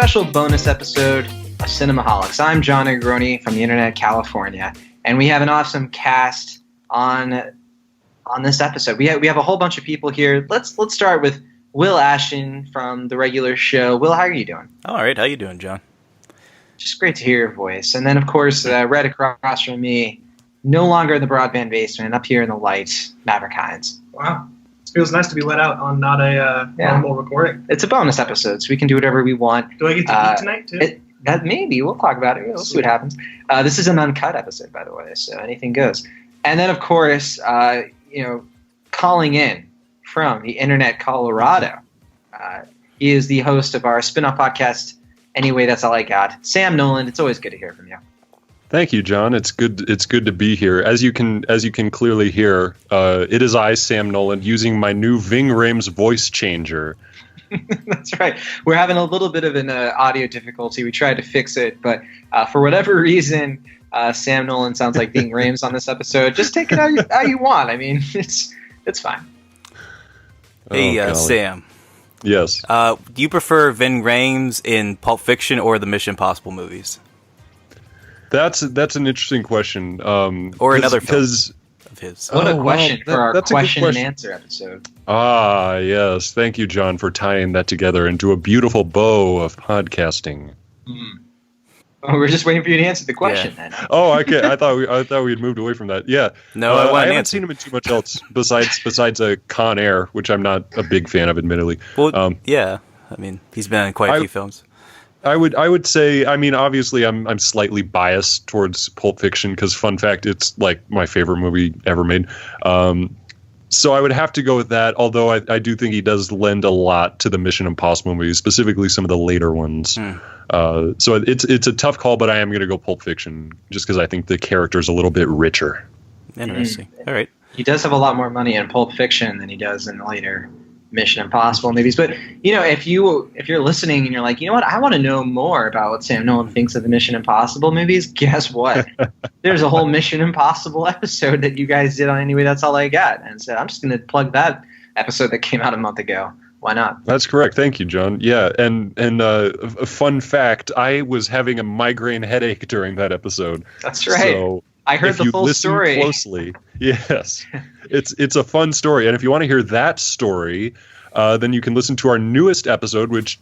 special bonus episode of Cinemaholics. I'm Jon and Maveryke from the Internet, California, and we have an awesome cast on this episode. We have a whole bunch of people here. Let's start with Will Ashton from the regular show. Will, how are you doing? All right, how you doing, Jon? Just great to hear your voice. And then, of course, right across from me, no longer in the broadband basement, up here in the light, Maverick Hines. Wow. It feels nice to be let out on not a normal recording. It's a bonus episode, so we can do whatever we want. Do I get to eat tonight, too? That maybe. We'll talk about it. We'll see what happens. This is an uncut episode, by the way, so anything goes. And then, of course, calling in from the Internet, Colorado, he is the host of our spin-off podcast, Anyway, That's All I Got. Sam Noland, it's always good to hear from you. Thank you, Jon. It's good to be here. As you can clearly hear, it is I, Sam Noland, using my new Ving Rhames voice changer. That's right. We're having a little bit of an audio difficulty. We tried to fix it, but for whatever reason, Sam Noland sounds like Ving Rhames on this episode. Just take it how you want. I mean, it's fine. Hey, Sam. Yes. Do you prefer Ving Rhames in Pulp Fiction or the Mission Impossible movies? That's an interesting question. Or another film of his. What a question for our question and answer episode. Ah, yes. Thank you, Jon, for tying that together into a beautiful bow of podcasting. Oh, we're just waiting for you to answer the question then. Oh, okay. I thought we had moved away from that. Yeah. No, I haven't seen him in too much else besides Con Air, which I'm not a big fan of, admittedly. Well, yeah. I mean, he's been in quite a few films. I would say, I mean, obviously I'm slightly biased towards Pulp Fiction because, fun fact, it's like my favorite movie ever made. So I would have to go with that, although I do think he does lend a lot to the Mission Impossible movies, specifically some of the later ones. So it's a tough call, but I am going to go Pulp Fiction just because I think the character's a little bit richer. Interesting. All right. He does have a lot more money in Pulp Fiction than he does in the later Mission Impossible movies. But, if you're listening and you're like, you know what, I want to know more about what Sam Noland thinks of the Mission Impossible movies, guess what? There's a whole Mission Impossible episode that you guys did on Anyway, That's All I Got. And so I'm just going to plug that episode that came out a month ago. Why not? That's correct. Thank you, Jon. Yeah, and a fun fact, I was having a migraine headache during that episode. That's right. So I heard the full story. Closely, yes, it's a fun story, and if you want to hear that story, then you can listen to our newest episode, which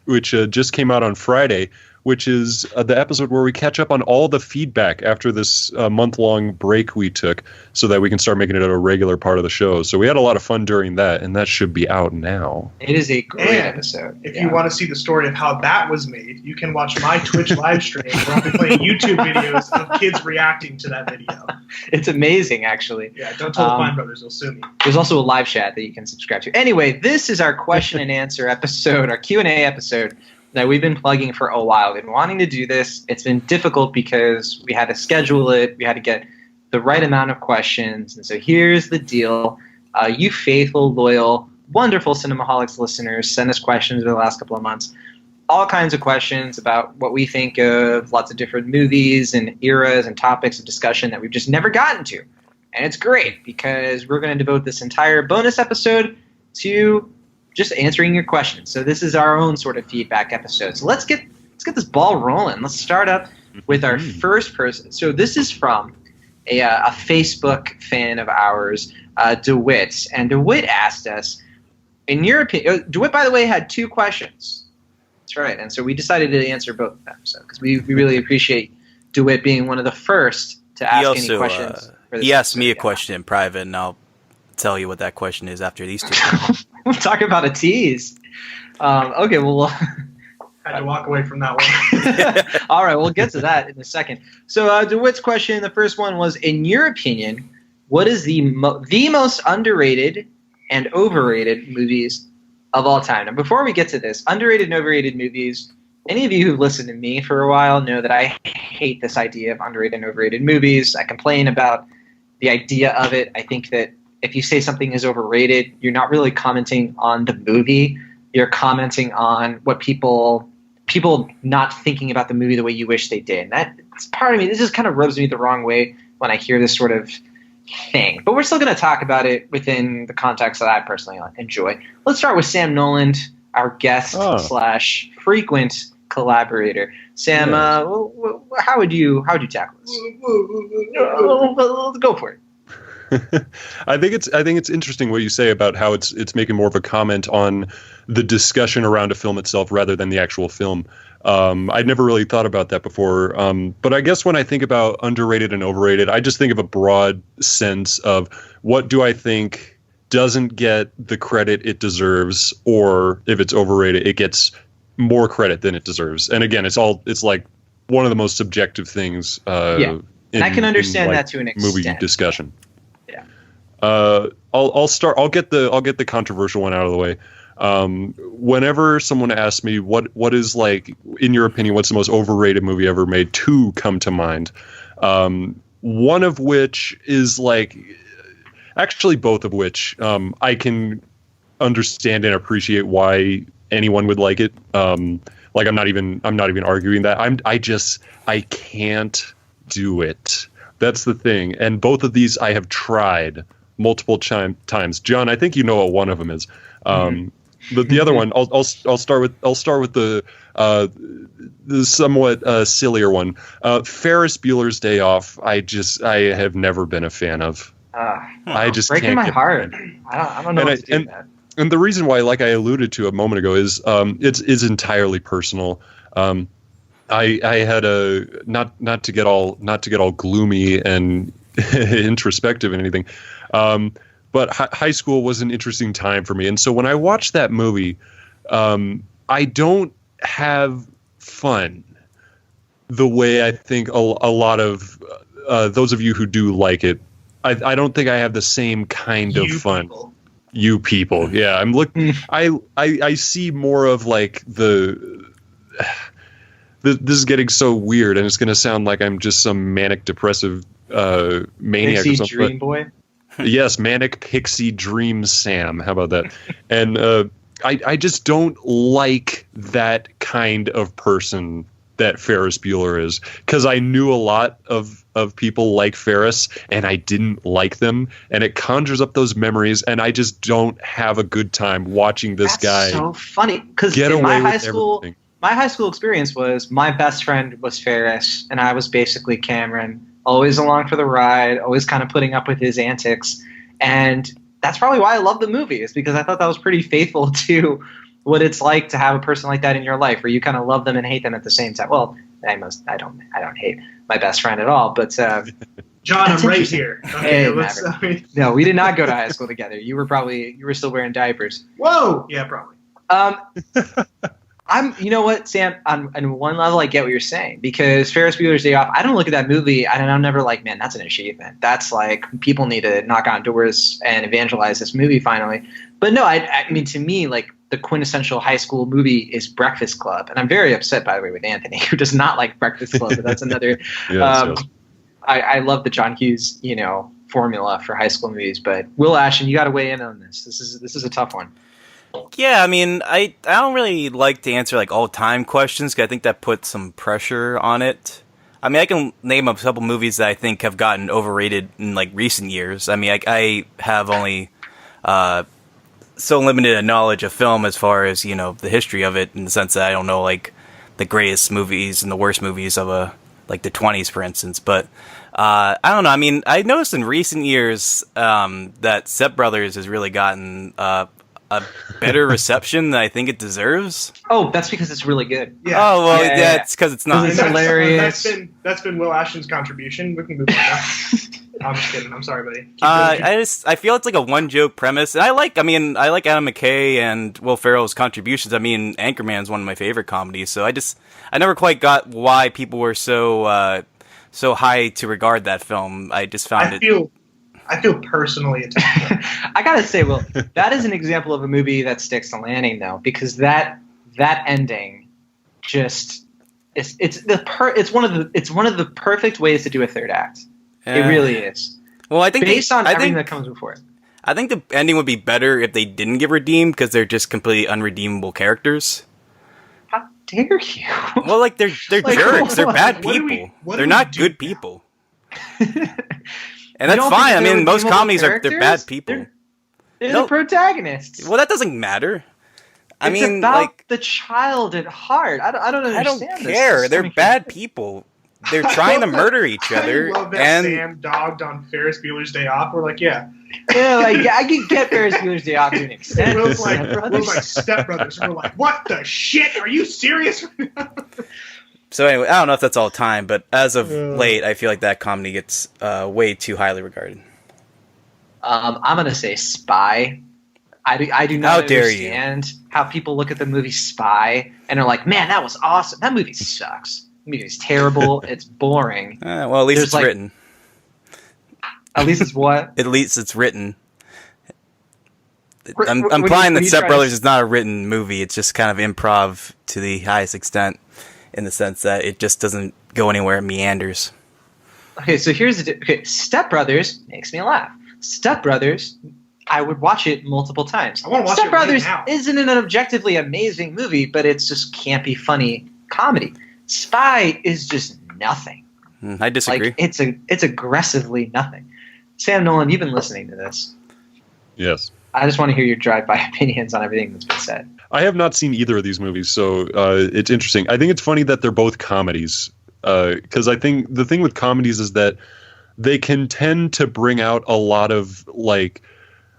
just came out on Friday, which is the episode where we catch up on all the feedback after this month-long break we took, so that we can start making it a regular part of the show. So we had a lot of fun during that, and that should be out now. It is a great episode. If you want to see the story of how that was made, you can watch my Twitch live stream where I'll be playing YouTube videos of kids reacting to that video. It's amazing, actually. Yeah, don't tell the Fine Brothers, they'll sue me. There's also a live chat that you can subscribe to. Anyway, this is our question and answer episode, our Q&A episode, that we've been plugging for a while. We've been wanting to do this. It's been difficult because we had to schedule it. We had to get the right amount of questions. And so here's the deal. You faithful, loyal, wonderful Cinemaholics listeners send us questions over the last couple of months. All kinds of questions about what we think of lots of different movies and eras and topics of discussion that we've just never gotten to. And it's great because we're going to devote this entire bonus episode to just answering your questions. So this is our own sort of feedback episode. So let's get this ball rolling. Let's start up with our first person. So this is from a Facebook fan of ours, DeWitt. And DeWitt asked us, in your opinion, DeWitt, by the way, had two questions. That's right. And so we decided to answer both of them. So because we really appreciate DeWitt being one of the first to ask any questions. He asked me a question in private, and I'll tell you what that question is after these two. We'll talk about a tease. Okay, well, had to walk away from that one. All right, we'll get to that in a second. So DeWitt's question, the first one was, in your opinion, what is the most underrated and overrated movies of all time? Now, before we get to this, underrated and overrated movies, any of you who've listened to me for a while know that I hate this idea of underrated and overrated movies. I complain about the idea of it. I think that if you say something is overrated, you're not really commenting on the movie. You're commenting on what people not thinking about the movie the way you wish they did. And that's part of me. This just kind of rubs me the wrong way when I hear this sort of thing. But we're still going to talk about it within the context that I personally enjoy. Let's start with Sam Noland, our guest / frequent collaborator. Sam, Yes. how would you tackle this? Go for it. I think it's interesting what you say about how it's making more of a comment on the discussion around a film itself rather than the actual film. I'd never really thought about that before. But I guess when I think about underrated and overrated, I just think of a broad sense of what do I think doesn't get the credit it deserves, or if it's overrated, it gets more credit than it deserves. And again, it's like one of the most subjective things. And I can understand that to an extent. Movie discussion. Yeah. I'll start. I'll get the controversial one out of the way. Whenever someone asks me what is, like, in your opinion, what's the most overrated movie ever made, two come to mind. One of which is actually both of which I can understand and appreciate why anyone would like it. I'm not even arguing that. I can't do it. That's the thing. And both of these I have tried multiple times. John, I think you know what one of them is. But the other one, I'll start with the somewhat sillier one. Ferris Bueller's Day Off. I have never been a fan of. I just breaking can't my get heart. behind it. I don't know what to do with that. And the reason why, like I alluded to a moment ago, is it's entirely personal. I had a not to get all gloomy and introspective and anything, but high school was an interesting time for me, and so when I watched that movie, I don't have fun the way I think a lot of those of you who do like it. I don't think I have the same kind of fun. You people, yeah. I'm looking. I see more of like the. This is getting so weird, and it's going to sound like I'm just some manic depressive maniac or something. Dream boy. Yes, manic pixie dream Sam. How about that? And I just don't like that kind of person that Ferris Bueller is, because I knew a lot of people like Ferris, and I didn't like them, and it conjures up those memories, and I just don't have a good time watching this guy. That's so funny, because get in away my with high school. everything. My high school experience was my best friend was Ferris, and I was basically Cameron, always along for the ride, always kind of putting up with his antics. And that's probably why I love the movie, is because I thought that was pretty faithful to what it's like to have a person like that in your life, where you kind of love them and hate them at the same time. Well, I don't hate my best friend at all, but John, I'm right here. Okay, hey, no, we did not go to high school together. You were still wearing diapers. Whoa, yeah, probably. You know what, Sam, on one level, I get what you're saying, because Ferris Bueller's Day Off, I don't look at that movie and I'm never like, man, that's an achievement. That's like, people need to knock on doors and evangelize this movie finally. But no, I mean, to me, like, the quintessential high school movie is Breakfast Club. And I'm very upset, by the way, with Anthony, who does not like Breakfast Club, but that's another. Yes. I love the John Hughes, formula for high school movies. But Will Ashton, you got to weigh in on this. This is a tough one. Yeah, I mean, I don't really like to answer like all-time questions, because I think that puts some pressure on it. I mean, I can name a couple movies that I think have gotten overrated in like recent years. I mean, I have only so limited a knowledge of film as far as, the history of it, in the sense that I don't know like the greatest movies and the worst movies of like the 20s, for instance. But I don't know. I mean, I noticed in recent years that Step Brothers has really gotten a better reception than I think it deserves. Oh, that's because it's really good. Yeah. Oh, well, yeah, it's because it's not. It's hilarious. That's been Will Ashton's contribution. We can move on now. I'm just kidding. I'm sorry, buddy. I feel it's like a one joke premise, and I like Adam McKay and Will Ferrell's contributions. I mean, Anchorman's one of my favorite comedies, so I never quite got why people were so high to regard that film. I just found I feel personally attacked. I gotta say, Will, that is an example of a movie that sticks to landing, though, because that ending just it's one of the perfect ways to do a third act. It really is. Well, I think based on everything that comes before it. I think the ending would be better if they didn't get redeemed, because they're just completely unredeemable characters. How dare you? Well, like they're jerks. They're bad people. They're not good people. And that's fine. I mean, most comedies they're bad people. They're the protagonists. Well, that doesn't matter. It's about the child at heart. I don't understand. I don't care. They're bad people. They're trying to murder each other. I love that Sam dogged on Ferris Bueller's Day Off. We're like, yeah, I can get Ferris Bueller's Day Off to an extent. Will's like Step Brothers. We're like, what the shit? Are you serious? So anyway, I don't know if that's all time, but as of late, I feel like that comedy gets way too highly regarded. I'm gonna say Spy. I do not understand how people look at the movie Spy and are like, man, that was awesome. That movie sucks. The movie is terrible. It's boring. Well, at least it's written. At least it's what? At least it's written. I'm implying that Step Brothers is not a written movie. It's just kind of improv to the highest extent, in the sense that it just doesn't go anywhere. It meanders. Okay, so here's Step Brothers makes me laugh. Step Brothers, I would watch it multiple times. I want to watch Step it Brothers right now. isn't an objectively amazing movie, but it's just campy, funny comedy. Spy is just nothing. I disagree. Like, it's aggressively nothing. Sam Noland, you've been listening to this. Yes. I just want to hear your drive-by opinions on everything that's been said. I have not seen either of these movies, so it's interesting. I think it's funny that they're both comedies, because I think the thing with comedies is that they can tend to bring out a lot of, like,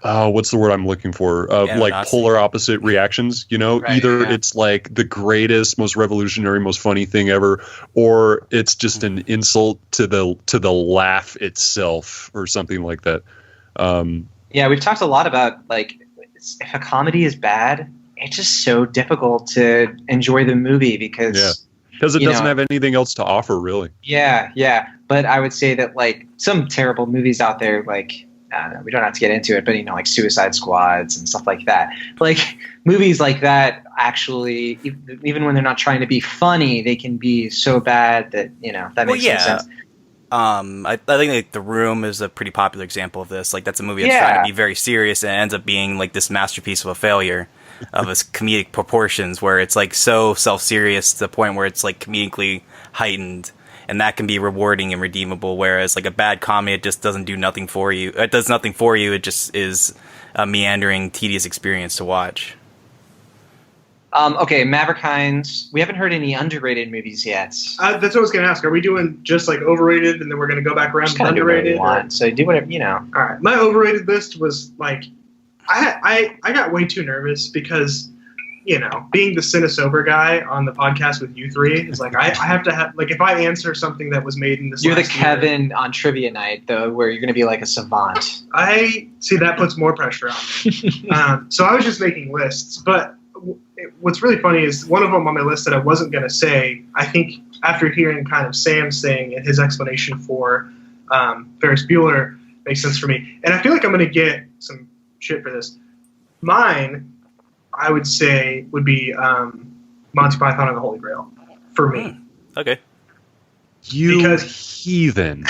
what's the word I'm looking for? Like polar opposite reactions, you know? Right, Either it's like the greatest, most revolutionary, most funny thing ever, or it's just an insult to the laugh itself or something like that. Yeah, we've talked a lot about, like, if a comedy is bad, it's just so difficult to enjoy the movie because it doesn't have anything else to offer, really. Yeah. But I would say that, like, some terrible movies out there, like, I don't know, we don't have to get into it, but, like Suicide Squads and stuff like that. Like, movies like that actually, even when they're not trying to be funny, they can be so bad that, that makes no sense. I think like The Room is a pretty popular example of this. Like, that's a movie that's trying to be very serious and ends up being like this masterpiece of a failure of its comedic proportions, where it's like so self-serious to the point where it's like comedically heightened, and that can be rewarding and redeemable. Whereas like a bad comedy, it just doesn't do nothing for you. It does nothing for you. It just is a meandering, tedious experience to watch. Okay, Maverick Hines. We haven't heard any underrated movies yet. That's what I was going to ask. Are we doing just like overrated, and then we're going to go back around to underrated? So do whatever, All right. My overrated list was like, I got way too nervous because, being the Cinesober guy on the podcast with you three is like, I have to have, like, if I answer something that was made in this You're the Kevin on trivia night, though, where you're going to be like a savant. I see that puts more pressure on me. So I was just making lists, but what's really funny is one of them on my list that I wasn't going to say, I think after hearing kind of Sam saying and his explanation for Ferris Bueller makes sense for me. And I feel like I'm going to get some shit for this. Mine, I would say, would be Monty Python and the Holy Grail for me. Okay. Because heathen.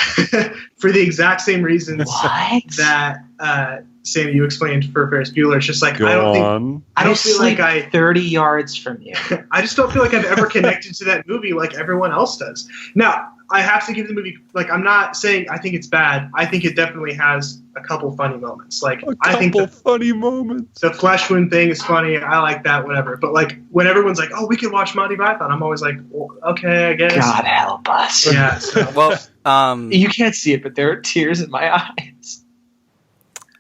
For the exact same reasons What? that Sam, you explained for Ferris Bueller. It's just like Go on. I don't feel like 30 yards from you. I just don't feel like I've ever connected to that movie like everyone else does. Now, I have to give the movie, like, I'm not saying I think it's bad. I think it definitely has a couple funny moments. Like, I think funny moments. The flesh wound thing is funny. I like that, whatever. But like, when everyone's like, "Oh, we can watch Monty Python," I'm always like, well, "Okay, I guess." God help us. Yeah. So. Well, you can't see it, but there are tears in my eyes.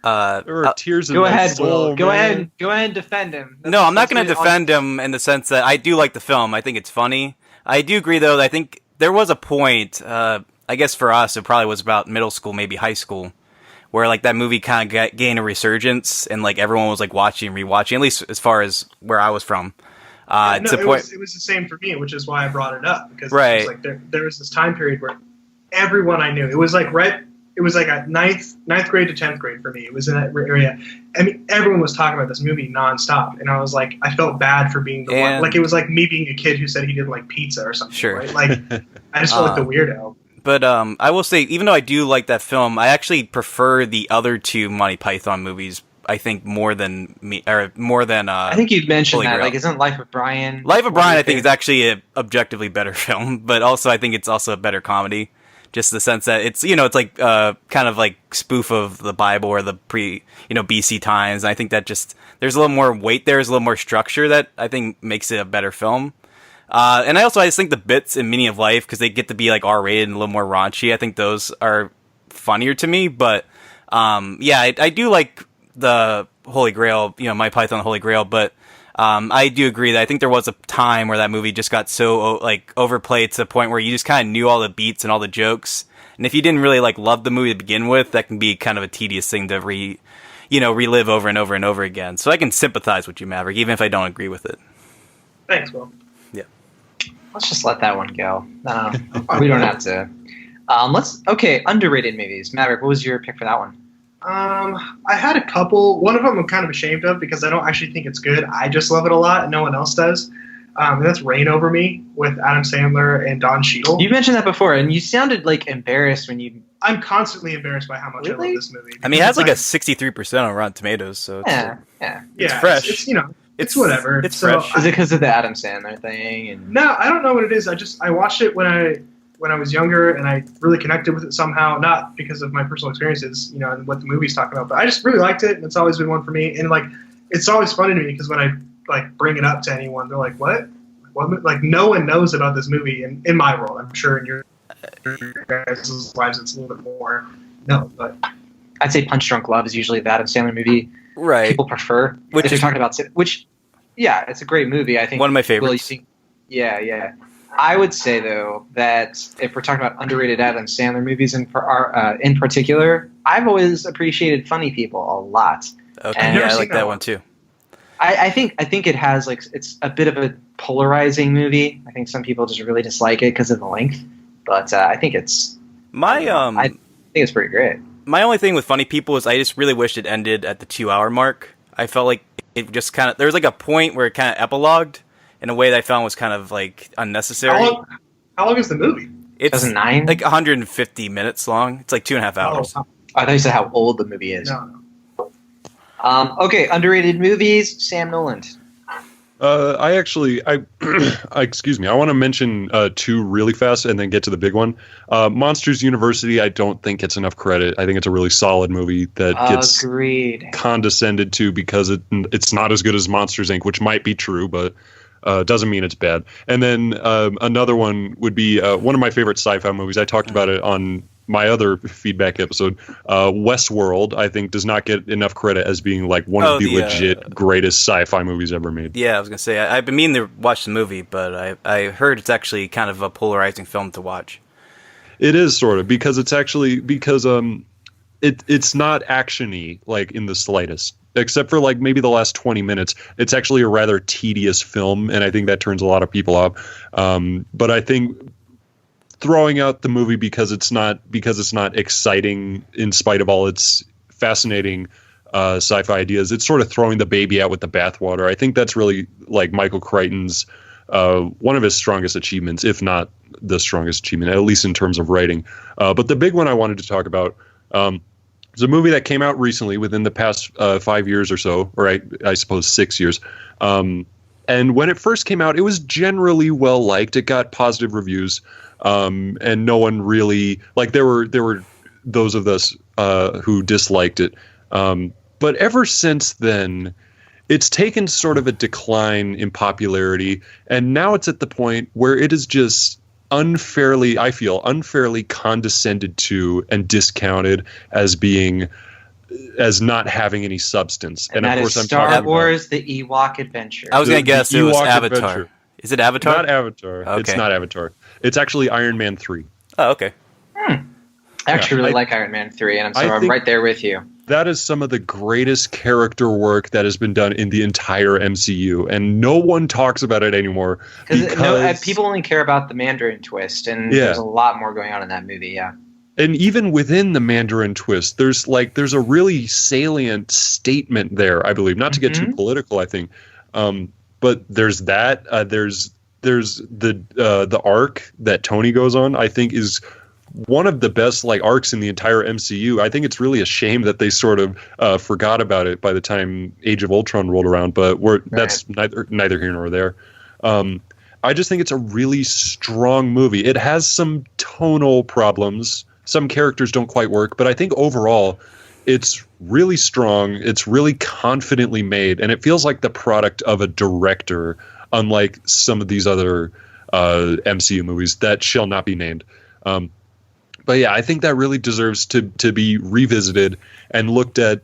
There are tears in go my ahead, soul, Will. Go man. ahead. Go ahead and defend him. No, I'm not going to defend him in the sense that I do like the film. I think it's funny. I do agree, though, that I think there was a point, I guess for us, it probably was about middle school, maybe high school, where like that movie kind of gained a resurgence, and like everyone was like watching and rewatching, at least as far as where I was from. It was the same for me, which is why I brought it up, because it was like there was this time period where everyone I knew, it was like a ninth grade to 10th grade for me. It was in that area. I mean, everyone was talking about this movie nonstop, and I was like, I felt bad for being the one. Like, it was like me being a kid who said he didn't like pizza or something. Sure. Right? Like, I just felt like the weirdo. But I will say, even though I do like that film, I actually prefer the other two Monty Python movies. I think more than I think you've mentioned Holy that. Grail. Like, isn't Life of Brian? Life of Brian, I think, is actually an objectively better film, but also I think it's also a better comedy. Just the sense that it's, it's like kind of like spoof of the Bible or the BC times. And I think that just there's a little more weight there, there's a little more structure that I think makes it a better film. And I just think the bits in Meaning of Life, because they get to be like R-rated and a little more raunchy, I think those are funnier to me. But I do like the Holy Grail, My Python the Holy Grail, but I do agree that I think there was a time where that movie just got so overplayed to the point where you just kind of knew all the beats and all the jokes. And if you didn't really love the movie to begin with, that can be kind of a tedious thing to relive over and over and over again. So I can sympathize with you, Maverick, even if I don't agree with it. Thanks, Will. Yeah. Let's just let that one go. We don't have to. Underrated movies. Maverick, what was your pick for that one? I had a couple. One of them I'm kind of ashamed of because I don't actually think it's good. I just love it a lot, and no one else does. And that's Reign Over Me with Adam Sandler and Don Cheadle. You mentioned that before, and you sounded embarrassed when you. I'm constantly embarrassed by how much I love this movie. I mean, it has a 63% on Rotten Tomatoes, so it's fresh. It's whatever. It's fresh. Is it because of the Adam Sandler thing? No, I don't know what it is. I watched it when I was younger, and I really connected with it somehow, not because of my personal experiences, and what the movie's talking about, but I just really liked it, and it's always been one for me. And it's always funny to me because when I bring it up to anyone, they're like, "What?" No one knows about this movie in my world. I'm sure in your guys' lives it's a little bit more. No, but I'd say Punch Drunk Love is usually the Adam Sandler movie people prefer. If you're talking about it's a great movie. I think one of my favorites. Yeah. I would say, though, that if we're talking about underrated Adam Sandler movies in particular, I've always appreciated Funny People a lot. Okay, I like that one too. I think it has it's a bit of a polarizing movie. I think some people just really dislike it because of the length, but I think it's I think it's pretty great. My only thing with Funny People is I just really wished it ended at the 2-hour mark. I felt like it just kind of there was a point where it kind of epilogued in a way that I found was kind of unnecessary. How long is the movie? It's 2009? 150 minutes long. It's 2.5 hours. Oh, I thought you said how old the movie is. No. Underrated movies. Sam Noland. Excuse me. I want to mention two really fast and then get to the big one. Monsters University. I don't think it's enough credit. I think it's a really solid movie that gets condescended to because it's not as good as Monsters Inc., which might be true, but doesn't mean it's bad. And then another one would be one of my favorite sci-fi movies. I talked about it on my other feedback episode. Westworld, I think, does not get enough credit as being one of the legit greatest sci-fi movies ever made. Yeah, I was going to say, I've been meaning to watch the movie, but I heard it's actually kind of a polarizing film to watch. It is sort of, because it's actually, it's not action-y, in the slightest. Except for maybe the last 20 minutes, it's actually a rather tedious film, and I think that turns a lot of people off. But I think throwing out the movie because it's not exciting in spite of all its fascinating sci-fi ideas, it's sort of throwing the baby out with the bathwater. I think that's really Michael Crichton's one of his strongest achievements, if not the strongest achievement, at least in terms of writing. But the big one I wanted to talk about. It's a movie that came out recently within the past 5 years or so, or I suppose 6 years. And when it first came out, it was generally well liked. It got positive reviews, and no one really there were those of us who disliked it. But ever since then, it's taken sort of a decline in popularity, and now it's at the point where it is just unfairly condescended to and discounted as not having any substance. And of course, I'm Star Wars: The Ewok Adventure. I was going to guess it was Avatar. Adventure. Is it Avatar? Not Avatar. Okay. It's not Avatar. It's actually Iron Man 3. Oh, okay. I actually really like Iron Man 3, and I'm right there with you. That is some of the greatest character work that has been done in the entire MCU, and no one talks about it anymore. Because people only care about the Mandarin twist, and there's a lot more going on in that movie, And even within the Mandarin twist, there's a really salient statement there, I believe. Not to get too political, I think, but there's that. There's the arc that Tony goes on, I think, is one of the best arcs in the entire MCU. I think it's really a shame that they sort of forgot about it by the time Age of Ultron rolled around, but that's neither here nor there. I just think it's a really strong movie. It has some tonal problems. Some characters don't quite work, but I think overall it's really strong. It's really confidently made, and it feels like the product of a director, unlike some of these other MCU movies that shall not be named. But yeah, I think that really deserves to be revisited and looked at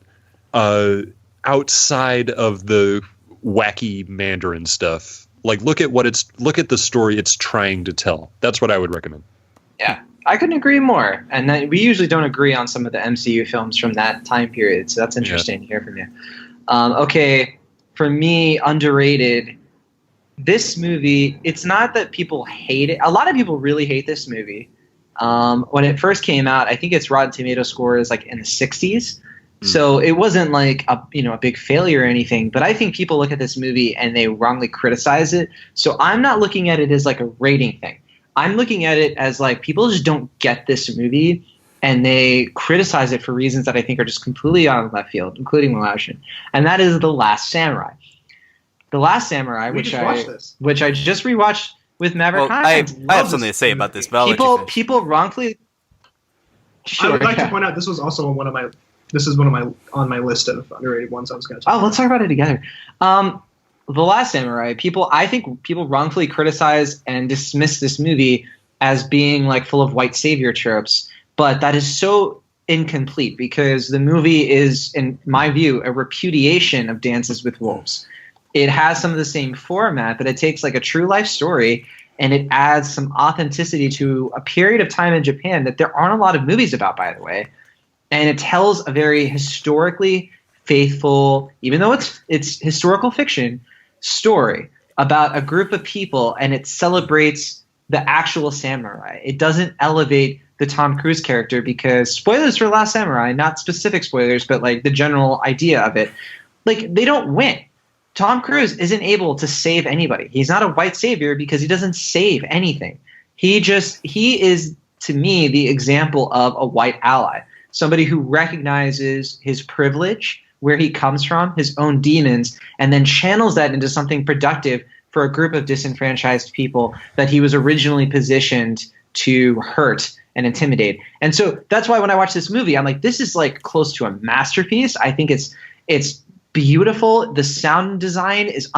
outside of the wacky Mandarin stuff. Like, look at the story it's trying to tell. That's what I would recommend. Yeah, I couldn't agree more. And then we usually don't agree on some of the MCU films from that time period, so that's interesting to hear from you. Okay, for me, underrated. This movie, it's not that people hate it. A lot of people really hate this movie. When it first came out, I think its Rotten Tomato score is like in the 60s. So it wasn't like a big failure or anything, but I think people look at this movie and they wrongly criticize it. So I'm not looking at it as like a rating thing. I'm looking at it as like people just don't get this movie and they criticize it for reasons that I think are just completely out of left field, including Malaysian. And that is The Last Samurai. The Last Samurai, which I just rewatched with Maverick. Well, I have something to say about this, but people wrongfully. Sure, I would like to point out this was also one of my on my list of underrated ones I was going to talk about. Let's talk about it together. The Last Samurai. I think people wrongfully criticize and dismiss this movie as being like full of white savior tropes, but that is so incomplete because the movie is, in my view, a repudiation of Dances with Wolves. It has some of the same format, but it takes like a true life story and it adds some authenticity to a period of time in Japan that there aren't a lot of movies about, by the way. And it tells a very historically faithful, even though it's historical fiction, story about a group of people, and it celebrates the actual samurai. It doesn't elevate the Tom Cruise character because, spoilers for Last Samurai, not specific spoilers, but like the general idea of it, like they don't win. Tom Cruise isn't able to save anybody. He's not a white savior because he doesn't save anything. He is, to me, the example of a white ally. Somebody who recognizes his privilege, where he comes from, his own demons, and then channels that into something productive for a group of disenfranchised people that he was originally positioned to hurt and intimidate. And so that's why when I watch this movie, I'm like, this is like close to a masterpiece. I think it's beautiful. The sound design is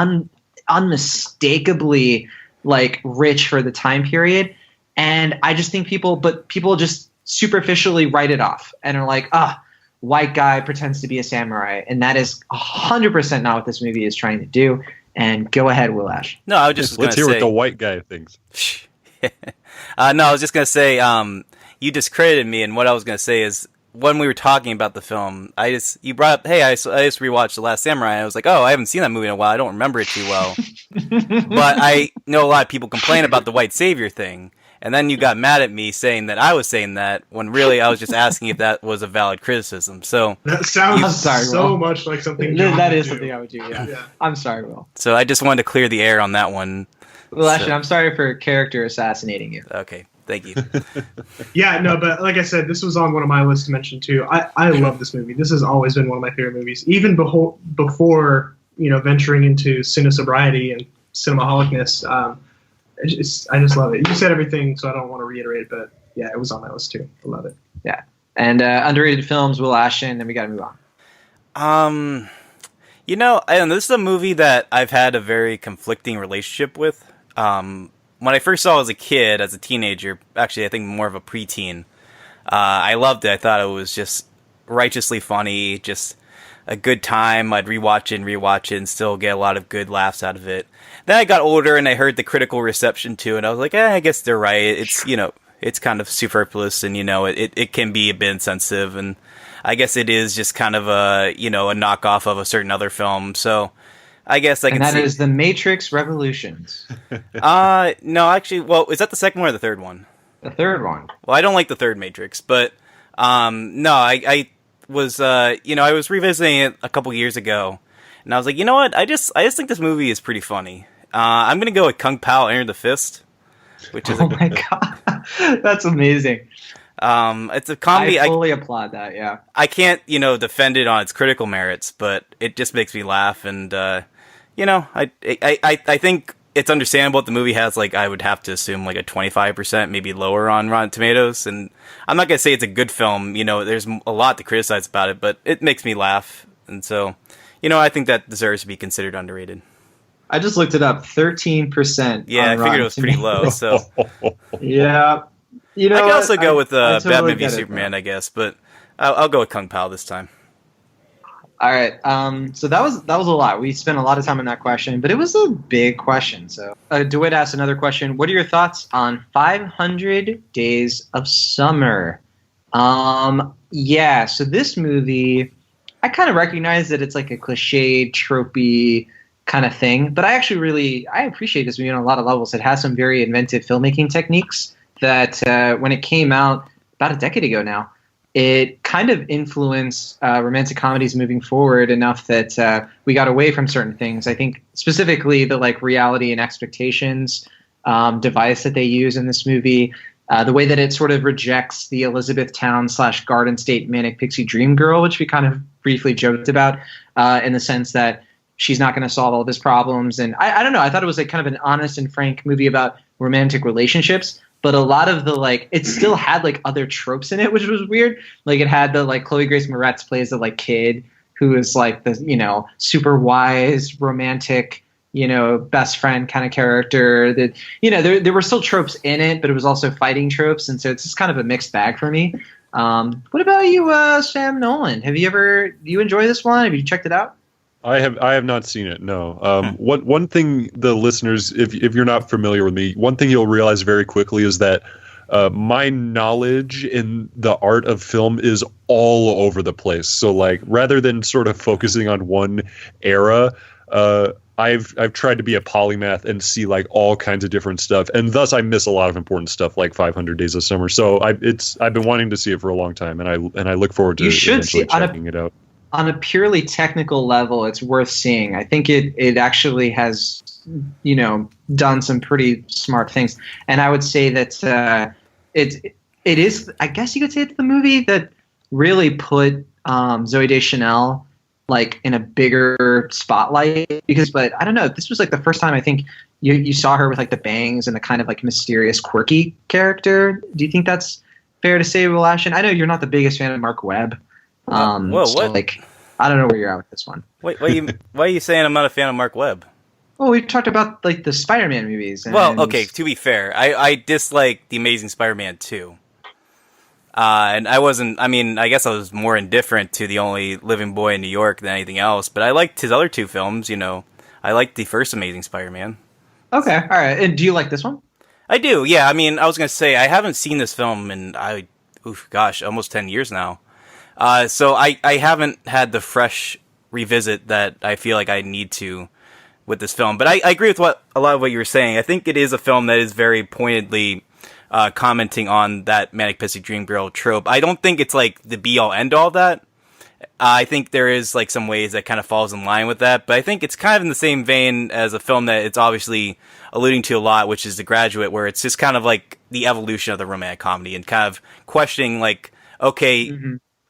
unmistakably like rich for the time period. And I just think people just superficially write it off and are like, white guy pretends to be a samurai. And that is 100% not what this movie is trying to do. And go ahead, Will Ash. No, I was just let's hear what the white guy thinks. No, I was just going to say, you discredited me, and what I was going to say is, when we were talking about the film, you brought up, hey, I just rewatched The Last Samurai, and I was like, I haven't seen that movie in a while, I don't remember it too well. But I know a lot of people complain about the white savior thing. And then you got mad at me saying that I was saying that when really I was just asking if that was a valid criticism. So that sounds much like something Jon that would is do. something I would do. Yeah. I'm sorry, Will. So I just wanted to clear the air on that one. Well, actually, I'm sorry for character assassinating you. Okay, thank you. Yeah, no, but like I said, this was on one of my lists to mention too. I love this movie. This has always been one of my favorite movies, even before venturing into cinesobriety and cinemaholicness. I just love it. You said everything, so I don't want to reiterate, but yeah, it was on my list too. I love it. Yeah. And underrated films, Will Ashton, then we got to move on. This is a movie that I've had a very conflicting relationship with. When I first saw it as a kid, as a teenager, actually I think more of a preteen, I loved it. I thought it was just righteously funny, just a good time. I'd rewatch it and still get a lot of good laughs out of it. Then I got older and I heard the critical reception too, and I was like, I guess they're right. It's, it's kind of superfluous, and, it can be a bit insensitive, and I guess it is just kind of a knockoff of a certain other film. So I guess I can see. And that is The Matrix Revolutions. No, actually, well, is that the second one or the third one? The third one. Well, I don't like the third Matrix, but no, I was I was revisiting it a couple years ago, and I was like, you know what? I just think this movie is pretty funny. I'm gonna go with Kung Pao Enter the Fist, which is my god, that's amazing. It's a comedy. I fully applaud that. Yeah, I can't defend it on its critical merits, but it just makes me laugh, and I think it's understandable the movie has, like, I would have to assume, like, a 25%, maybe lower on Rotten Tomatoes. And I'm not going to say it's a good film. You know, there's a lot to criticize about it, but it makes me laugh. And so, you know, I think that deserves to be be underrated. I just looked it up, 13%. Yeah, I figured it was pretty low. So yeah. You know, I could also go with totally Batman v get it, Superman, though. I guess. But I'll go with Kung Pao this time. All right. So that was a lot. We spent a lot of time on that question, but it was a big question. So DeWitt asked another question. What are your thoughts on 500 Days of Summer? Yeah. So this movie, I kind of recognize that it's like a cliched, tropey kind of thing, but I appreciate this movie on a lot of levels. It has some very inventive filmmaking techniques that when it came out about a decade ago now, it kind of influenced romantic comedies moving forward enough that we got away from certain things. I think specifically the like reality and expectations device that they use in this movie, the way that it sort of rejects the Elizabethtown / Garden State manic pixie dream girl, which we kind of briefly joked about in the sense that she's not going to solve all of his problems. And I don't know. I thought it was like kind of an honest and frank movie about romantic relationships. But a lot of the, like, it still had, like, other tropes in it, which was weird. Like, it had the, like, Chloe Grace Moretz plays the, like, kid who is, like, the, you know, super wise, romantic, you know, best friend kind of character. That, you know, there were still tropes in it, but it was also fighting tropes. And so it's just kind of a mixed bag for me. What about you, Sam Noland? Do you enjoy this one? Have you checked it out? I have not seen it. No. One thing the listeners, if you're not familiar with me, one thing you'll realize very quickly is that my knowledge in the art of film is all over the place. So like rather than sort of focusing on one era, I've tried to be a polymath and see like all kinds of different stuff, and thus I miss a lot of important stuff like 500 Days of Summer. So I've been wanting to see it for a long time, and I look forward to eventually checking it out. On a purely technical level, it's worth seeing. I think it actually has, you know, done some pretty smart things. And I would say that it is, I guess you could say it's the movie that really put Zooey Deschanel like in a bigger spotlight. But I don't know, this was like the first time I think you saw her with like the bangs and the kind of like mysterious, quirky character. Do you think that's fair to say, Will Ashton? I know you're not the biggest fan of Mark Webb. Whoa, so, what? Like, I don't know where you're at with this one. Wait, why are you saying I'm not a fan of Mark Webb? Well, we talked about like the Spider-Man movies. And Well, okay, to be fair, I dislike The Amazing Spider-Man 2. And I guess I was more indifferent to The Only Living Boy in New York than anything else, but I liked his other two films, you know. I liked the first Amazing Spider-Man. Okay, all right. And do you like this one? I do, yeah. I mean, I was going to say, I haven't seen this film in, almost 10 years now. So I haven't had the fresh revisit that I feel like I need to with this film. But I agree with a lot of what you were saying. I think it is a film that is very pointedly commenting on that manic pixie dream girl trope. I don't think it's like the be all end all of that. I think there is like some ways that kind of falls in line with that, but I think it's kind of in the same vein as a film that it's obviously alluding to a lot, which is The Graduate, where it's just kind of like the evolution of the romantic comedy and kind of questioning like, okay,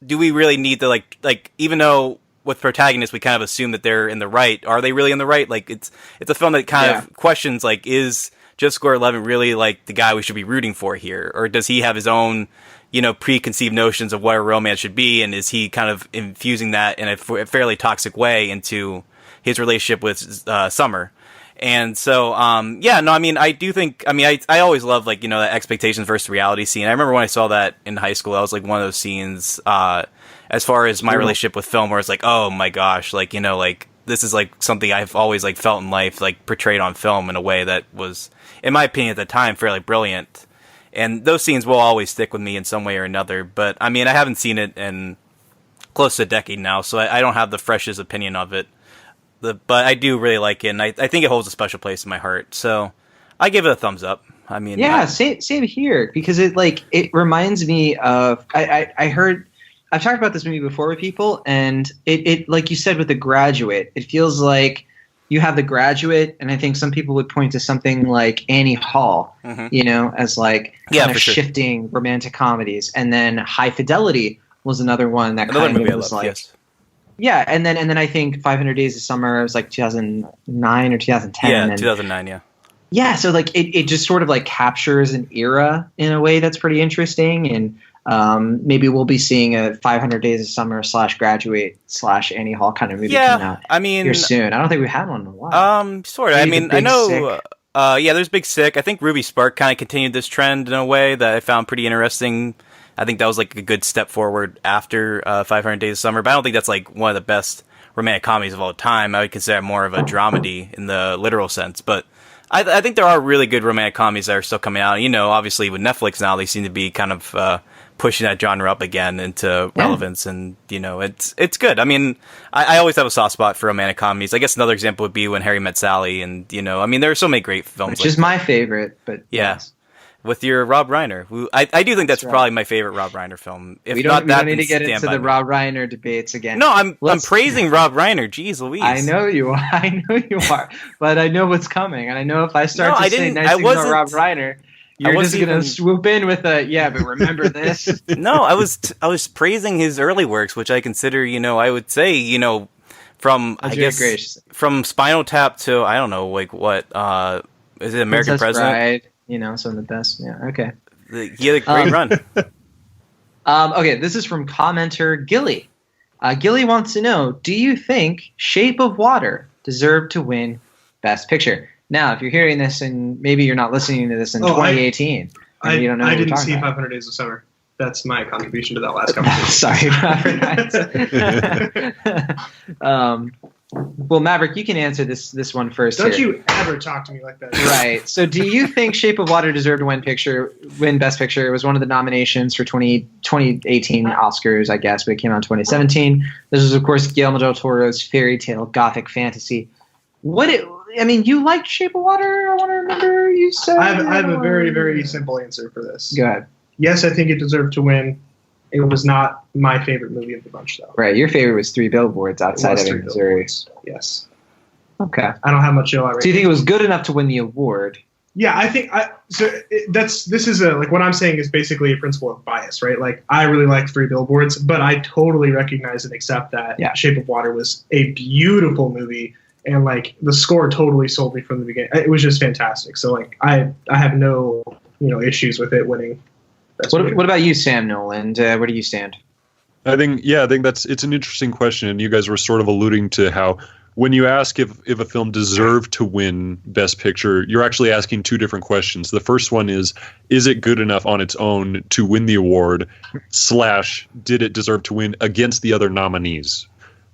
do we really need to like even though with protagonists we kind of assume that they're in the right, are they really in the right? Like it's a film that kind of questions like, is Joseph Gordon-Levitt really like the guy we should be rooting for here, or does he have his own, you know, preconceived notions of what a romance should be, and is he kind of infusing that in a fairly toxic way into his relationship with Summer? And so, I mean, I do think, I mean, I always love, like, you know, that expectations versus reality scene. I remember when I saw that in high school, that was like one of those scenes, as far as my relationship with film, where it's like, oh my gosh, like, you know, like, this is like something I've always like felt in life, like portrayed on film in a way that was, in my opinion at the time, fairly brilliant. And those scenes will always stick with me in some way or another. But, I mean, I haven't seen it in close to a decade now, so I don't have the freshest opinion of it. But I do really like it, and I think it holds a special place in my heart. So I give it a thumbs up. I mean, yeah, same here, because it reminds me of I've talked about this movie before with people, and it like you said with The Graduate, it feels like you have The Graduate, and I think some people would point to something like Annie Hall, you know, as like kind of shifting romantic comedies, and then High Fidelity was another one that kind of was like. Yes. Yeah, and then I think 500 Days of Summer was like 2009 or 2010. Yeah, 2009, yeah. Yeah, so like it just sort of like captures an era in a way that's pretty interesting, and maybe we'll be seeing a 500 Days of Summer / Graduate / Annie Hall kind of movie coming out. I mean, here soon. I don't think we've had one in a while. Sort of. I mean, I know. There's Big Sick. I think Ruby Spark kind of continued this trend in a way that I found pretty interesting. I think that was like a good step forward after 500 Days of Summer, but I don't think that's like one of the best romantic comedies of all time. I would consider it more of a dramedy in the literal sense, but I think there are really good romantic comedies that are still coming out. You know, obviously with Netflix now, they seem to be kind of pushing that genre up again into relevance, and you know, it's good. I mean, I always have a soft spot for romantic comedies. I guess another example would be When Harry Met Sally, and you know, I mean, there are so many great films. Which is my favorite, but yeah. Yes. With your Rob Reiner, who I do think that's probably my favorite Rob Reiner film. If we don't need to get into the Rob Reiner debates again. No, I'm praising Rob Reiner. Jeez Louise. I know you are. I know you are. But I know what's coming, and I know if I start to say nice things about Rob Reiner, you're just going to swoop in with a but remember this. No, I was praising his early works, which I consider, you know, I would say, you know, from from Spinal Tap to I don't know, like what is it, American Princess President? Bride. You know, some of the best. Yeah, okay. He had a great run. Okay, this is from commenter Gilly. Gilly wants to know, do you think Shape of Water deserved to win Best Picture? Now, if you're hearing this and maybe you're not listening to this in 2018, you don't know I didn't see 500 Days of Summer. That's my contribution to that last conversation. Sorry, well, Maverick, you can answer this one first. Don't you ever talk to me like that. Right. So do you think Shape of Water deserved to win Best Picture? It was one of the nominations for 2018 Oscars, I guess, but it came out in 2017. This was, of course, Guillermo del Toro's fairy tale gothic fantasy. You liked Shape of Water? I want to remember you said. I have a very, very simple answer for this. Go ahead. Yes, I think it deserved to win. It was not my favorite movie of the bunch, though. Right, your favorite was Three Billboards Outside of Missouri. Yes. Okay. I don't have much ill. So you think it was good enough to win the award? Yeah, I think what I'm saying is basically a principle of bias, right? Like, I really like Three Billboards, but I totally recognize and accept that Shape of Water was a beautiful movie, and like the score totally sold me from the beginning. It was just fantastic. So like I have no issues with it winning. What about you, Sam Noland? Where do you stand? I think it's an interesting question, and you guys were sort of alluding to how when you ask if a film deserved to win Best Picture, you're actually asking two different questions. The first one is it good enough on its own to win the award, / did it deserve to win against the other nominees?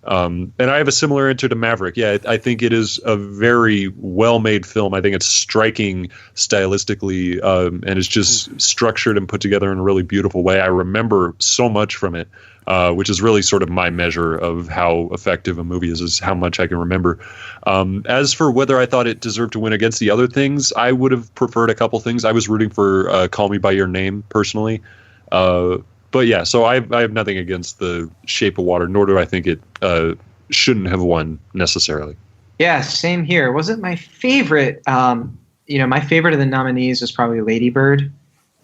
And I have a similar answer to Maverick. Yeah, I think it is a very well-made film. I think it's striking stylistically, and it's just structured and put together in a really beautiful way. I remember so much from it, which is really sort of my measure of how effective a movie is how much I can remember. As for whether I thought it deserved to win against the other things, I would have preferred a couple things. I was rooting for Call Me By Your Name, personally. But yeah, so I have nothing against the Shape of Water, nor do I think it shouldn't have won necessarily. Yeah, same here. Wasn't my favorite. My favorite of the nominees was probably Lady Bird.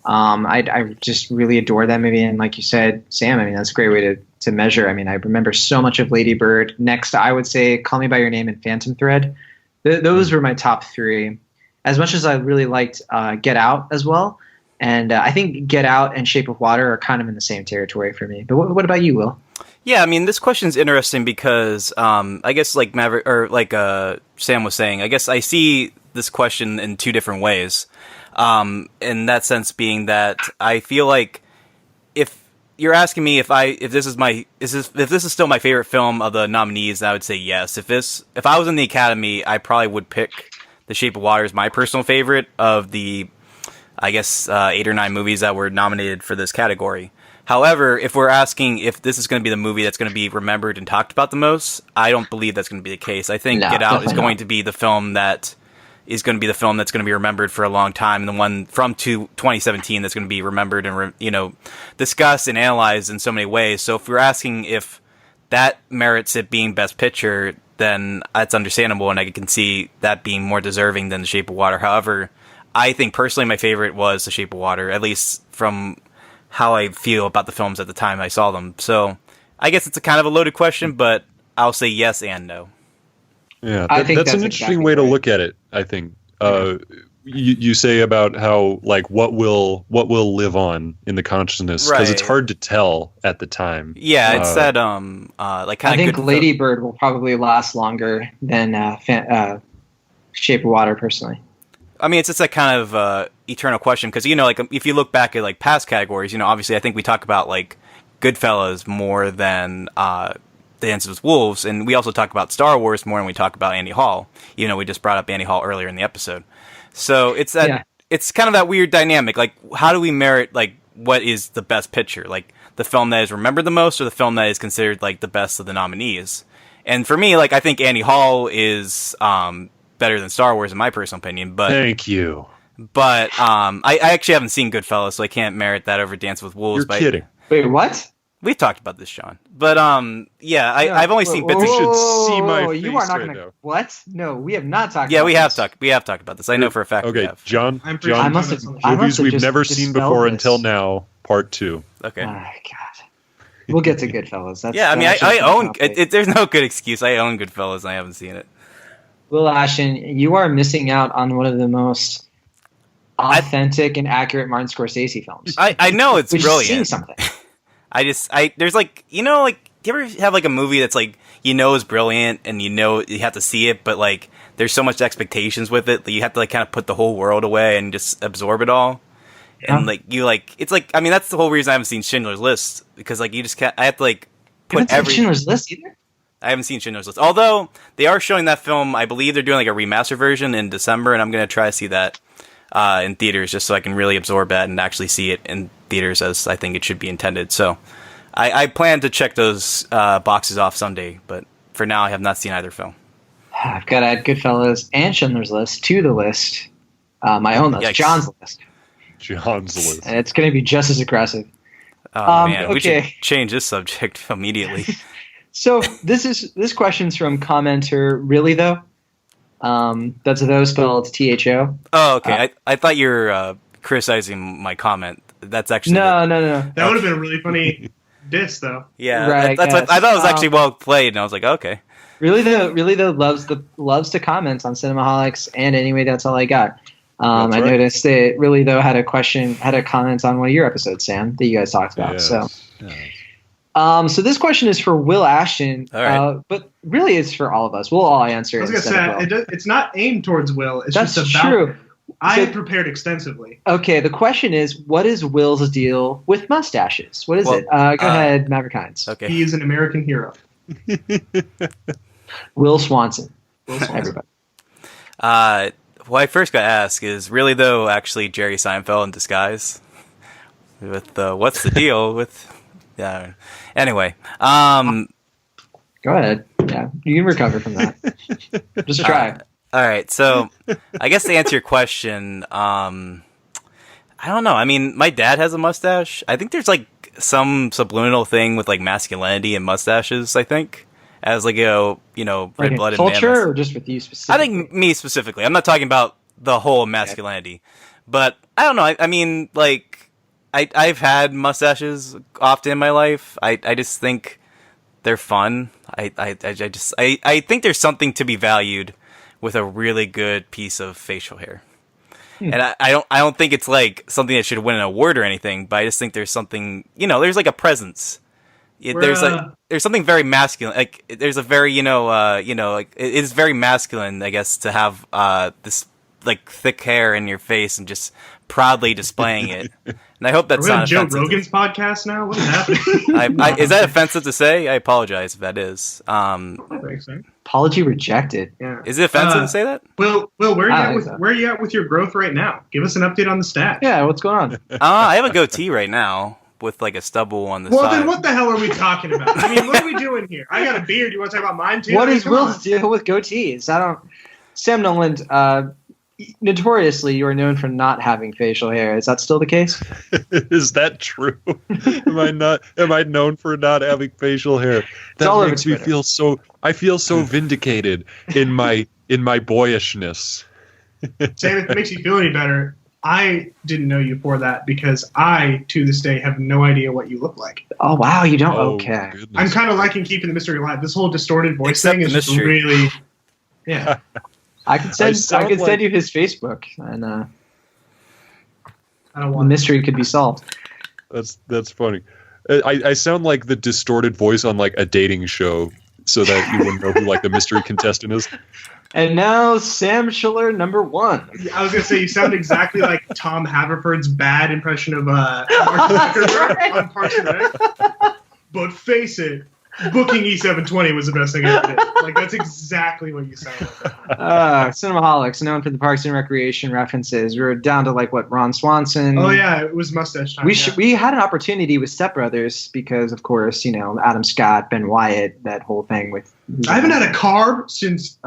I just really adore that movie, and like you said, Sam, I mean that's a great way to measure. I mean, I remember so much of Lady Bird. Next, I would say Call Me By Your Name and Phantom Thread. Those were my top three. As much as I really liked Get Out as well. And I think Get Out and Shape of Water are kind of in the same territory for me. But what about you, Will? Yeah, I mean, this question's interesting because I guess like Maverick or like Sam was saying, I guess I see this question in two different ways. In that sense, being that I feel like if you're asking me if this is still my favorite film of the nominees, then I would say yes. If I was in the Academy, I probably would pick The Shape of Water as my personal favorite of the 8 or 9 movies that were nominated for this category. However, if we're asking if this is going to be the movie that's going to be remembered and talked about the most, I don't believe that's going to be the case. I think Get Out is going to be the film that's going to be remembered for a long time, and the one from 2017 that's going to be remembered and discussed and analyzed in so many ways. So if we're asking if that merits it being Best Picture, then that's understandable, and I can see that being more deserving than The Shape of Water. However, I think personally my favorite was The Shape of Water, at least from how I feel about the films at the time I saw them. So I guess it's a kind of a loaded question, but I'll say yes and no. Yeah, that's an interesting way to look at it, I think. you say about how like what will live on in the consciousness, because it's hard to tell at the time. Yeah, it's that like kind I of think Lady Bird will probably last longer than Shape of Water, personally. I mean, it's just that kind of eternal question, because like if you look back at like past categories, obviously I think we talk about like Goodfellas more than Dances with Wolves, and we also talk about Star Wars more than we talk about Annie Hall. We just brought up Annie Hall earlier in the episode. So it's that it's kind of that weird dynamic. Like, how do we merit like what is the best picture? Like the film that is remembered the most, or the film that is considered like the best of the nominees? And for me, like I think Annie Hall is better than Star Wars in my personal opinion. But thank you. But I actually haven't seen Goodfellas, so I can't merit that over Dance with Wolves. You're kidding. Wait, what? We've talked about this, Sean. But I've only seen bits. You should see my face you are not right gonna. now. What? No, we have not talked. Yeah, about we this. have talked about this. I know for a fact. Okay, we have. John. I'm pretty I sure must that's have- on the I show. must Movies have we've just never seen dispelled before this. until now, part 2. Okay. Oh God. We'll get to Goodfellas. That's, Yeah, I mean, that's I just own. topic. There's no good excuse. I own Goodfellas, and I haven't seen it. Will Ashton, you are missing out on one of the most authentic and accurate Martin Scorsese films. I know it's Which is brilliant. seeing something. There's like like do you ever have like a movie that's like is brilliant and you have to see it, but like there's so much expectations with it that you have to like kind of put the whole world away and just absorb it all. Yeah. And like it's like, I mean, that's the whole reason I haven't seen Schindler's List, because like you just can't. I have to like You put haven't seen Schindler's List either? I haven't seen Schindler's List, although they are showing that film. I believe they're doing like a remaster version in December, and I'm gonna try to see that in theaters just so I can really absorb that and actually see it in theaters as I think it should be intended. So I plan to check those boxes off someday, but for now I have not seen either film. I've got to add Goodfellas and Schindler's List to the list. My own list, Yikes. John's list. John's list. And it's going to be just as aggressive. Oh man, we should okay. change this subject immediately. So this question's from commenter. Really though, that's though spelled THO. Oh, okay. I thought you were criticizing my comment. That's actually No. That would have been a really funny diss, though. Yeah, Right, that's what yes. I thought it was actually well played, and I was like, okay. Really though loves to comment on Cinemaholics, and anyway, that's all I got. That's I right. noticed that Really though had a comment on one of your episodes, Sam, that you guys talked about. Yes. So. Yes. So this question is for Will Ashton, All right. but really it's for all of us. We'll all answer I it. was going to instead of Will. say, it's not aimed towards Will. It's That's just about true. him. I So- prepared extensively. Okay, the question is, what is Will's deal with mustaches? What is Well, it? Go ahead, Maverick Hines. Okay. He is an American hero. Will Swanson. Will Swanson. Everybody. What I first got to ask is, really though, actually Jerry Seinfeld in disguise? With what's the deal with? Yeah. Anyway, Go ahead. Yeah, you can recover from that. Just try. all right. So, I guess to answer your question, I don't know. I mean, my dad has a mustache. I think there's like some subliminal thing with like masculinity and mustaches. I think as like Like in red-blooded culture, man. or just with you I specifically? think me specifically. I'm not talking about the whole masculinity, but I don't know. I mean, like I've had mustaches often in my life. I just think they're fun. I think there's something to be valued with a really good piece of facial hair. And I don't think it's like something that should win an award or anything, but I just think there's something, there's like a presence. There's something very masculine. Like there's a very, like it is very masculine, I guess, to have this like thick hair in your face and just proudly displaying it. And I hope that's Are we on not Joe offensive. Rogan's podcast now? What is happening? Is that offensive to say? I apologize if that is. I think so. Apology rejected. Yeah. Is it offensive to say that? Will, where I are you think so. where are you at with your growth right now? Give us an update on the stats. Yeah, what's going on? I have a goatee right now with like a stubble on the Well, side. then what the hell are we talking about? I mean, what are we doing here? I got a beard. You want to talk about mine too? What I mean, is come Will's on. deal with goatees? Sam Noland, notoriously, you are known for not having facial hair. Is that still the case? Is that true? Am I known for not having facial hair? That all over makes me Twitter. feel so. I feel so vindicated in my boyishness. Sam, if it makes you feel any better, I didn't know you for that because I, to this day, have no idea what you look like. Oh, wow, you don't? Oh, Okay. goodness. I'm kind of liking keeping the mystery alive. This whole distorted voice Except thing is the just mystery. really, yeah. I could send you his Facebook, and I don't the want mystery could be solved. That's funny. I sound like the distorted voice on like a dating show, so that you wouldn't know who like the mystery contestant is. And now Sam Schiller, number 1. I was gonna say you sound exactly like Tom Haverford's bad impression of Mark Zuckerberg on Parks and Rec. But face it, booking E720 was the best thing I ever did. Like that's exactly what you sound like. Cinemaholics, known for the Parks and Recreation references. We were down to like what, Ron Swanson. Oh yeah, it was mustache time. We had an opportunity with Step Brothers because, of course, Adam Scott, Ben Wyatt, that whole thing with. I haven't had a carb since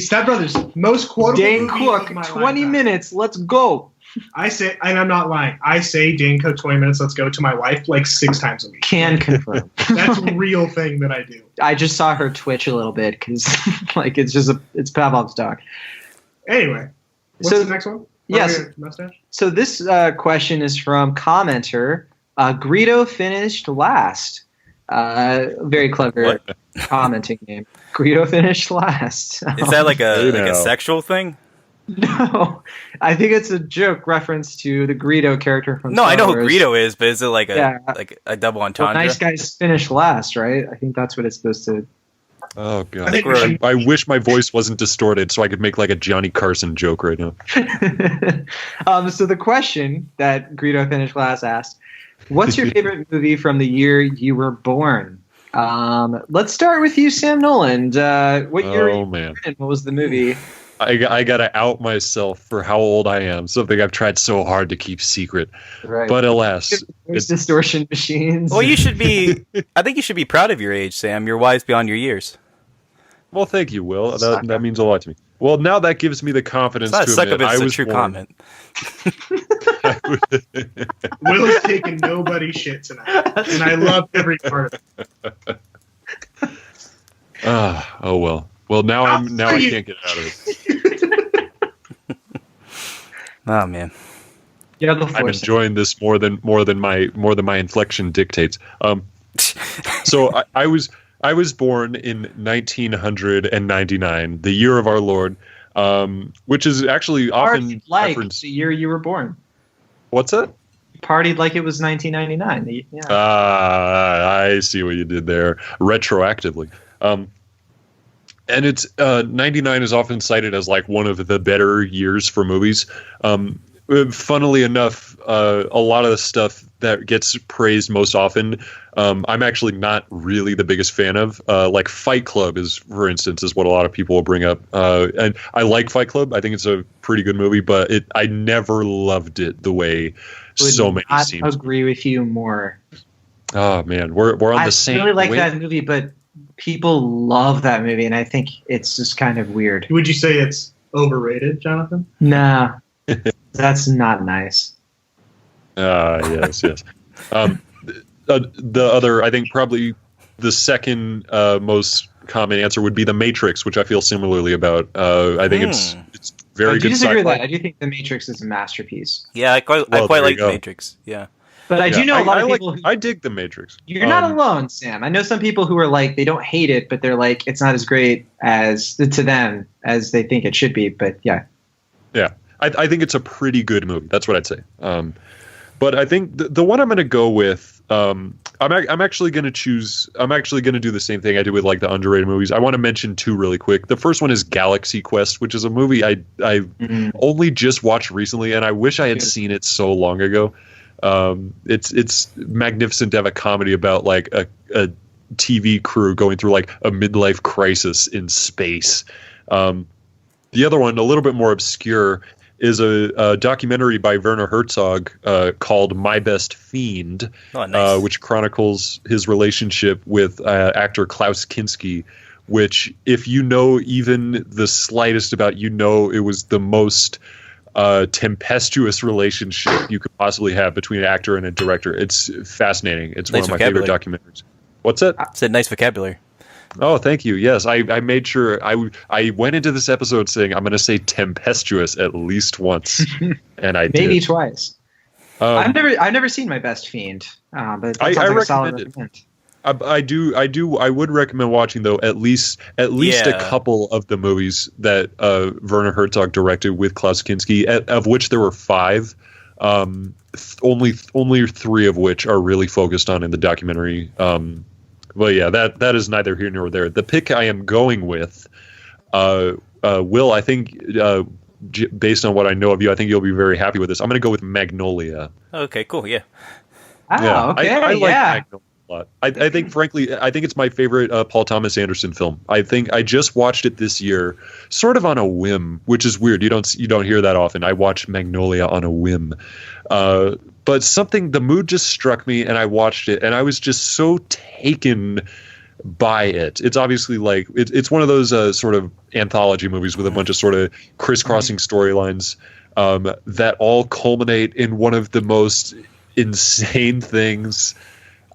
Step Brothers, most quotable Dane movie Cook, of my 20 lifetime. minutes, let's go. I say, and I'm not lying. I say Dane Cook 20 minutes. Let's go to my wife like 6 times a week. Can confirm. That's a real thing that I do. I just saw her twitch a little bit because, like, it's Pavlov's dog. Anyway, what's So- the next one? Yes. Mustache. So this question is from commenter. Greedo finished last. Very clever What? commenting name. Greedo finished last. Is that like Hey, a now. sexual thing? No, I think it's a joke reference to the Greedo character from. No, Star I know who Wars. Greedo is, but is it like Yeah. a double Well, entendre? nice guys finish last, right? I think that's what it's supposed to. Oh god! I think I wish my voice wasn't distorted, so I could make like a Johnny Carson joke right now. So the question that Greedo finished last asked, "What's your favorite movie from the year you were born?" Let's start with you, Sam Noland. What year? Oh man, And what was the movie? I gotta out myself for how old I am. Something I've tried so hard to keep secret, Right. but alas, Voice distortion machines. Well, you should be. I think you should be proud of your age, Sam. You're wise beyond your years. well, thank you, Will. That means a lot to me. Well, now that gives me the confidence It's not to suck admit of I it's a was true born. comment. Will is taking nobody's shit tonight, and I love every part of it. Oh well. Well, now I can't get out of it. Oh man. Yeah, the I'm force. enjoying this more than my inflection dictates. So I was born in 1999, the year of our Lord, which is actually often Partied like referenced. the year you were born. What's that? Partied like it was 1999. Yeah. I see what you did there, retroactively. And it's 99 is often cited as like one of the better years for movies. Funnily enough, a lot of the stuff that gets praised most often, I'm actually not really the biggest fan of. Like Fight Club is, for instance, is what a lot of people will bring up. And I like Fight Club. I think it's a pretty good movie, but I never loved it the way so many I seem. agree with you more. Oh man, we're on I the same. really like wave. that movie, but people love that movie, and I think it's just kind of weird. Would you say it's overrated, Jonathan? Nah, that's not nice. Yes. The other, I think, probably the second most common answer would be The Matrix, which I feel similarly about. I think it's very I do good disagree with sci-fi. that. I do think The Matrix is a masterpiece, Yeah, I quite Well, there you like go. The Matrix. Yeah. but I do know a lot of like- people. I dig The Matrix. You're not alone, Sam. I know some people who are like, they don't hate it, but they're like, it's not as great as to them as they think it should be. But yeah, I think it's a pretty good movie. That's what I'd say. But I think the one I'm going to go with, I'm actually going to choose. I'm actually going to do the same thing I did with like the underrated movies. I want to mention two really quick. The first one is Galaxy Quest, which is a movie I only just watched recently, and I wish I had seen it so long ago. It's magnificent to have a comedy about like a TV crew going through like a midlife crisis in space. The other one, a little bit more obscure, is a documentary by Werner Herzog called My Best Fiend, which chronicles his relationship with actor Klaus Kinski, which, if you know even the slightest about, it was the most tempestuous relationship you could possibly have between an actor and a director. It's fascinating. It's Nice one of my favorite documentaries. What's that? Said nice vocabulary. Oh, thank you. Yes, I made sure I went into this episode saying I'm going to say tempestuous at least once, and I maybe did. twice. I've never seen My Best Fiend, but that I sounds like a solid recommend it. recommend. I would recommend watching though at least a couple of the movies that Werner Herzog directed with Klaus Kinski, of which there were 5. Only 3 of which are really focused on in the documentary. Well, yeah, that is neither here nor there. The pick I am going with, Will, I think, based on what I know of you, I think you'll be very happy with this. I'm going to go with Magnolia. Okay, cool, yeah. Oh, yeah, okay, I like yeah. Magnolia a lot. I think, frankly, it's my favorite Paul Thomas Anderson film. I think I just watched it this year, sort of on a whim, which is weird. You don't hear that often. I watched Magnolia on a whim. But the mood just struck me, and I watched it, and I was just so taken by it. It's obviously like it's one of those sort of anthology movies with a bunch of sort of crisscrossing storylines that all culminate in one of the most insane things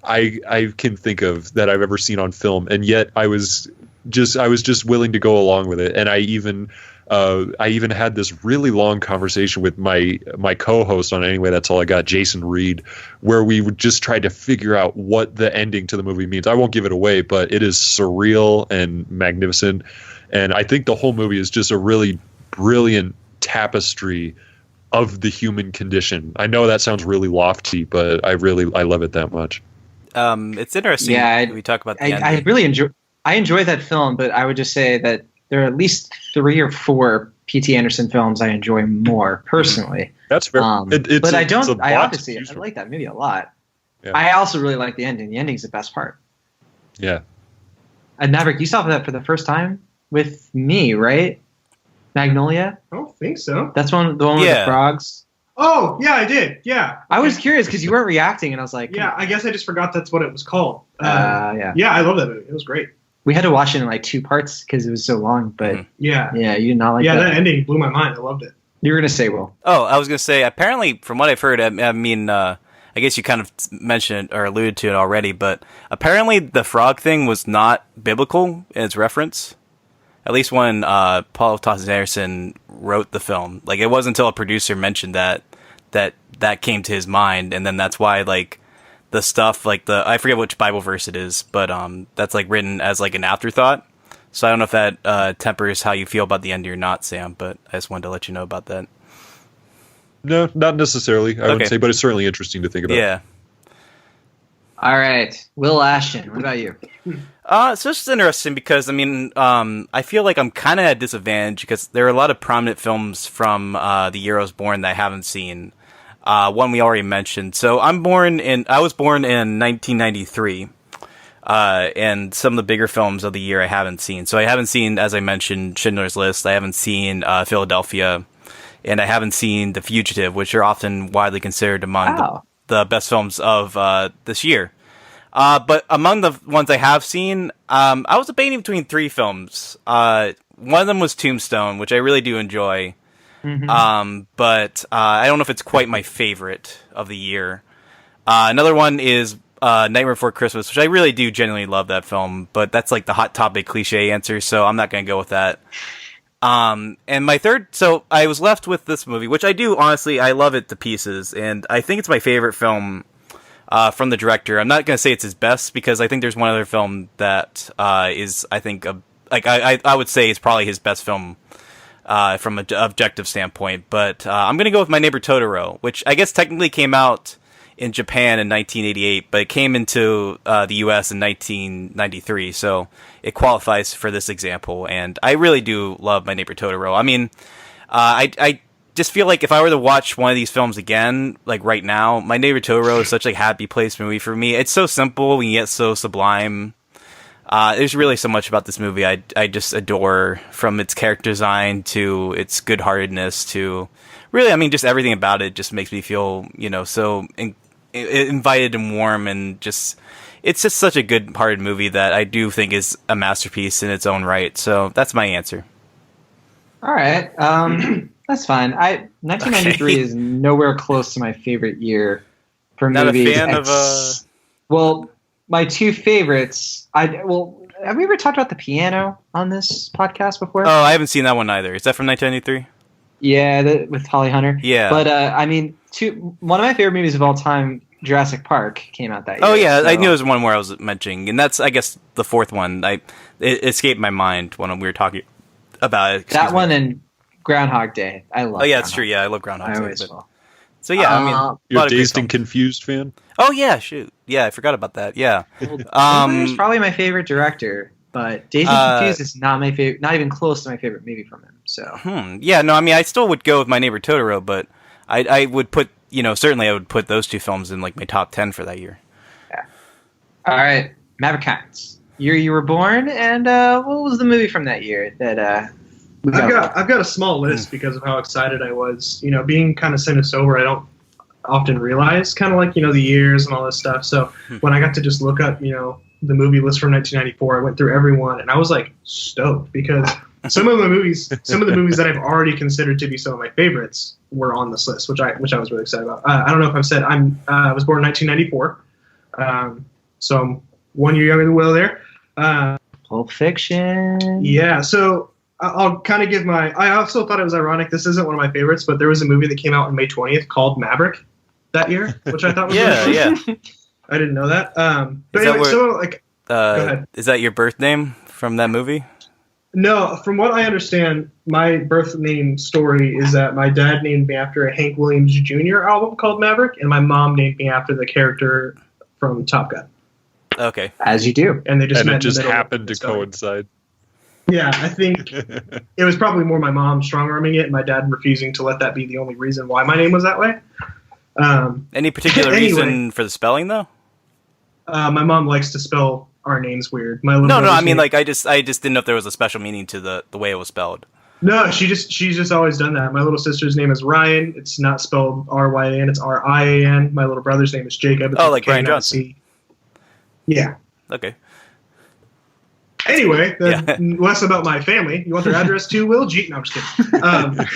I can think of that I've ever seen on film, and yet I was just willing to go along with it, and I even had this really long conversation with my co-host on Anyway That's All I Got, Jason Reed, where we would just try to figure out what the ending to the movie means. I won't give it away, but it is surreal and magnificent, and I think the whole movie is just a really brilliant tapestry of the human condition. I know that sounds really lofty, but I love it that much. It's interesting. Yeah, we talk about the ending. I really enjoy that film, but I would just say that there are at least 3 or 4 P.T. Anderson films I enjoy more personally. That's fair. I like that movie a lot. Yeah. I also really like the ending. The ending's the best part. Yeah. And Maverick, you saw that for the first time with me, right? Magnolia? I don't think so. That's the one with the frogs. Oh, yeah, I did. Yeah. I was curious because you weren't reacting, and I was like, yeah, I guess I just forgot that's what it was called. Yeah. Yeah, I love that movie. It was great. We had to watch it in like 2 parts because it was so long, but yeah, you did not like that. Yeah, that ending blew my mind. I loved it. You were going to say, Will. Oh, I was going to say, apparently, from what I've heard, I mean, I guess you kind of mentioned or alluded to it already, but apparently the frog thing was not biblical in its reference. At least when Paul Thomas Anderson wrote the film. Like, it wasn't until a producer mentioned that came to his mind, and then that's why, like, the stuff, like I forget which Bible verse it is, but that's, like, written as, like, an afterthought. So I don't know if that tempers how you feel about the ending or not, Sam, but I just wanted to let you know about that. No, not necessarily, I would say, but it's certainly interesting to think about. Yeah. All right. Will Ashton, what about you? So it's interesting because, I mean, I feel like I'm kind of at a disadvantage because there are a lot of prominent films from the year I was born that I haven't seen. One we already mentioned. So I was born in 1993. And some of the bigger films of the year I haven't seen. So I haven't seen, as I mentioned, Schindler's List. I haven't seen Philadelphia. And I haven't seen The Fugitive, which are often widely considered among the best films of this year. But among the ones I have seen, I was debating between 3 films. One of them was Tombstone, which I really do enjoy. Mm-hmm. But I don't know if it's quite my favorite of the year. Another one is Nightmare Before Christmas, which I really do genuinely love that film, but that's like the hot topic cliche answer, so I'm not going to go with that. And my third, so I was left with this movie, which I do, honestly, I love it to pieces, and I think it's my favorite film from the director. I'm not going to say it's his best, because I think there's one other film that is, I think, I would say is probably his best film from an objective standpoint, but I'm going to go with My Neighbor Totoro, which I guess technically came out in Japan in 1988, but it came into the U.S. in 1993, so it qualifies for this example, and I really do love My Neighbor Totoro. I mean, I just feel like if I were to watch one of these films again, like right now, My Neighbor Totoro is such a happy place movie for me. It's so simple and yet so sublime. There's really so much about this movie I just adore, from its character design to its good-heartedness to really, I mean, just everything about it just makes me feel, so invited and warm, and just, it's just such a good-hearted movie that I do think is a masterpiece in its own right. So that's my answer. All right. That's fine. 1993 is nowhere close to my favorite year for movies. Not a fan of Well, my 2 favorites. Have we ever talked about The Piano on this podcast before? Oh, I haven't seen that one either. Is that from 1993? Yeah, with Holly Hunter. Yeah. But I mean, one of my favorite movies of all time Jurassic Park came out that year. Oh yeah, so. I knew there was one more I was mentioning, and that's I guess the fourth one. It escaped my mind when we were talking about it. That one and Groundhog Day. I love. Oh yeah, Groundhog it's true. Yeah, I love Groundhog I Day. always will. So yeah, I mean, You're a Dazed and Confused fan? Oh yeah, shoot. Yeah, I forgot about that. Yeah. He's probably my favorite director, but Dazed and Confused is not my favorite. Not even close to my favorite movie from him. So. Yeah, no, I mean, I still would go with My Neighbor Totoro, but I would put, certainly I would put those two films in like my top 10 for that year. Yeah. All right, Mavericks. Year you were born, and what was the movie from that year that I've got a small list because of how excited I was. Being kind of sober, I don't often realize kind of like the years and all this stuff. So when I got to just look up the movie list from 1994, I went through every one, and I was like stoked because some of the movies that I've already considered to be some of my favorites were on this list, which I was really excited about. I don't know if I've said I was born in 1994, so I'm 1 year younger than Will there. Pulp Fiction. Yeah, so I'll kind of give I also thought it was ironic. This isn't one of my favorites, but there was a movie that came out on May 20th called Maverick that year, which I thought was really fun. I didn't know that. But anyway, go ahead. Is that your birth name from that movie? No, from what I understand, my birth name story is that my dad named me after a Hank Williams Jr. album called Maverick, and my mom named me after the character from Top Gun. Okay. As you do. And they just met it just in the middle happened to coincide. Yeah, I think it was probably more my mom strong-arming it and my dad refusing to let that be the only reason why my name was that way. Any particular reason for the spelling, though? My mom likes to spell our names weird. My no, I mean, like, I just didn't know if there was a special meaning to the way it was spelled. No, she's just always done that. My little sister's name is Ryan. It's not spelled R-Y-A-N. It's R-I-A-N. My little brother's name is Jacob. It's like Ryan Johnson. Yeah. Okay. Anyway, less about my family. You want their address too, Will? No, I'm just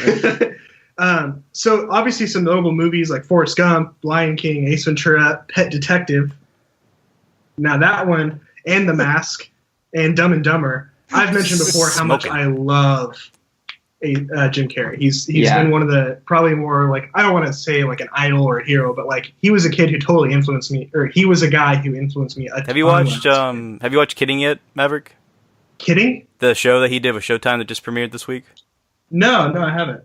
kidding. So obviously some notable movies like Forrest Gump, Lion King, Ace Ventura, Pet Detective. Now that one, and The Mask, and Dumb and Dumber. I've mentioned before how much I love Jim Carrey. He's been one of the probably more like, I don't want to say like an idol or a hero, but like he was a kid who totally influenced me, or he was a guy who influenced me. Have you watched Kidding yet, Maverick? Kidding? The show that he did with Showtime that just premiered this week? No, I haven't.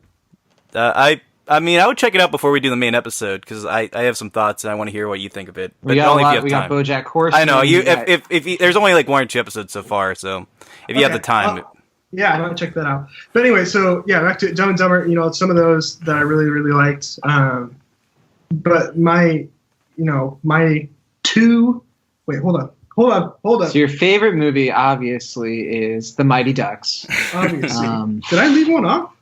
I mean, I would check it out before we do the main episode because I have some thoughts and I want to hear what you think of it. But we got only if you have time. We got BoJack Horseman. I know if there's only like 1 or 2 episodes so far, so if you have the time. Yeah, I'm gonna check that out. But anyway, so yeah, back to Dumb and Dumber. Some of those that I really, really liked. But my two. Wait, hold on. So your favorite movie, obviously, is The Mighty Ducks. Obviously. Did I leave one off?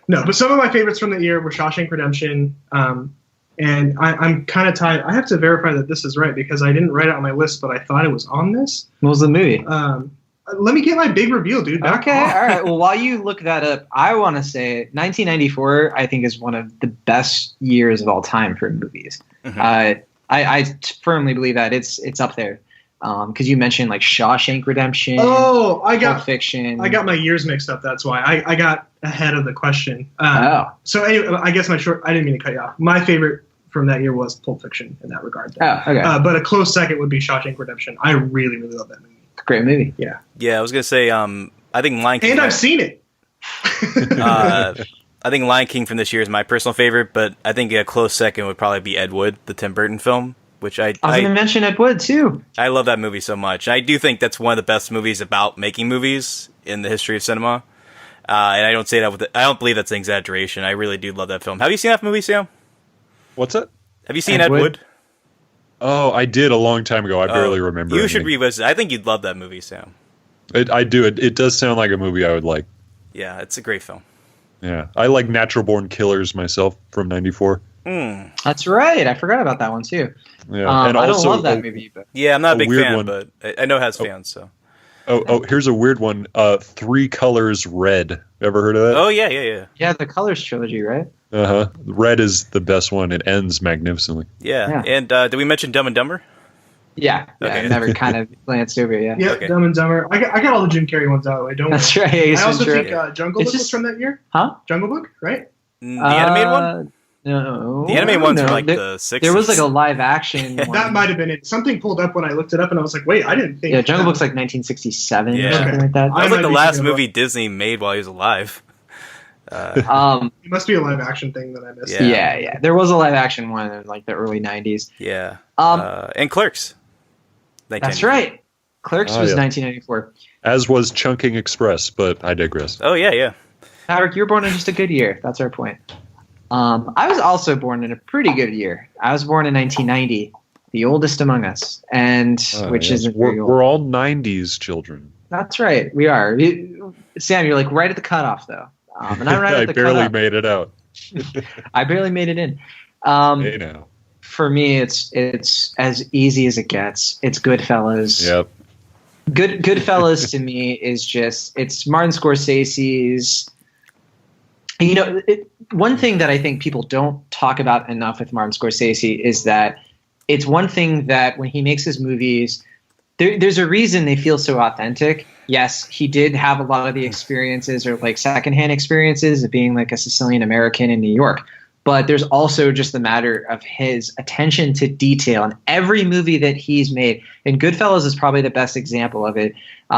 No, but some of my favorites from the year were Shawshank Redemption. And I'm kind of tied. I have to verify that this is right because I didn't write it on my list, but I thought it was on this. What was the movie? Let me get my big reveal, dude. Okay, all right. Well, while you look that up, I want to say 1994, I think, is one of the best years of all time for movies. Mm-hmm. I firmly believe that it's up there. Because you mentioned like Shawshank Redemption. Oh, Pulp Fiction. I got my years mixed up. That's why I got ahead of the question. So anyway, I guess I didn't mean to cut you off. My favorite from that year was Pulp Fiction in that regard. Oh, okay. But a close second would be Shawshank Redemption. I really, really love that movie. Great movie. Yeah. Yeah, I was gonna say. I think Lion King. And I've seen it. I think Lion King from this year is my personal favorite, but I think a close second would probably be Ed Wood, the Tim Burton film. Which I was going to mention Ed Wood too. I love that movie so much. I do think that's one of the best movies about making movies in the history of cinema. And I don't say that I don't believe that's an exaggeration. I really do love that film. Have you seen that movie, Sam? What's that? Have you seen Ed Wood? Oh, I did a long time ago. I barely remember. You should revisit. I think you'd love that movie, Sam. I do. It does sound like a movie I would like. Yeah, it's a great film. Yeah, I like Natural Born Killers myself from '94. That's right. I forgot about that one too. Yeah, and I also, don't love that movie. But yeah, I'm not a big fan, one. but I know it has fans. So. Here's a weird one. Three Colors Red. Ever heard of that? Oh yeah. Yeah, the Colors trilogy, right? Red is the best one. It ends magnificently. Yeah. And did we mention Dumb and Dumber? Yeah. Okay. I never kind of glanced over. Yeah. Yeah. Okay. Dumb and Dumber. I got all the Jim Carrey ones out of the way. Don't worry. That's right. I also think Jungle Book was from that year. Huh? Jungle Book, right? The animated one? No, The animated ones no. were like the 60s. There was like a live action one. That might have been it. Something pulled up when I looked it up, and I was like, wait, I didn't think. Yeah, Jungle Book's like 1967 Yeah. or something like that. That was I like the might be last thinking of movie Disney made while he was alive. It must be a live action thing that I missed. Yeah. There was a live action one in like the early 90s. Yeah. Um, And Clerks. That's right. Clerks was 1994. As was Chunking Express, but I digress. Oh, yeah. Maverick, you were born in just a good year. That's our point. I was also born in a pretty good year. I was born in 1990, the oldest among us, and which yes. isn't very old. We're all 90s children. That's right. We are. Sam, you're like right at the cutoff, though. And I'm right at the I barely cutoff. made it out. I barely made it in. Hey now. For me, it's as easy as it gets. It's Goodfellas. Yep. Goodfellas to me is just it's Martin Scorsese's. You know, one thing that I think people don't talk about enough with Martin Scorsese is that it's one thing that when he makes his movies, there's a reason they feel so authentic. Yes, he did have a lot of the experiences or like secondhand experiences of being like a Sicilian American in New York. But there's also just the matter of his attention to detail in every movie that he's made. And Goodfellas is probably the best example of it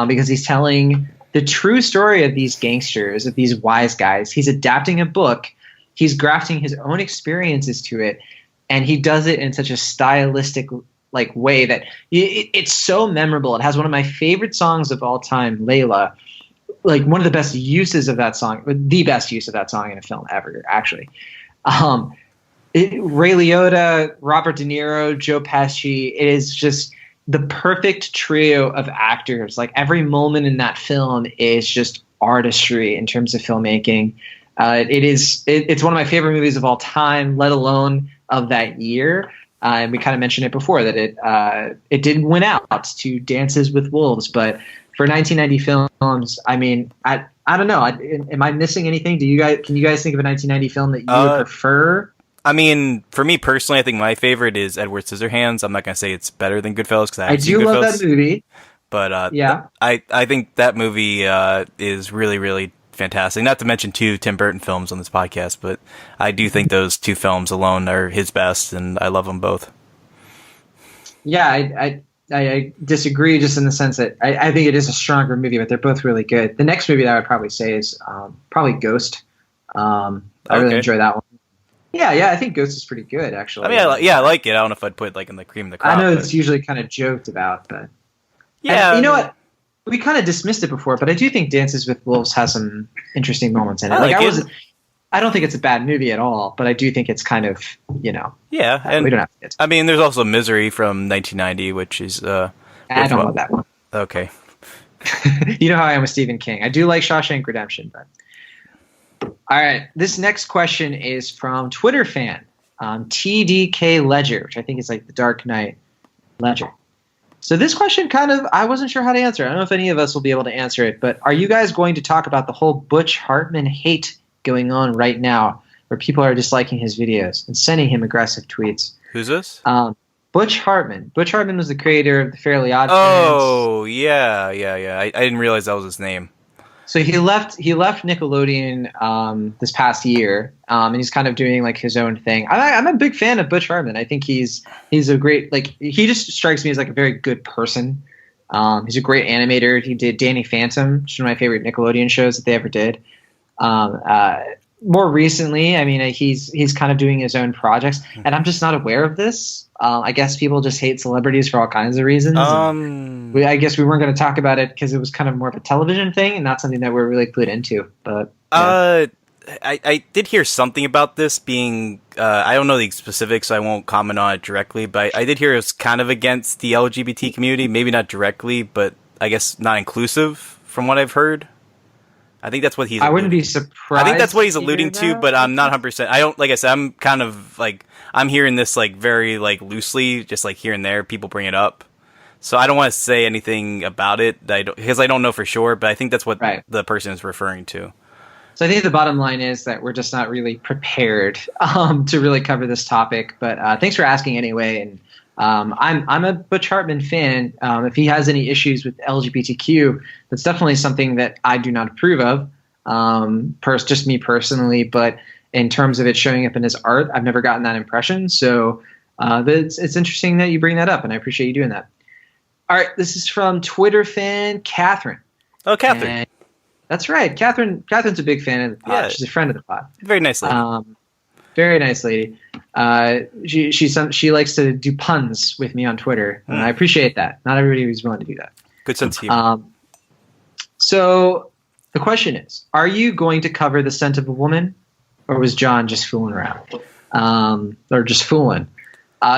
because he's telling the true story of these gangsters, of these wise guys. He's adapting a book. He's grafting his own experiences to it. And he does it in such a stylistic like way that it's so memorable. It has one of my favorite songs of all time, Layla. Like one of the best uses of that song, the best use of that song in a film ever, actually. Ray Liotta, Robert De Niro, Joe Pesci. It is just the perfect trio of actors. Like every moment in that film is just artistry in terms of filmmaking. It's one of my favorite movies of all time, let alone of that year. And we kind of mentioned it before that it didn't win out to Dances with Wolves, but for 1990 films, I mean, I don't know. Am I missing anything? Can you guys think of a 1990 film that you would prefer? I mean, for me personally, I think my favorite is Edward Scissorhands. I'm not going to say it's better than Goodfellas because I do love that movie. But yeah, I think that movie is really, really fantastic. Not to mention two Tim Burton films on this podcast, but I do think those two films alone are his best, and I love them both. Yeah, I disagree just in the sense that I think it is a stronger movie, but they're both really good. The next movie that I would probably say is probably Ghost. I really enjoy that one. Yeah, I think Ghost is pretty good, actually. I mean, I like it. I don't know if I'd put it like in the cream of the crop. I know it's usually kind of joked about, but yeah, you know what? We kind of dismissed it before, but I do think Dances with Wolves has some interesting moments in it. I don't think it's a bad movie at all, but I do think it's kind of, yeah. And we don't have to get to it. I mean, there's also Misery from 1990, which is I don't love that one. Okay. You know how I am with Stephen King. I do like Shawshank Redemption, but all right. This next question is from Twitter fan TDK Ledger, which I think is like the Dark Knight Ledger. So this question I wasn't sure how to answer. I don't know if any of us will be able to answer it, but are you guys going to talk about the whole Butch Hartman hate going on right now, where people are disliking his videos and sending him aggressive tweets? Who's this? Butch Hartman. Butch Hartman was the creator of the Fairly Odd Parents. Oh, yeah. I didn't realize that was his name. So he left Nickelodeon this past year, and he's kind of doing like his own thing. I'm a big fan of Butch Hartman. I think he's a great, like, he just strikes me as like a very good person. He's a great animator. He did Danny Phantom, which is one of my favorite Nickelodeon shows that they ever did. More recently, I mean, he's kind of doing his own projects, and I'm just not aware of this. I guess people just hate celebrities for all kinds of reasons. I guess we weren't going to talk about it because it was kind of more of a television thing and not something that we're really clued into. But yeah. I did hear something about this being. I don't know the specifics, so I won't comment on it directly. But I did hear it was kind of against the LGBT community, maybe not directly, but I guess not inclusive, from what I've heard. I think that's what he's. I wouldn't be surprised. I think that's what he's alluding to, but I'm not 100%. I don't, like I said, I'm kind of like, I'm hearing this like very like loosely, just like here and there, people bring it up. So I don't want to say anything about it because I don't know for sure, but I think that's what the person is referring to. So I think the bottom line is that we're just not really prepared to really cover this topic. But thanks for asking anyway. And I'm a Butch Hartman fan. If he has any issues with LGBTQ, that's definitely something that I do not approve of. Just me personally, but in terms of it showing up in his art. I've never gotten that impression. So it's interesting that you bring that up, and I appreciate you doing that. All right, this is from Twitter fan Catherine. Oh, Catherine. And that's right. Catherine's a big fan of the pod. Yeah. She's a friend of the pod. Very nice lady. Very nice lady. She likes to do puns with me on Twitter, and I appreciate that. Not everybody is willing to do that. Good sense of humor. So the question is, are you going to cover The Scent of a Woman, or was John just fooling around? Or just fooling?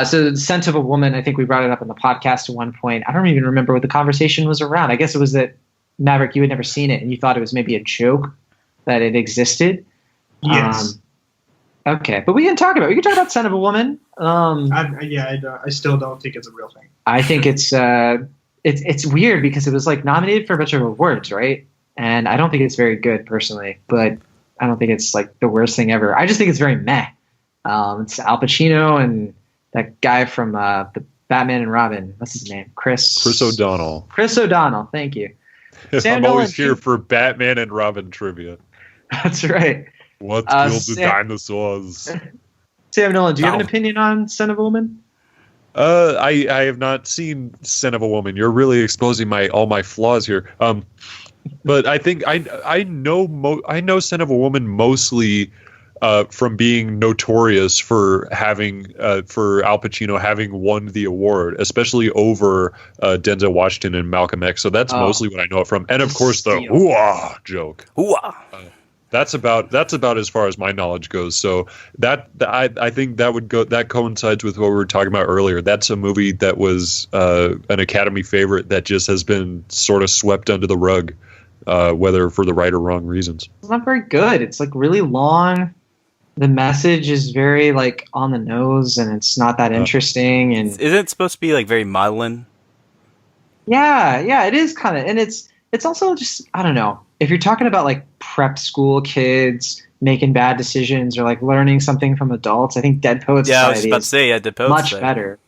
So The Scent of a Woman, I think we brought it up in the podcast at one point. I don't even remember what the conversation was around. I guess it was that, Maverick, you had never seen it, and you thought it was maybe a joke that it existed. Yes. Okay, but we can talk about Scent of a Woman. I still don't think it's a real thing. I think it's weird because it was like nominated for a bunch of awards, right? And I don't think it's very good personally, but I don't think it's like the worst thing ever. I just think it's very meh. It's Al Pacino and that guy from the Batman and Robin. What's his name? Chris O'Donnell. Chris O'Donnell. Thank you. I'm always here for Batman and Robin trivia. That's right. What killed the dinosaurs? Sam Noland, do you have an opinion on Scent of a Woman? I have not seen Scent of a Woman. You're really exposing all my flaws here. But I think I know Scent of a Woman mostly from being notorious for having for Al Pacino having won the award, especially over Denzel Washington and Malcolm X. So that's mostly what I know it from. And of course the hoo-ah joke. Hoo-ah. That's about as far as my knowledge goes. So I think that coincides with what we were talking about earlier. That's a movie that was an Academy favorite that just has been sort of swept under the rug, whether for the right or wrong reasons. It's not very good. It's like really long. The message is very like on the nose, and it's not that interesting. And isn't it supposed to be like very maudlin? Yeah, it is kind of, and it's also just, I don't know. If you're talking about like prep school kids making bad decisions or like learning something from adults, I think Dead Poets Society I was about to say, Dead Poets much better.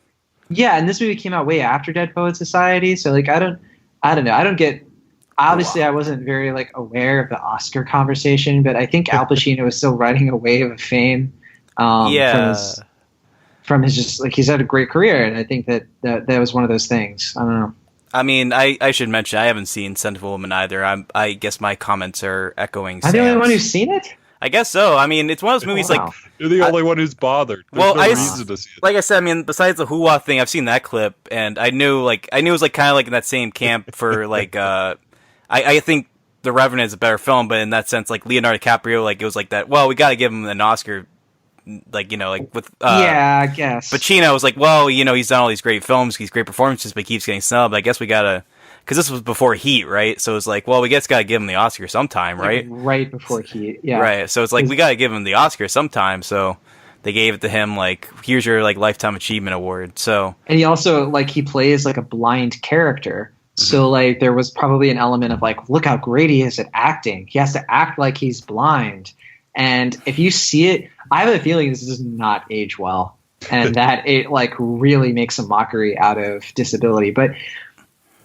Yeah, and this movie came out way after Dead Poets Society, so like I don't know. I don't get. Obviously, I wasn't very like aware of the Oscar conversation, but I think Al Pacino is still riding a wave of fame. From his just like he's had a great career, and I think that was one of those things. I don't know. I mean, I should mention I haven't seen Scent of a Woman either. I guess my comments are echoing Sam's. I'm the only one who's seen it? I guess so. I mean, it's one of those movies like... You're the only one who's bothered. There's no reason to see it. Like I said, I mean, besides the hoo-ah thing, I've seen that clip, and I knew it was like kind of like in that same camp for like... I think The Revenant is a better film, but in that sense, like Leonardo DiCaprio, like it was like that, well, we gotta give him an Oscar... Like, you know, like with yeah, I guess Pacino was like, well, you know, he's done all these great films, these great performances, but he keeps getting snubbed. I guess we gotta, because this was before Heat, right? So it's like, well, we guess gotta give him the Oscar sometime, right? Right before Heat, yeah. Right. So it's like we gotta give him the Oscar sometime. So they gave it to him. Like, here's your like Lifetime Achievement Award. So and he also like he plays like a blind character. So like there was probably an element of like, look how great he is at acting. He has to act like he's blind. And if you see it, I have a feeling this does not age well, and that it like really makes a mockery out of disability. But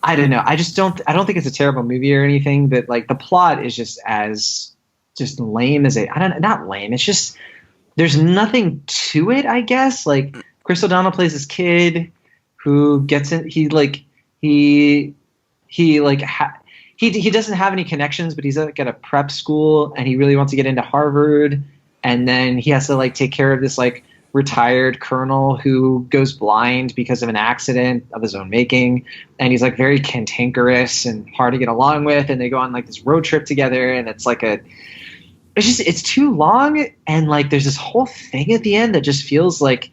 I don't know. I don't think it's a terrible movie or anything. But like the plot is just lame as not lame. It's just there's nothing to it. I guess like Chris O'Donnell plays this kid who gets in. He doesn't have any connections, but he's like at a prep school, and he really wants to get into Harvard. And then he has to like take care of this like retired colonel who goes blind because of an accident of his own making. And he's like very cantankerous and hard to get along with. And they go on like this road trip together, and it's like it's too long. And like there's this whole thing at the end that just feels like,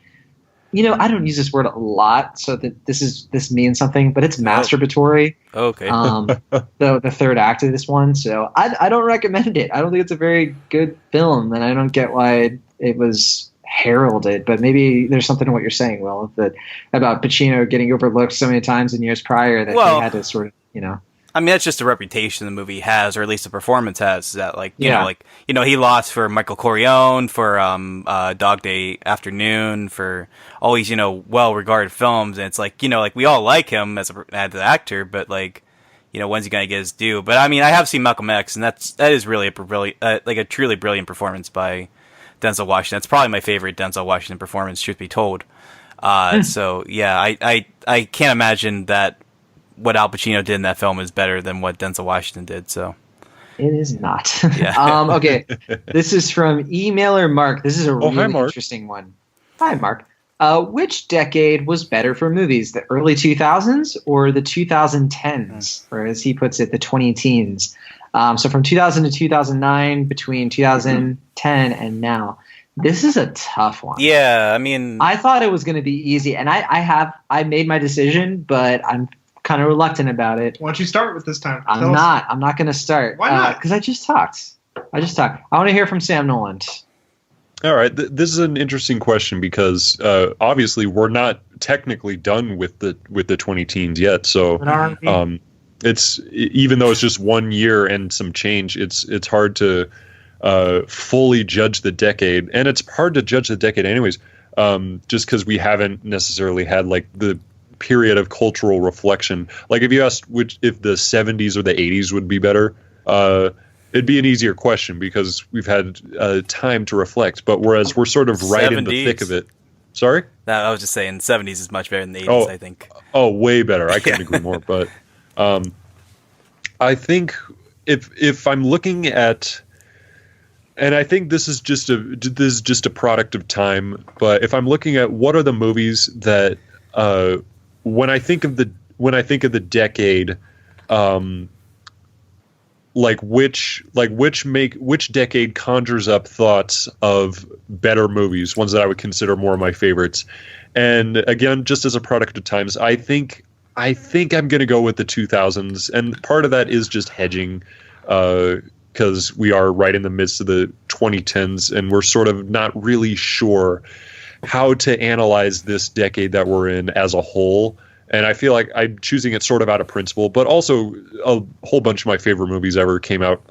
you know, I don't use this word a lot, so that this means something, but it's masturbatory. Okay. The third act of this one, so I don't recommend it. I don't think it's a very good film, and I don't get why it was heralded. But maybe there's something in what you're saying, Will, about Pacino getting overlooked so many times in years prior that they had to sort of, you know. I mean, that's just the reputation the movie has, or at least the performance has. That, like, you know, he lost for Michael Corleone, for Dog Day Afternoon, for all these, you know, well-regarded films. And it's like, you know, like we all like him as an actor, but like, you know, when's he gonna get his due? But I mean, I have seen Malcolm X, and that is really a truly brilliant performance by Denzel Washington. It's probably my favorite Denzel Washington performance, truth be told. So yeah, I can't imagine that what Al Pacino did in that film is better than what Denzel Washington did. So it is not. Yeah. Okay, this is from emailer Mark. This is a really hi, Mark. interesting one. Hi, Mark. Which decade was better for movies, the early 2000s or the 2010s, or as he puts it, the 20-teens? So from 2000 to 2009, between 2010 and now. This is a tough one. yeah, I mean, I thought it was going to be easy, and I made my decision, but I'm kind of reluctant about it. Why don't you start with this time? I'm not going to start. Why not? Because I just talked. I want to hear from Sam Noland. All right, this is an interesting question because obviously we're not technically done with the 20 teens yet. So it's, even though it's just 1 year and some change, it's hard to fully judge the decade, and it's hard to judge the decade anyways, just because we haven't necessarily had like the period of cultural reflection. Like if you asked if the 70s or the 80s would be better, it'd be an easier question because we've had time to reflect. But whereas we're sort of right in the thick of it. Sorry? no, I was just saying 70s is much better than the 80s, I think. Oh, way better. I couldn't agree more. But I think if I'm looking at, and I think this is just a product of time. But if I'm looking at what are the movies that when I think of the decade, which decade conjures up thoughts of better movies, ones that I would consider more of my favorites. And again, just as a product of times, I think I'm going to go with the 2000s, and part of that is just hedging, because we are right in the midst of the 2010s, and we're sort of not really sure how to analyze this decade that we're in as a whole. And I feel like I'm choosing it sort of out of principle, but also a whole bunch of my favorite movies ever came out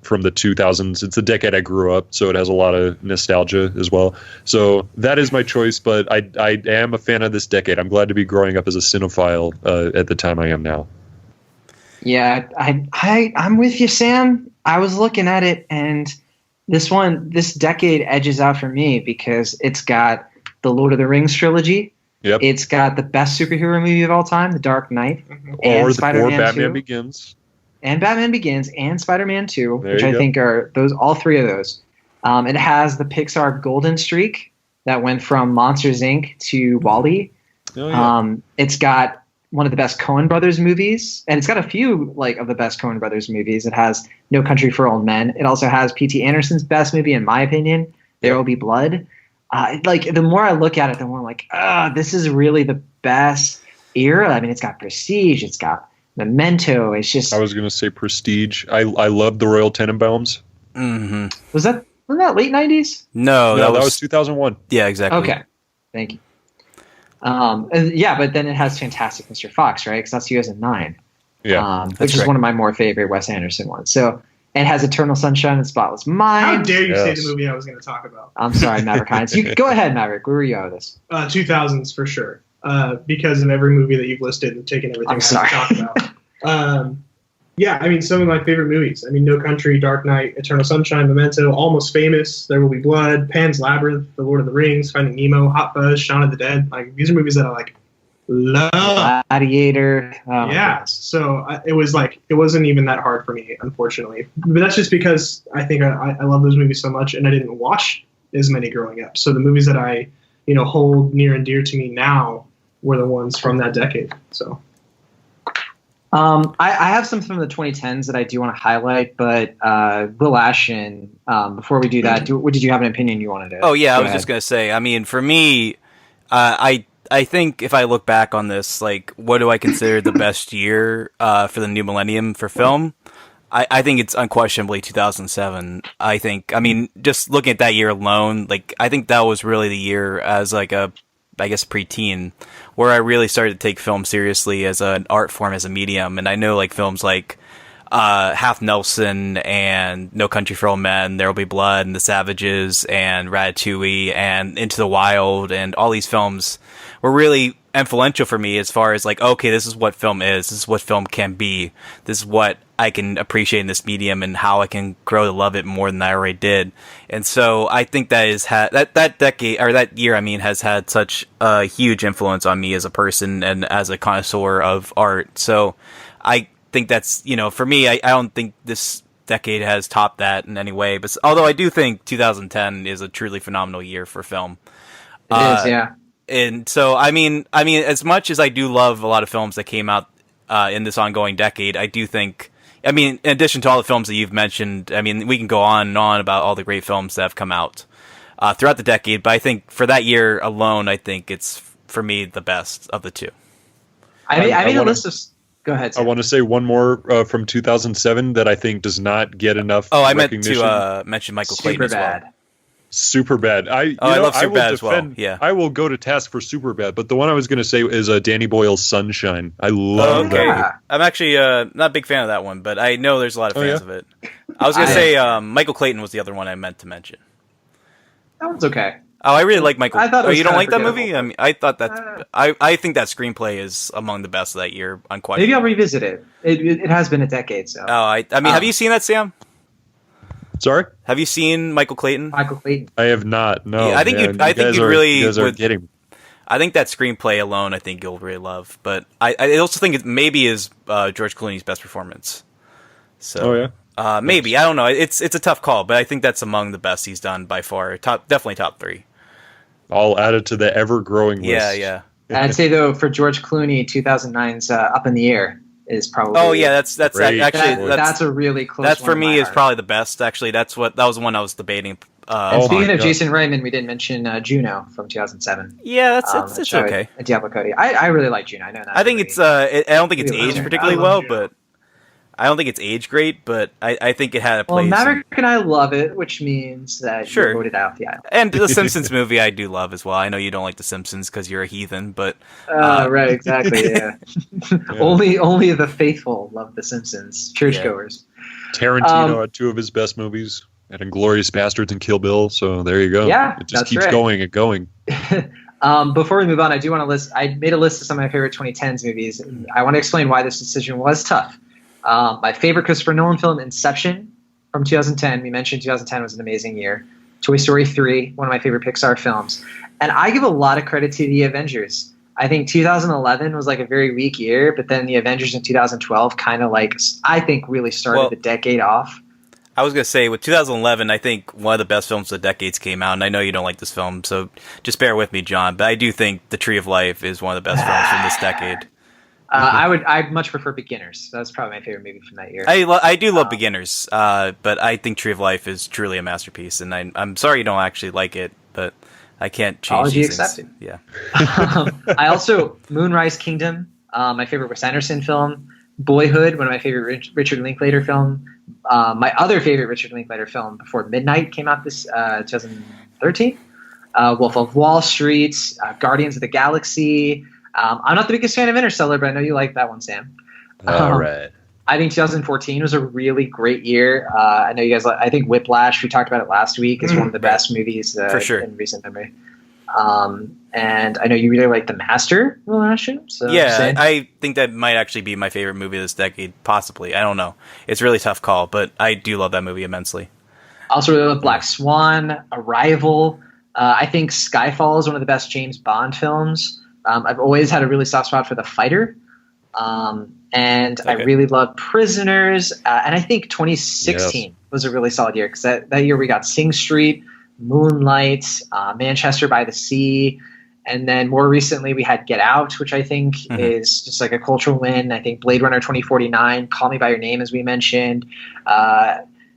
from the 2000s. It's the decade I grew up, so it has a lot of nostalgia as well. So that is my choice, but I am a fan of this decade. I'm glad to be growing up as a cinephile at the time I am now. Yeah, I'm with you, Sam. I was looking at it, and this decade edges out for me because it's got the Lord of the Rings trilogy. Yep. It's got the best superhero movie of all time, The Dark Knight, and Spider-Man Batman 2, Begins, and Batman Begins, and Spider-Man 2, There which you I go. think are all three of those. It has the Pixar golden streak that went from Monsters Inc. to WALL-E. Oh, yeah. It's got one of the best Coen Brothers movies, and it's got a few of the best Coen Brothers movies. It has No Country for Old Men. It also has P.T. Anderson's best movie, in my opinion, There Will Be Blood. The more I look at it, the more I'm like, this is really the best era. I mean, it's got Prestige, it's got Memento. It's just. I was going to say Prestige. I love the Royal Tenenbaums. Mm-hmm. Wasn't that late 90s? No, that was 2001. Yeah, exactly. Okay, thank you. But then it has Fantastic Mr. Fox, right? Because that's 2009. Yeah, which is one of my more favorite Wes Anderson ones. So it has Eternal Sunshine of the Spotless Mind. How dare you say Yes. the movie I was going to talk about? I'm sorry, Maverick Hines. You go ahead, Maverick. Where were you out of this? 2000s for sure. Because of every movie that you've listed and taken everything I'm I sorry. have to talk about. Some of my favorite movies. I mean, No Country, Dark Knight, Eternal Sunshine, Memento, Almost Famous, There Will Be Blood, Pan's Labyrinth, The Lord of the Rings, Finding Nemo, Hot Fuzz, Shaun of the Dead. Like, these are movies that I love. Gladiator. Oh, my Yeah, goodness. so it wasn't even that hard for me, unfortunately. But that's just because I think I love those movies so much, and I didn't watch as many growing up. So the movies that I hold near and dear to me now were the ones from that decade. So I have some from the 2010s that I do want to highlight, but Will Ashton, before we do that, did you have an opinion you wanted to? Oh yeah, I was ahead. just gonna say. I mean, for me, I think if I look back on this, like, what do I consider the best year for the new millennium for film? I think it's unquestionably 2007. I mean, just looking at that year alone, like, I think that was really the year as like a, I guess, preteen, where I really started to take film seriously as an art form, as a medium. And I know like films like Half Nelson and No Country for Old Men, There Will Be Blood, and The Savages, and Ratatouille, and Into the Wild, and all these films were really influential for me as far as like, okay, this is what film is. This is what film can be. This is what I can appreciate in this medium and how I can grow to love it more than I already did. And so I think that is that decade or that year, I mean, has had such a huge influence on me as a person and as a connoisseur of art. So I think that's, for me, I don't think this decade has topped that in any way. But although I do think 2010 is a truly phenomenal year for film. It is, yeah. And so, I mean, as much as I do love a lot of films that came out in this ongoing decade, I do think, in addition to all the films that you've mentioned, we can go on and on about all the great films that have come out throughout the decade. But I think for that year alone, I think it's, for me, the best of the two. I made a list of... Go ahead, Sam. I want to say one more from 2007 that I think does not get enough I recognition. meant to mention Michael Clayton as well. Superbad. I love Superbad as well. Yeah, I will go to task for Superbad, but the one I was going to say is Danny Boyle's Sunshine. I love that movie. I'm actually not a big fan of that one, but I know there's a lot of fans of it. I was going to say Michael Clayton was the other one I meant to mention. That one's okay. Oh, I really like Michael. I thought it was you don't like that forgettable. movie? I thought that. I think that screenplay is among the best of that year. Unquestionably. Maybe I'll revisit it. It has been a decade, so. Oh, have you seen that, Sam? Sorry? Have you seen Michael Clayton? Michael Clayton. I have not. No. Yeah, I think you guys are getting me. I think that screenplay alone, I think you'll really love. But I also think it maybe is George Clooney's best performance. So, maybe. I don't know. It's a tough call, but I think that's among the best he's done by far. Definitely top 3. All added to the ever-growing list. Yeah. I'd say, though, for George Clooney, 2009's Up in the Air is probably... Oh, yeah, that's great. actually... That's a really close That's, one for to me, my is heart. probably the best, actually. That was the one I was debating. And speaking of Jason Reitman, we didn't mention Juno from 2007. Yeah, it's okay. Diablo Cody. I really like Juno. I know that. I think it's... I don't think it's Really aged love particularly Juno. well, but... I don't think it's aged great, but I think it had a place. Well, Maverick and I love it, which means that you voted out the aisle. And the Simpsons movie I do love as well. I know you don't like the Simpsons because you're a heathen, but right, exactly. Yeah. Only the faithful love the Simpsons. Churchgoers. Tarantino had 2 of his best movies, and Inglourious Bastards and Kill Bill. So there you go. Yeah, it just that's keeps right. going and going. Before we move on, I do want to list. I made a list of some of my favorite 2010s movies. And I want to explain why this decision was tough. My favorite Christopher Nolan film, Inception, from 2010. We mentioned 2010 was an amazing year. Toy Story 3, one of my favorite Pixar films. And I give a lot of credit to The Avengers. I think 2011 was like a very weak year, but then The Avengers in 2012 kind of I think really started the decade off. I was going to say, with 2011, I think one of the best films of the decades came out, and I know you don't like this film, so just bear with me, John, but I do think The Tree of Life is one of the best films from this decade. I much prefer Beginners. That's probably my favorite movie from that year. I do love Beginners, but I think Tree of Life is truly a masterpiece, and I'm sorry you don't actually like it, but I can't change Apology these things. accepted. Yeah. I also Moonrise Kingdom, my favorite Wes Anderson film. Boyhood, one of my favorite Richard Linklater film. My other favorite Richard Linklater film, Before Midnight, came out this 2013. Wolf of Wall Street, Guardians of the Galaxy. I'm not the biggest fan of Interstellar, but I know you like that one, Sam. All right. I think 2014 was a really great year. I know you guys. I think Whiplash, we talked about it last week, is one of the best movies for sure in recent memory. And I know you really like The Master last year. So yeah, I think that might actually be my favorite movie of this decade, possibly. I don't know. It's a really tough call, but I do love that movie immensely. I also really love Black Swan, Arrival. I think Skyfall is one of the best James Bond films. I've always had a really soft spot for The Fighter. And I really love Prisoners. And I think 2016 was a really solid year because that year we got Sing Street, Moonlight, Manchester by the Sea. And then more recently we had Get Out, which I think is just like a cultural win. I think Blade Runner 2049, Call Me By Your Name, as we mentioned.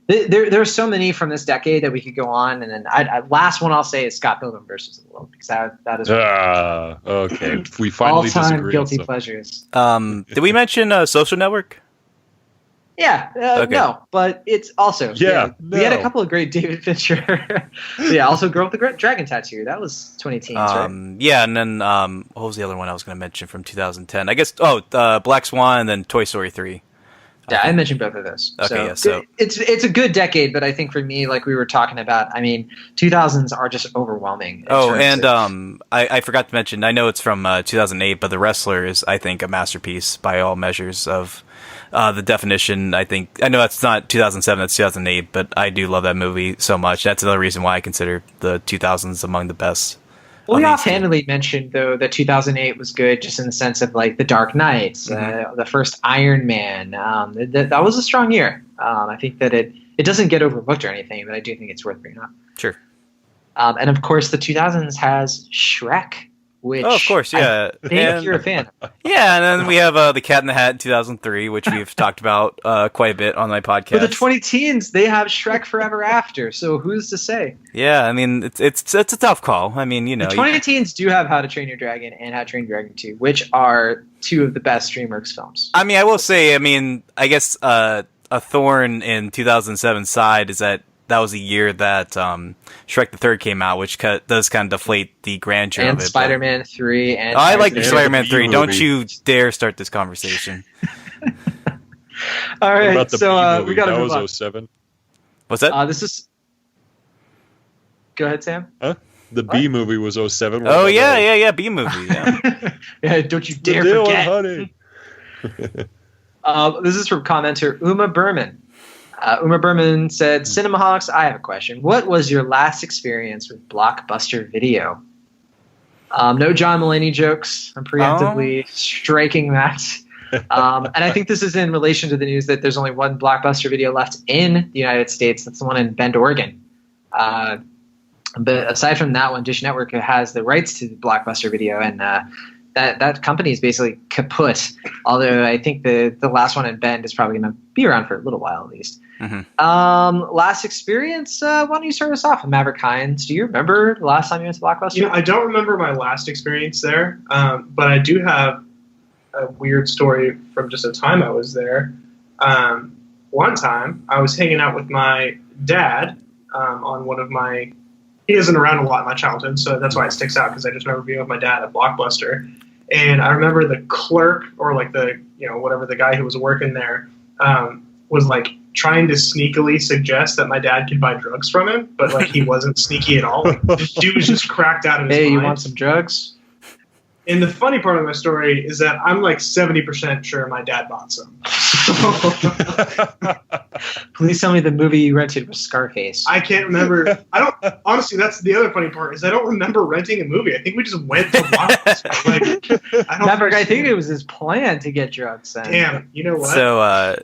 There are so many from this decade that we could go on, and then last one I'll say is Scott Pilgrim versus the World, because that is okay. We finally all-time disagree. guilty pleasures. Did we mention Social Network? Yeah, no, but it's also we had a couple of great David Fincher. Also Girl with the Dragon Tattoo. That was 2010s, right? Yeah, and then what was the other one I was going to mention from 2010? I guess Black Swan and then Toy Story 3. Yeah, I mentioned both of those. Okay, so it's a good decade, but I think for me, like we were talking about, I mean, 2000s are just overwhelming. I forgot to mention, I know it's from 2008, but The Wrestler is, I think, a masterpiece by all measures of the definition. I know that's not 2007, that's 2008, but I do love that movie so much. That's another reason why I consider the 2000s among the best. Well, we offhandedly mentioned, though, that 2008 was good just in the sense of, like, The Dark Knight, the first Iron Man. That was a strong year. I think that it doesn't get overlooked or anything, but I do think it's worth bringing up. Sure. And, of course, the 2000s has Shrek, which of course, yeah. I think you're a fan of. Yeah, and then we have The Cat in the Hat in 2003, which we've talked about quite a bit on my podcast. For the 20-teens, they have Shrek Forever After, so who's to say? Yeah, I mean, it's a tough call. I mean, you know. The 20-teens do have How to Train Your Dragon and How to Train Your Dragon 2, which are two of the best DreamWorks films. I mean, I will say, I guess a thorn in 2007's side is that was a year that Shrek the Third came out, which does kind of deflate the grandeur and of it. Spider-Man 3. And I like Spider-Man 3. movie. Don't you dare start this conversation. All right, so we got to that move on. was 07. What's that? This is... Go ahead, Sam. Huh? The B movie was 07. Oh, yeah, B movie, yeah. Yeah, don't you dare forget. This is from commenter Uma Berman. Uma Berman said, Cinemaholics, I have a question. What was your last experience with Blockbuster Video? No John Mulaney jokes. I'm preemptively striking that. And I think this is in relation to the news that there's only one Blockbuster Video left in the United States. That's the one in Bend, Oregon. But aside from that one, Dish Network has the rights to Blockbuster Video, and that company is basically kaput. Although I think the last one in Bend is probably going to be around for a little while at least. Mm-hmm. Last experience, why don't you start us off, Maverick Hines? Do you remember the last time you went to Blockbuster? I don't remember my last experience there, but I do have a weird story from just a time I was there. One time, I was hanging out with my dad on one of my... He isn't around a lot in my childhood, so that's why it sticks out, because I just remember being with my dad at Blockbuster. And I remember the clerk, or like the, whatever, the guy who was working there, was like trying to sneakily suggest that my dad could buy drugs from him, but like he wasn't sneaky at all. Like, the dude was just cracked out of his mind. Hey, you want some drugs? And the funny part of my story is that I'm like 70% sure my dad bought some. Please tell me the movie you rented was Scarface. I can't remember. Honestly, that's the other funny part, is I don't remember renting a movie. I think we just went to Blockbuster. Maverick, I think it was his plan to get drugs then. Damn, you know what? So,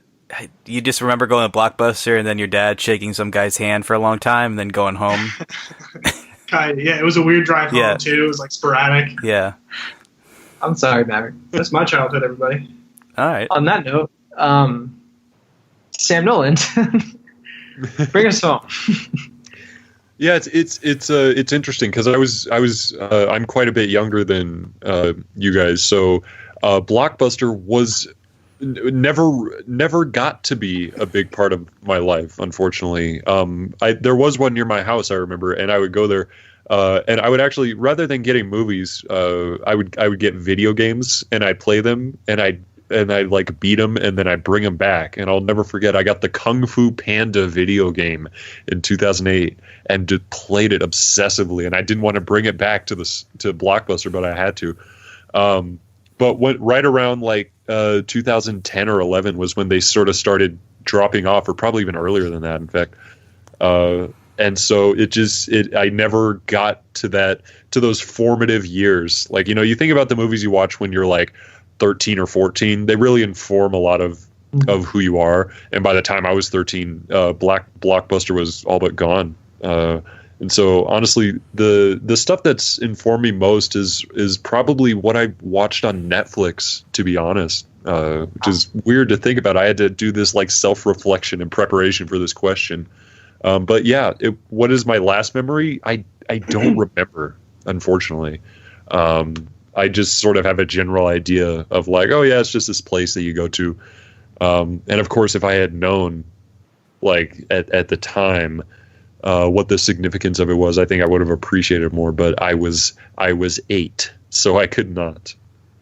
you just remember going to Blockbuster and then your dad shaking some guy's hand for a long time and then going home? Kind of, yeah. It was a weird drive home, too. It was like sporadic. Yeah. I'm sorry, Maverick. That's my childhood, everybody. All right. On that note, Sam Noland, bring us home. Yeah, it's interesting because I'm quite a bit younger than you guys, so Blockbuster was never got to be a big part of my life, unfortunately. There was one near my house, I remember, and I would go there, and I would actually, rather than getting movies, I would get video games and I'd play them, and I'd like beat them, and then I'd bring them back. And I'll never forget, I got the Kung Fu Panda video game in 2008 and played it obsessively. And I didn't want to bring it back to Blockbuster, but I had to. But right around like 2010 or 11 was when they sort of started dropping off, or probably even earlier than that, in fact. And so I never got to those formative years. Like, you think about the movies you watch when you're like 13 or 14, they really inform a lot of who you are. And by the time I was 13, Blockbuster was all but gone. And so honestly, the stuff that's informed me most is probably what I watched on Netflix, to be honest, which is weird to think about. I had to do this like self-reflection in preparation for this question. But yeah, what is my last memory? I don't remember, unfortunately. I just sort of have a general idea of like, oh yeah, it's just this place that you go to. And of course, if I had known like at the time what the significance of it was, I think I would have appreciated it more, but I was 8, so I could not.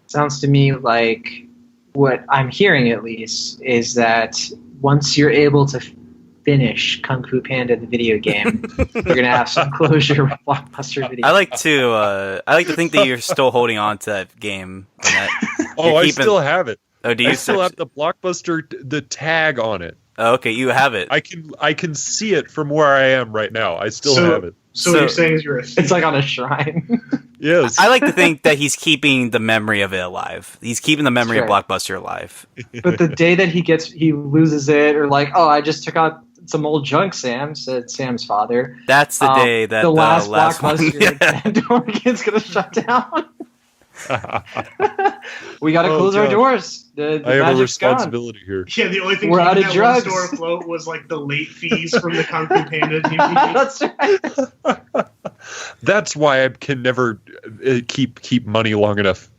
Sounds to me like what I'm hearing at least is that once you're able to finish Kung Fu Panda the video game, you're gonna have some closure with Blockbuster Video. I like to think that you're still holding on to that game. And that I still have it. Oh, do you I still have the Blockbuster the tag on it. Oh, okay, you have it. I can see it from where I am right now. I still have it. So what you're saying is you're a thief. It's like on a shrine. Yes. I like to think that he's keeping the memory of it alive. He's keeping the memory of Blockbuster alive. But the day that he loses it, or like, oh, I just took out some old junk, Sam, said Sam's father. That's the day that the last Blockbuster door is going to shut down. We got to close our doors. The I have a magic's responsibility here. Yeah, the only thing We're out of that drugs. one store afloat was like the late fees from the Kung Fu Panda DVD. That's right. That's why I can never keep money long enough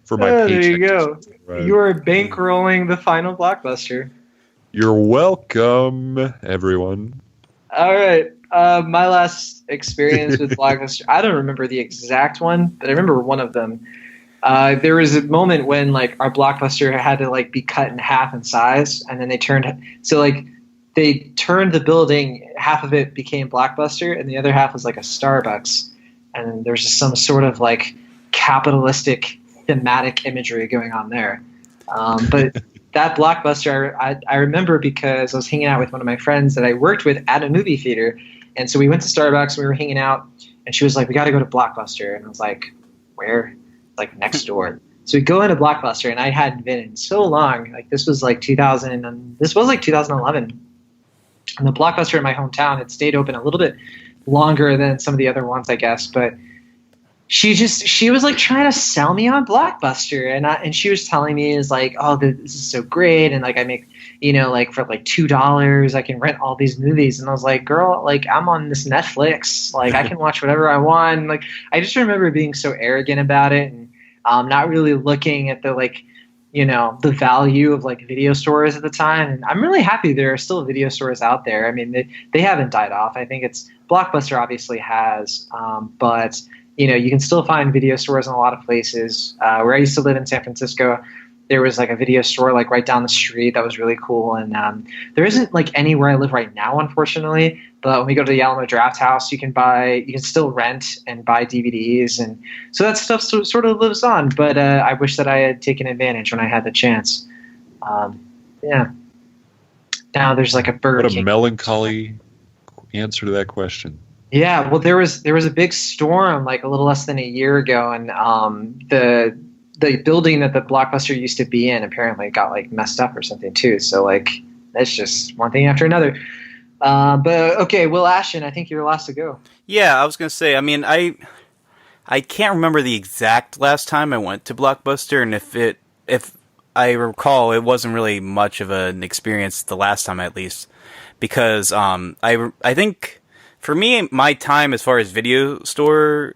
for my There paycheck. you go. Right. You are bankrolling the final Blockbuster. You're welcome, everyone. All right. My last experience with Blockbuster, I don't remember the exact one, but I remember one of them. There was a moment when like our Blockbuster had to like be cut in half in size, and then they turned the building. Half of it became Blockbuster, and the other half was like a Starbucks. And there's just some sort of like capitalistic thematic imagery going on there. But that Blockbuster, I remember because I was hanging out with one of my friends that I worked with at a movie theater. And so we went to Starbucks, we were hanging out, and she was like, we got to go to Blockbuster. And I was like, where? Like next door. So we go into Blockbuster, and I hadn't been in so long. Like this was like 2011. And the Blockbuster in my hometown had stayed open a little bit longer than some of the other ones, I guess. But she was like trying to sell me on Blockbuster, and she was telling me is like, oh, this is so great, and like I make, like for like $2 I can rent all these movies. And I was like, girl, like I'm on this Netflix, like I can watch whatever I want. And, like I just remember being so arrogant about it, and not really looking at the like the value of like video stores at the time. And I'm really happy there are still video stores out there. I mean, they haven't died off. I think it's Blockbuster obviously has, but you can still find video stores in a lot of places. Where I used to live in San Francisco, there was like a video store like right down the street that was really cool. And there isn't like any where I live right now, unfortunately. But when we go to the Alamo Draft House, you can still rent and buy DVDs, and so that stuff sort of lives on. But I wish that I had taken advantage when I had the chance. Yeah. Now there's like a Burger King. What a melancholy answer to that question. Yeah, well, there was a big storm like a little less than a year ago, and the building that the Blockbuster used to be in apparently got like messed up or something too. So like that's just one thing after another. But okay, Will Ashton, I think you're last to go. Yeah, I was gonna say. I mean, I can't remember the exact last time I went to Blockbuster, and if I recall, it wasn't really much of an experience the last time, at least, because I think. For me, my time as far as video store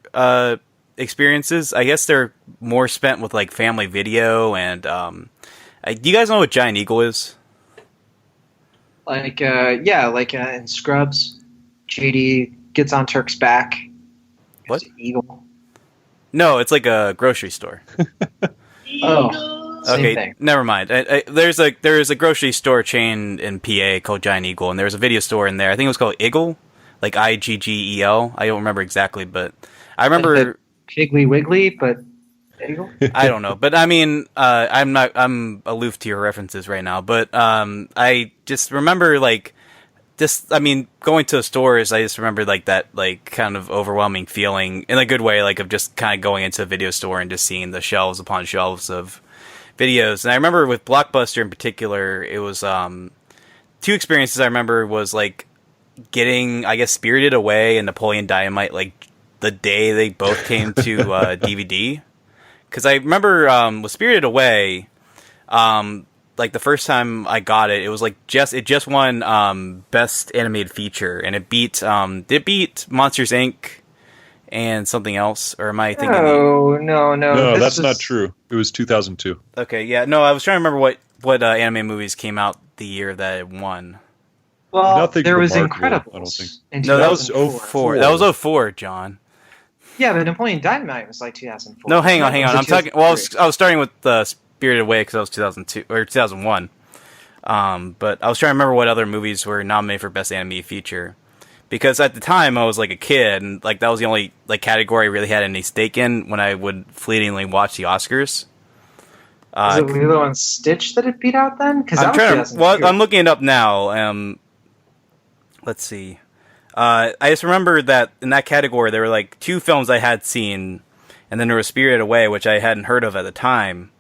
experiences, I guess they're more spent with like family video. And do you guys know what Giant Eagle is? Like in Scrubs, JD gets on Turk's back. What? Eagle? No, it's like a grocery store. Oh, same okay, thing. never mind. There's a grocery store chain in PA called Giant Eagle, and there was a video store in there. I think it was called Iggle. Like Iggel. I don't remember exactly, but I remember like Piggly Wiggly, but Eagle? I don't know, but I mean, I'm aloof to your references right now, but I just remember like going to stores. I just remember like that like kind of overwhelming feeling in a good way, like of just kind of going into a video store and just seeing the shelves upon shelves of videos. And I remember with Blockbuster in particular, it was two experiences I remember was like getting, I guess, Spirited Away and Napoleon Dynamite like the day they both came to DVD. Because I remember with Spirited Away, like the first time I got it, it was like it just won Best Animated Feature, and it beat did it beat Monsters Inc. and something else, or am I thinking? No, that's not true. It was 2002. Okay, yeah, no, I was trying to remember what anime movies came out the year that it won. Well, Nothing there was remarkable, Incredibles. I don't think. No, that was 2004. That was 04, John. Yeah, but Napoleon Dynamite was like 2004. No, hang on. I'm talking. Well, I was starting with Spirited Away because that was 2002 or 2001. But I was trying to remember what other movies were nominated for Best Animated Feature. Because at the time I was like a kid, and like that was the only like category I really had any stake in when I would fleetingly watch the Oscars. Is it Lilo and Stitch that it beat out then? Because I'm looking it up now. Let's see. I just remember that in that category there were like 2 films I had seen, and then there was Spirited Away, which I hadn't heard of at the time.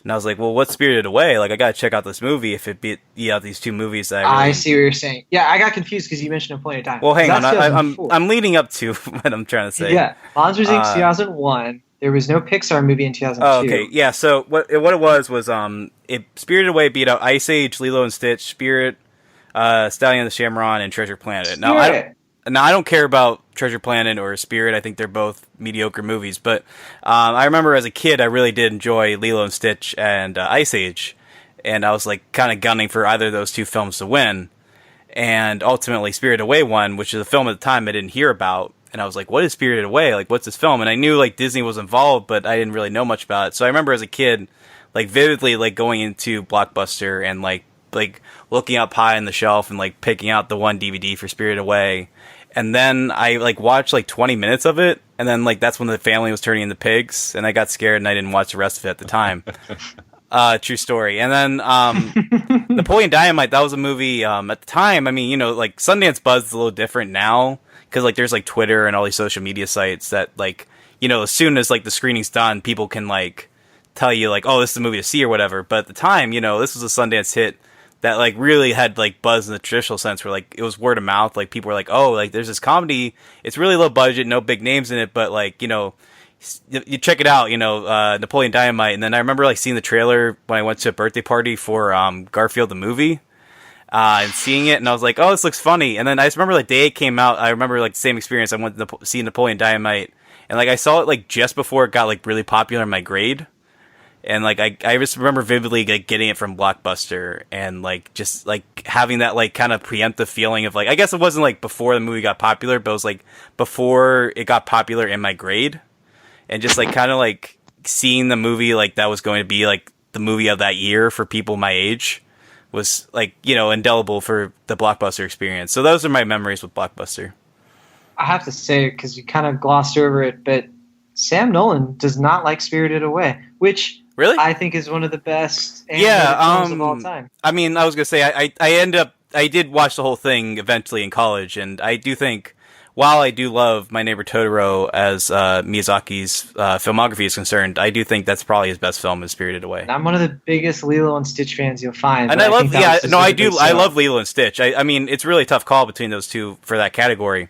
And I was like, well, what's Spirited Away? Like, I gotta check out this movie if it beat these 2 movies that I see what you're saying. Yeah, I got confused because you mentioned Napoleon Dynamite. Well, hang on. I'm leading up to what I'm trying to say. Yeah, Monsters Inc. 2001. There was no Pixar movie in 2002. Oh, okay. Yeah, so what it was Spirited Away beat out Ice Age, Lilo and Stitch, Spirit, Stallion of the Shamrock, and Treasure Planet. Now, I don't care about Treasure Planet or Spirit. I think they're both mediocre movies. But I remember as a kid, I really did enjoy Lilo and Stitch and Ice Age. And I was like kind of gunning for either of those 2 films to win. And ultimately, Spirited Away won, which is a film at the time I didn't hear about. And I was like, what is Spirited Away? Like, what's this film? And I knew like Disney was involved, but I didn't really know much about it. So I remember as a kid, like vividly like going into Blockbuster and like looking up high on the shelf and like picking out the one DVD for Spirited Away. And then I like watched like 20 minutes of it, and then like that's when the family was turning into pigs, and I got scared and I didn't watch the rest of it at the time. True story. And then Napoleon Dynamite, that was a movie at the time. I mean, you know, like Sundance Buzz is a little different now because like there's like Twitter and all these social media sites that like, you know, as soon as like the screening's done, people can like tell you like, oh, this is a movie to see or whatever. But at the time, you know, this was a Sundance hit that like really had like buzz in the traditional sense where like it was word of mouth. Like people were like, oh, like there's this comedy. It's really low budget, no big names in it, but like, you know, you check it out, you know, Napoleon Dynamite. And then I remember like seeing the trailer when I went to a birthday party for Garfield the movie and seeing it. And I was like, oh, this looks funny. And then I just remember like the day it came out, I remember like the same experience. I went to see Napoleon Dynamite and like I saw it like just before it got like really popular in my grade. And like I just remember vividly like getting it from Blockbuster and like just like having that like kind of preemptive feeling of like, I guess it wasn't like before the movie got popular, but it was like before it got popular in my grade, and just like kind of like seeing the movie like that was going to be like the movie of that year for people my age was like, you know, indelible for the Blockbuster experience. So those are my memories with Blockbuster. I have to say, because you kind of glossed over it, but Sam Noland does not like Spirited Away, which really I think is one of the best films of all time. I mean, I was gonna say I did watch the whole thing eventually in college, and I do think while I do love My Neighbor Totoro as Miyazaki's filmography is concerned, I do think that's probably his best film is Spirited Away. I'm one of the biggest Lilo and Stitch fans you'll find. And I love Lilo and Stitch. I mean, it's a really tough call between those two for that category.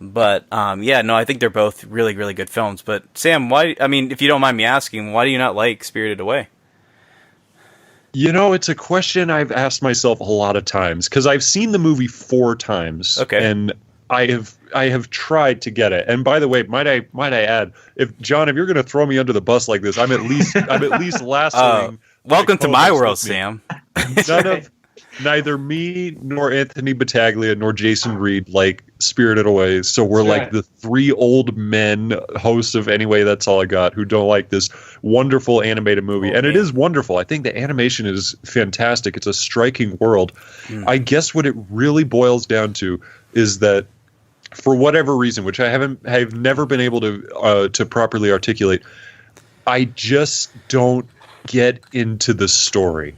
But, I think they're both really, really good films. But, Sam, why, I mean, if you don't mind me asking, why do you not like Spirited Away? You know, it's a question I've asked myself a lot of times, because I've seen the movie 4 times. Okay. And I have tried to get it. And by the way, might I add, if you're going to throw me under the bus like this, I'm at least lassoing. Welcome to my world, Sam. Neither me nor Anthony Battaglia nor Jason Reed like Spirited Away, so we're like the 3 old men hosts of Anyway, That's All I Got who don't like this wonderful animated movie. And it is wonderful. I think the animation is fantastic. It's a striking world. I guess what it really boils down to is that for whatever reason, which I've never been able to properly articulate, I just don't get into the story.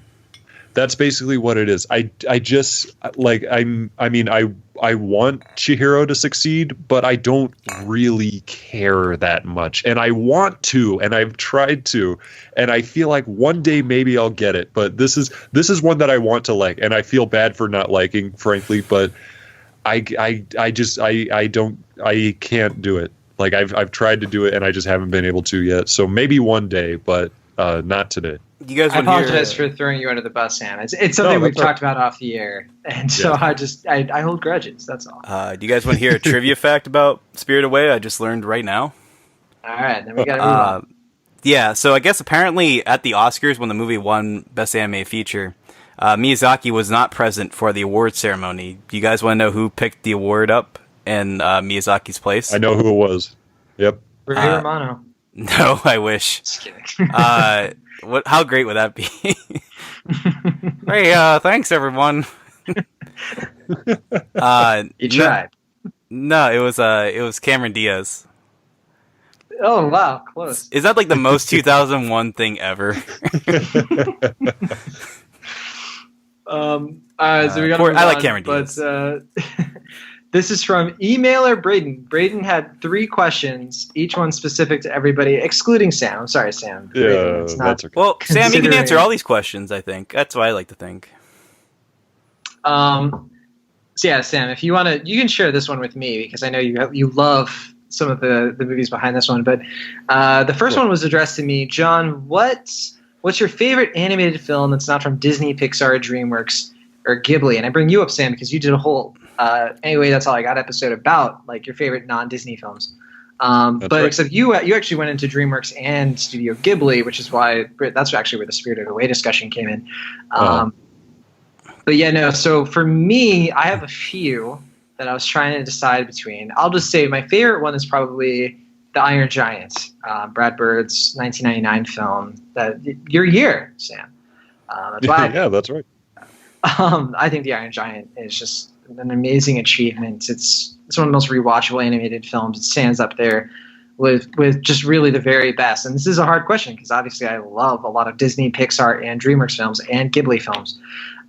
That's basically what it is. I just like I want Chihiro to succeed, but I don't really care that much. And I want to, and I've tried to, and I feel like one day maybe I'll get it. But this is one that I want to like, and I feel bad for not liking, frankly. But I can't do it. Like I've tried to do it, and I just haven't been able to yet. So maybe one day, but not today. You guys I apologize for throwing you under the bus, Sam. It's something we've talked about off the air, and so I hold grudges. That's all. Do you guys want to hear a trivia fact about Spirited Away? I just learned right now. All right, then we got to move on. Yeah, so I guess apparently at the Oscars when the movie won Best Animated Feature, Miyazaki was not present for the award ceremony. Do you guys want to know who picked the award up in Miyazaki's place? I know who it was. Yep. Ray Romano. No, I wish. Just kidding. What? How great would that be? Hey, thanks everyone. You tried. No, it was Cameron Diaz. Oh wow, close. Is that like the most 2001 thing ever? All right, so we got. I like Cameron Diaz. But this is from emailer Braden. Braden had 3 questions, each one specific to everybody, excluding Sam. I'm sorry, Sam. Yeah, Braden, it's not, that's okay. Well, Sam, you can considering- answer all these questions. I think that's what I like to think. So yeah, Sam, if you want to, you can share this one with me because I know you love some of the movies behind this one. But the first one was addressed to me, John. What's your favorite animated film that's not from Disney, Pixar, DreamWorks, or Ghibli? And I bring you up, Sam, because you did a whole anyway, that's all I got episode about like your favorite non-Disney films. But right. except you actually went into DreamWorks and Studio Ghibli, which is why that's actually where the Spirited Away discussion came in. But yeah, no. So for me, I have a few that I was trying to decide between. I'll just say my favorite one is probably The Iron Giant, Brad Bird's 1999 film. Your year, Sam. That's why Yeah, that's right. I think The Iron Giant is just an amazing achievement. It's one of the most rewatchable animated films. It stands up there with just really the very best. And this is a hard question because obviously I love a lot of Disney, Pixar, and DreamWorks films and Ghibli films.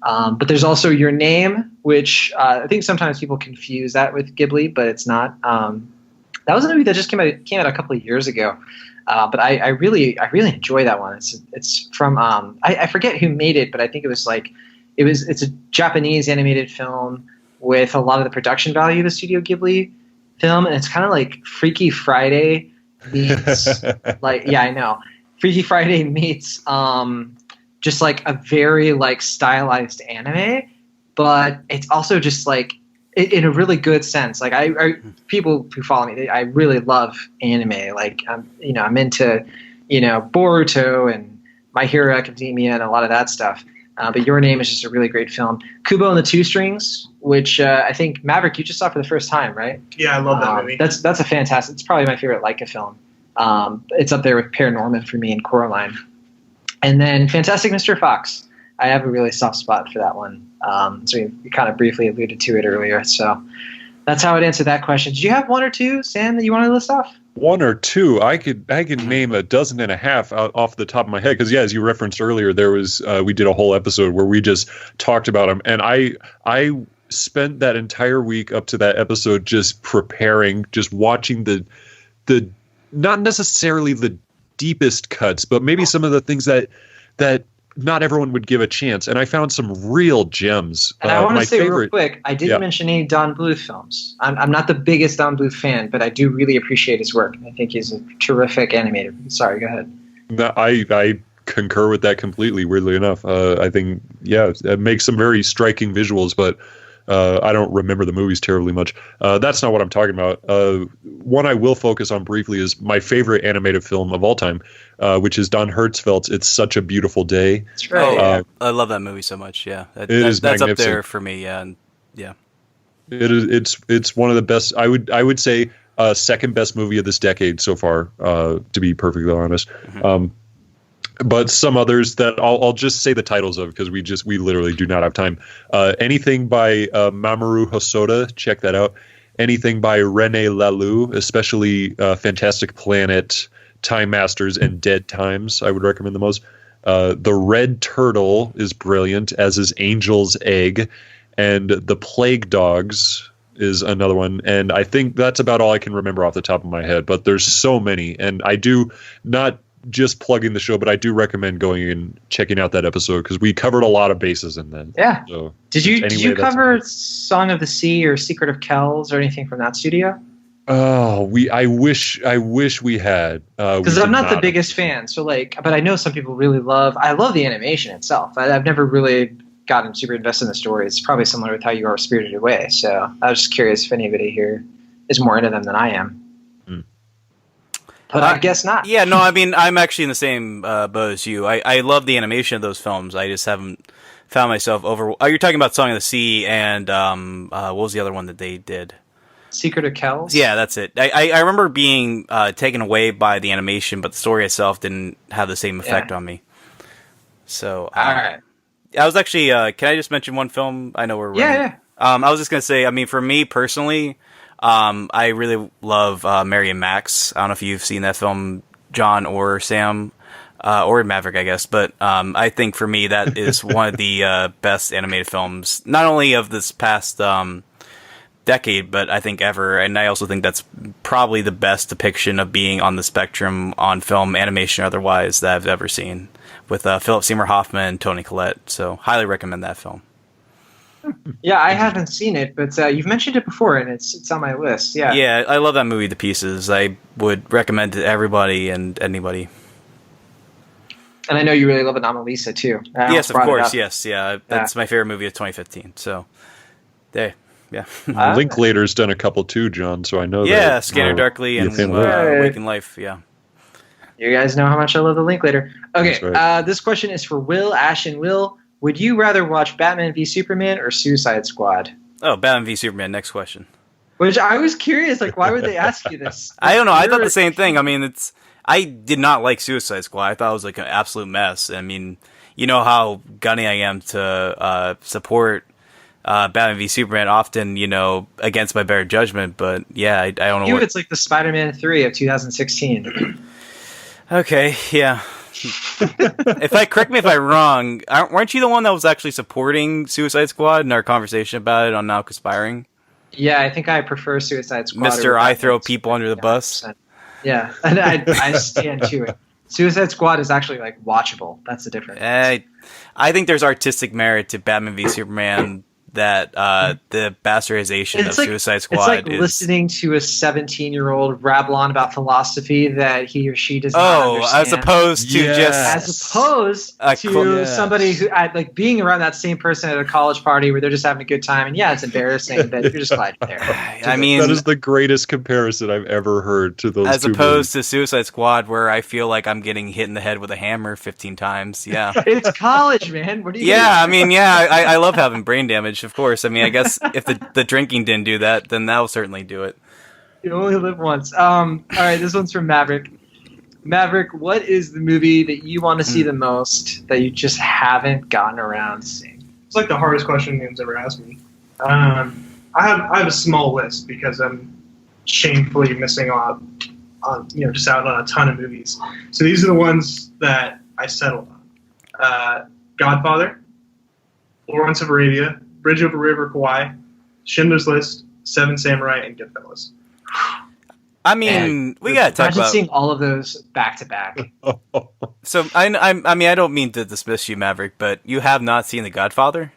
But there's also Your Name, which I think sometimes people confuse that with Ghibli, but it's not. That was a movie that just came out a couple of years ago. But I really enjoy that one. It's from I forget who made it, but I think it's a Japanese animated film with a lot of the production value of a Studio Ghibli film, and it's kind of like Freaky Friday meets I know Freaky Friday meets just like a very like stylized anime, but it's also just like in a really good sense. Like I people who follow me, I really love anime. Like I'm into Boruto and My Hero Academia and a lot of that stuff. But Your Name is just a really great film. Kubo and the Two Strings, which I think Maverick you just saw for the first time, right? Yeah, I love that movie. That's a fantastic. It's probably my favorite Leica film. It's up there with Paranorman for me and Coraline. And then Fantastic Mr. Fox. I have a really soft spot for that one. So we kind of briefly alluded to it earlier. So that's how I'd answer that question. Did you have one or two, Sam, that you want to list off? One or two. I could name a dozen and a half off the top of my head because as you referenced earlier, there was we did a whole episode where we just talked about them, and I spent that entire week up to that episode just preparing, just watching the not necessarily the deepest cuts, but maybe some of the things that not everyone would give a chance, and I found some real gems. And I want to say favorite, real quick, I didn't mention any Don Bluth films. I'm not the biggest Don Bluth fan, but I do really appreciate his work. I think he's a terrific animator. Sorry, go ahead. No, I concur with that completely, weirdly enough. I think, it makes some very striking visuals, but I don't remember the movies terribly much. That's not what I'm talking about. One I will focus on briefly is my favorite animated film of all time, which is Don Hertzfeldt's It's Such a Beautiful Day. That's right. Oh, I love that movie so much. Yeah, is that's up magnificent. there for me. Yeah. It is. It's one of the best. I would say second best movie of this decade so far. To be perfectly honest. Mm-hmm. But some others that I'll just say the titles of because we literally do not have time. Anything by Mamoru Hosoda, check that out. Anything by René Laloux, especially Fantastic Planet, Time Masters, and Dead Times, I would recommend the most. The Red Turtle is brilliant, as is Angel's Egg, and The Plague Dogs is another one. And I think that's about all I can remember off the top of my head. But there's so many, and I do not just plugging the show, but I do recommend going and checking out that episode because we covered a lot of bases in that. Yeah. So, did you cover Song of the Sea or Secret of Kells or anything from that studio? Oh, I wish we had. Because I'm not the biggest fan, so but I know some people really love. I love the animation itself. I've never really gotten super invested in the story. It's probably similar with how you are with Spirited Away. So I was just curious if anybody here is more into them than I am. But I guess not. Yeah, no, I mean, I'm actually in the same boat as you. I love the animation of those films. I just haven't found myself over. Oh, you're talking about Song of the Sea and what was the other one that they did? Secret of Kells? Yeah, that's it. I remember being taken away by the animation, but the story itself didn't have the same effect on me. So, All right. I was actually. Can I just mention one film? I know we're running. Yeah. I was just gonna say. I mean, for me personally, I really love Mary and Max. I don't know if you've seen that film, John or Sam, or Maverick, I guess. But I think for me that is one of the best animated films, not only of this past decade, but I think ever. And I also think that's probably the best depiction of being on the spectrum on film, animation, or otherwise that I've ever seen, with Philip Seymour Hoffman and Toni Collette. So highly recommend that film. Yeah, I haven't seen it, but you've mentioned it before, and it's on my list. Yeah. Yeah, I love that movie to pieces. I would recommend it to everybody and anybody. And I know you really love Anomalisa too. Yes, of course. Yes, yeah. That's my favorite movie of 2015. So, there. Yeah. Linklater's done a couple too, John. So I know. Yeah, Scanner Darkly and Waking Life. Yeah. You guys know how much I love the Linklater. Okay, right. This question is for Will, Ash, and Will. Would you rather watch Batman v Superman or Suicide Squad? Oh, Batman v Superman. Next question. Which I was curious, like, why would they ask you this? I don't know. I thought the same thing. I mean, I did not like Suicide Squad. I thought it was like an absolute mess. I mean, you know how gunny I am to support Batman v Superman, often, against my better judgment. But yeah, I don't know. It's like the Spider-Man 3 of 2016. Okay, yeah. Correct me if I'm wrong, weren't you the one that was actually supporting Suicide Squad in our conversation about it on Now Conspiring? Yeah, I think I prefer Suicide Squad. Mr. I throw people under the bus. Yeah, and I stand to it. Suicide Squad is actually like watchable. That's the difference. I think there's artistic merit to Batman v Superman that the bastardization of Suicide Squad it's like listening to a 17-year-old rabble on about philosophy that he or she does not understand. as opposed to somebody who like being around that same person at a college party where they're just having a good time, and it's embarrassing, but you're just glad you're there. I mean, that is the greatest comparison I've ever heard to those as two opposed movies. to Suicide Squad, where I feel like I'm getting hit in the head with a hammer 15 times. Yeah. It's college, man. What are you I love having brain damage. Of course. I mean, I guess if the drinking didn't do that, then that'll certainly do it. You only live once. All right, this one's from Maverick. Maverick, what is the movie that you want to see the most that you just haven't gotten around to seeing? It's like the hardest question anyone's ever asked me. I have a small list because I'm shamefully missing out on just out on a ton of movies. So these are the ones that I settled on: Godfather, Lawrence of Arabia, Bridge Over River Kwai, Schindler's List, Seven Samurai, and Goodfellas. I mean, we gotta talk about seeing all of those back to back. So I mean, I don't mean to dismiss you, Maverick, but you have not seen The Godfather?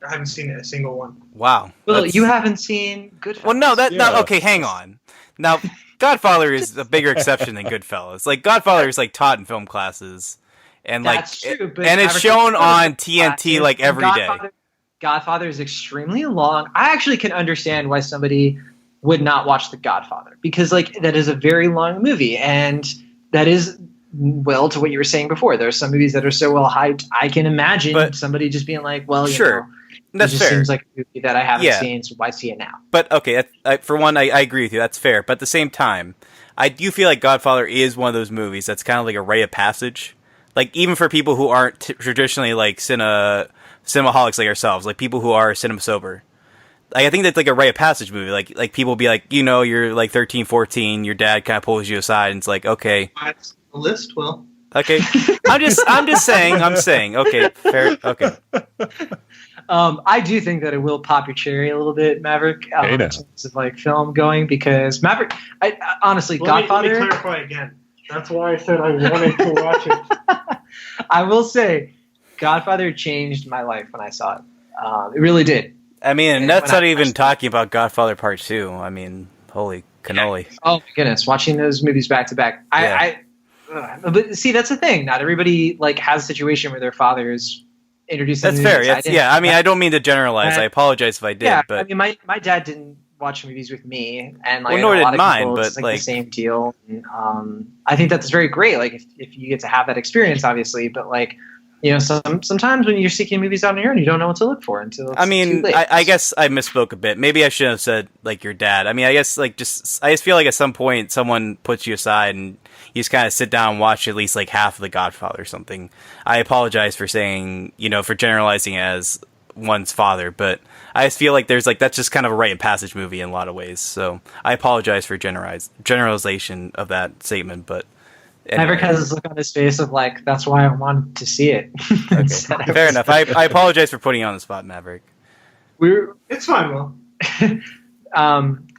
I haven't seen a single one. Wow. Well, you haven't seen Goodfellas. Well, no, okay, hang on. Now, Godfather is a bigger exception than Goodfellas. Like, Godfather is like taught in film classes, and that's true, and it's shown on TNT like every day. Godfather is extremely long. I actually can understand why somebody would not watch The Godfather, because that is a very long movie, and that is to what you were saying before. There are some movies that are so well hyped. I can imagine somebody just being like, "Well, sure, that's it just fair. Seems like a movie that I haven't seen, so why see it now?" But okay, for one, I agree with you. That's fair. But at the same time, I do feel like Godfather is one of those movies that's kind of like a rite of passage. Like, even for people who aren't traditionally like cinemaholics like ourselves, like people who are cinema sober. Like, I think that's like a rite of passage movie. Like people be like, you're like 13, 14, your dad kind of pulls you aside and it's like, okay. That's the list, Will. Okay. I'm just saying, okay, fair, okay. I do think that it will pop your cherry a little bit, Maverick, in terms of like film going, because Maverick, honestly, Godfather. Let me clarify again. That's why I said I wanted to watch it. I will say, Godfather changed my life when I saw it. It really did. I mean, and that's not even talking about Godfather Part 2. I mean, holy cannoli. Oh my goodness, watching those movies back to back. But see, that's the thing. Not everybody has a situation where their father is introducing. That's fair. I mean, I don't mean to generalize. I apologize if I did. Yeah, but I mean, my dad didn't watch movies with me, and nor did mine. But it's the same deal. And, I think that's very great. Like if you get to have that experience, obviously, but sometimes when you're seeking movies on your own, you don't know what to look for until it's too late. I guess I misspoke a bit. Maybe I should have said like your dad. I mean, I guess I just feel like at some point someone puts you aside and you just kind of sit down and watch at least like half of The Godfather or something. I apologize for saying, for generalizing as one's father, but I just feel like there's like that's just kind of a rite of passage movie in a lot of ways. So I apologize for generalization of that statement, but. Anyway. Maverick has this look on his face of like, that's why I wanted to see it. Okay. Fair enough. I apologize for putting you on the spot, Maverick. It's fine, Will.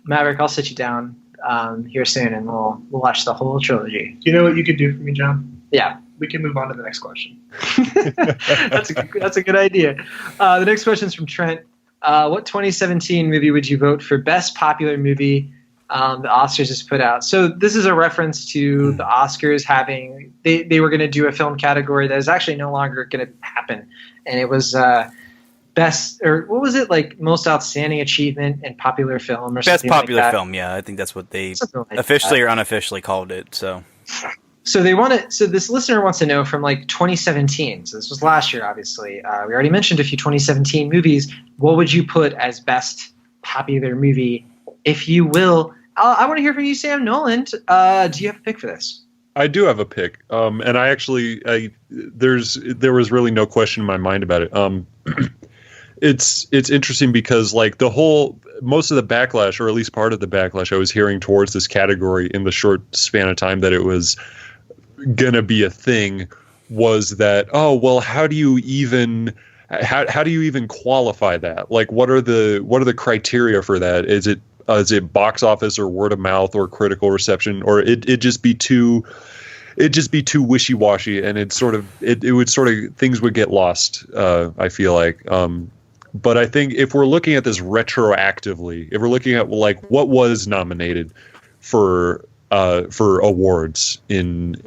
Maverick, I'll sit you down here soon, and we'll watch the whole trilogy. You know what you could do for me, John? Yeah. We can move on to the next question. That's a good idea. The next question is from Trent. What 2017 movie would you vote for Best Popular Movie? The Oscars has put out. So this is a reference to the Oscars having they were going to do a film category that is actually no longer going to happen, and it was best, or what was it, like most outstanding achievement in popular film or best something popular like that. film. Yeah, I think that's what they like officially or unofficially called it. So they want to. So this listener wants to know from like 2017. So this was last year, obviously. We already mentioned a few 2017 movies. What would you put as best popular movie, if you will? I want to hear from you, Sam Noland. Do you have a pick for this? I do have a pick, and I actually there was really no question in my mind about it. It's interesting because like most of the backlash, or at least part of the backlash I was hearing towards this category in the short span of time that it was gonna be a thing, was that, oh well, how do you even qualify that? Like, what are the criteria for that? Is it box office or word of mouth or critical reception, or it'd just be too wishy-washy, and it would things would get lost, I feel like. But I think if we're looking at this retroactively, if we're looking at like what was nominated for awards in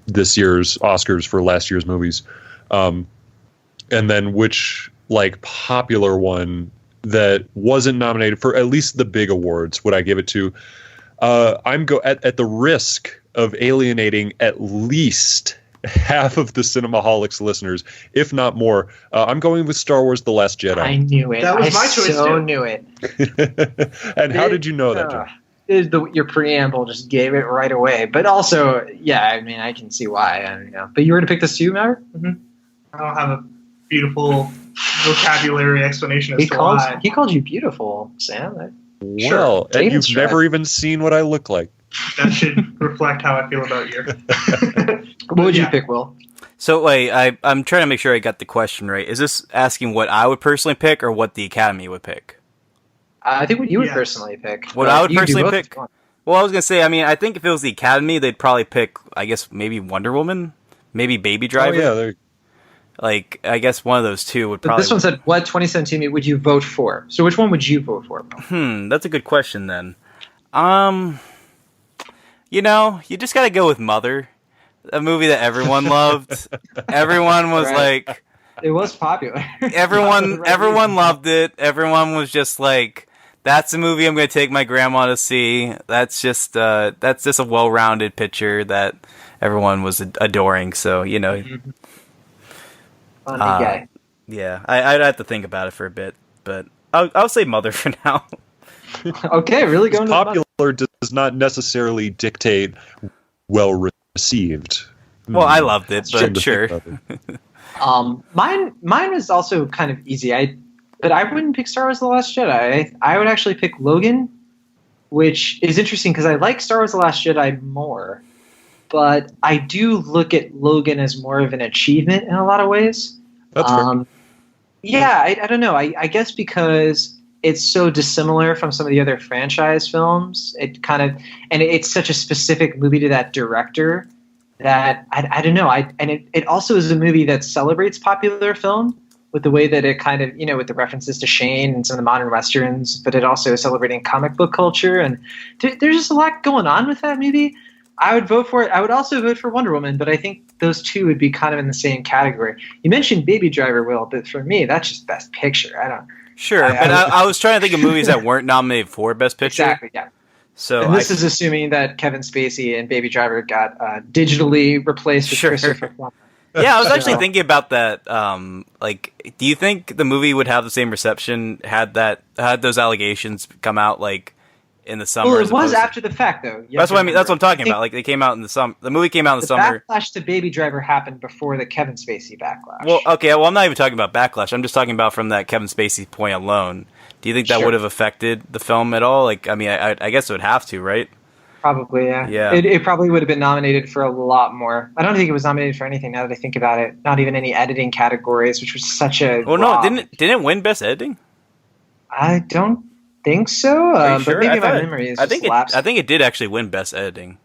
this year's Oscars for last year's movies, and then which like popular one that wasn't nominated for at least the big awards would I give it to? At the risk of alienating at least half of the Cinemaholics listeners, if not more, I'm going with Star Wars: The Last Jedi. I knew it. That was my choice too. Knew it. And how did you know that, John? Your preamble just gave it right away. But also, yeah, I mean, I can see why. I don't know. But you were to pick this too, Maverick? Mm-hmm. I don't have a beautiful vocabulary explanation as to why. He called you beautiful, Sam. Well, and you've never even seen what I look like. That should reflect how I feel about you. What would you pick, Will? So wait, I'm trying to make sure I got the question right. Is this asking what I would personally pick or what the Academy would pick? I think what you would personally pick. What I would personally pick? Well, I was going to say, I mean, I think if it was the Academy, they'd probably pick, I guess, maybe Wonder Woman, maybe Baby Driver. Oh, yeah, like, I guess one of those two would probably... This one said, what 2017 would you vote for? So which one would you vote for? That's a good question, then. You just got to go with Mother, a movie that everyone loved. Everyone was like... It was popular. Everyone loved it. Everyone was just like, that's a movie I'm going to take my grandma to see. That's just a well-rounded picture that everyone was adoring. So, Funny guy. Yeah, I'd have to think about it for a bit, but I'll say Mother for now. Okay, really going popular does not necessarily dictate well received. Well, I loved it, but sure. Mine was also kind of easy. But I wouldn't pick Star Wars: The Last Jedi. I would actually pick Logan, which is interesting because I like Star Wars: The Last Jedi more, but I do look at Logan as more of an achievement in a lot of ways. That's fair. Yeah, I don't know. I guess because it's so dissimilar from some of the other franchise films, it's such a specific movie to that director that I don't know. It also is a movie that celebrates popular film with the way that it kind of, with the references to Shane and some of the modern westerns, but it also is celebrating comic book culture. And there's just a lot going on with that movie. I would vote for it. I would also vote for Wonder Woman, but I think those two would be kind of in the same category. You mentioned Baby Driver, Will, but for me, that's just Best Picture. Sure, but I was trying to think of movies that weren't nominated for Best Picture. Exactly, yeah. So and this is assuming that Kevin Spacey and Baby Driver got digitally replaced with Christopher Plummer. Yeah, I was actually thinking about that. Like, do you think the movie would have the same reception had those allegations come out like in the summer? Well, it was after the fact, though. That's what I mean. That's what I'm talking about. Like, they came out in the summer. The movie came out in the summer. Backlash to Baby Driver happened before the Kevin Spacey backlash. Well, okay. Well, I'm not even talking about backlash. I'm just talking about from that Kevin Spacey point alone. Do you think that would have affected the film at all? Like, I mean, I guess it would have to, right? Probably, yeah. Yeah. It probably would have been nominated for a lot more. I don't think it was nominated for anything now that I think about it. Not even any editing categories, which was such a. Oh no! Didn't it win Best Editing? I don't think so. Sure? But maybe my memory is lapsed. I think it did actually win Best Editing.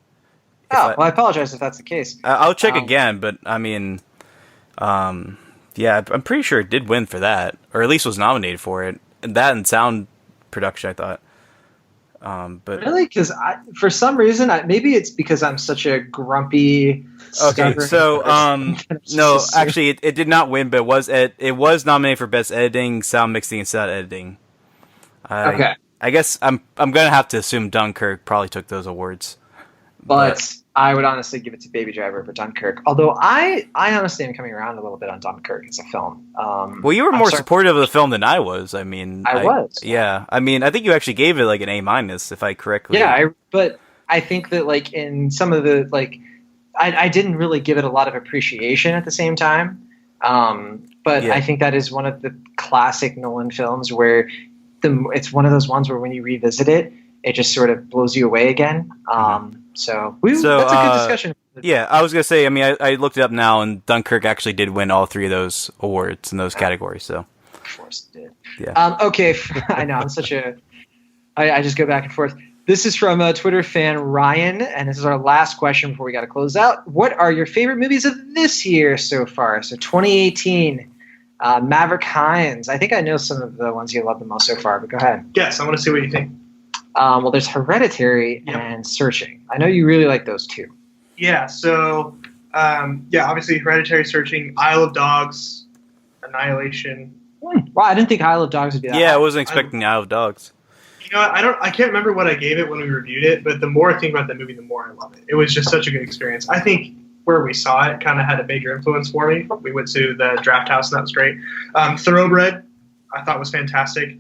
Well, I apologize if that's the case. I'll check again, but I mean, yeah, I'm pretty sure it did win for that, or at least was nominated for it. And that and sound production, I thought. But really, because for some reason, maybe it's because I'm such a grumpy. Okay, so no, actually, it did not win, but it was nominated for Best Editing, Sound Mixing, and Sound Editing. Okay, I guess I'm gonna have to assume Dunkirk probably took those awards. But I would honestly give it to Baby Driver over Dunkirk. Although I honestly am coming around a little bit on Dunkirk as a film. Well, you were more supportive of the film than I was. I mean, I was. Yeah, I mean, I think you actually gave it like an A-, if I correctly. Yeah, but I think that like in some of the like, I didn't really give it a lot of appreciation at the same time. But yeah. I think that is one of the classic Nolan films where it's one of those ones where when you revisit it, it just sort of blows you away again. So that's a good discussion. Yeah, I was going to say, I mean, I looked it up now, and Dunkirk actually did win all three of those awards in those categories. So, of course it did. Yeah. Okay, I know, I'm such a... I just go back and forth. This is from Twitter fan Ryan, and this is our last question before we got to close out. What are your favorite movies of this year so far? So 2018, Maverick Hines. I think I know some of the ones you love the most so far, but go ahead. Yes, I want to see what you think. Well, there's Hereditary and Searching. I know you really like those two. Yeah, so, obviously Hereditary, Searching, Isle of Dogs, Annihilation. Wow, I didn't think Isle of Dogs would be that Yeah, high. I wasn't expecting Isle of Dogs. You know what, I can't remember what I gave it when we reviewed it, but the more I think about that movie, the more I love it. It was just such a good experience. I think where we saw it kind of had a major influence for me. We went to the Draft House, and that was great. Thoroughbred, I thought was fantastic.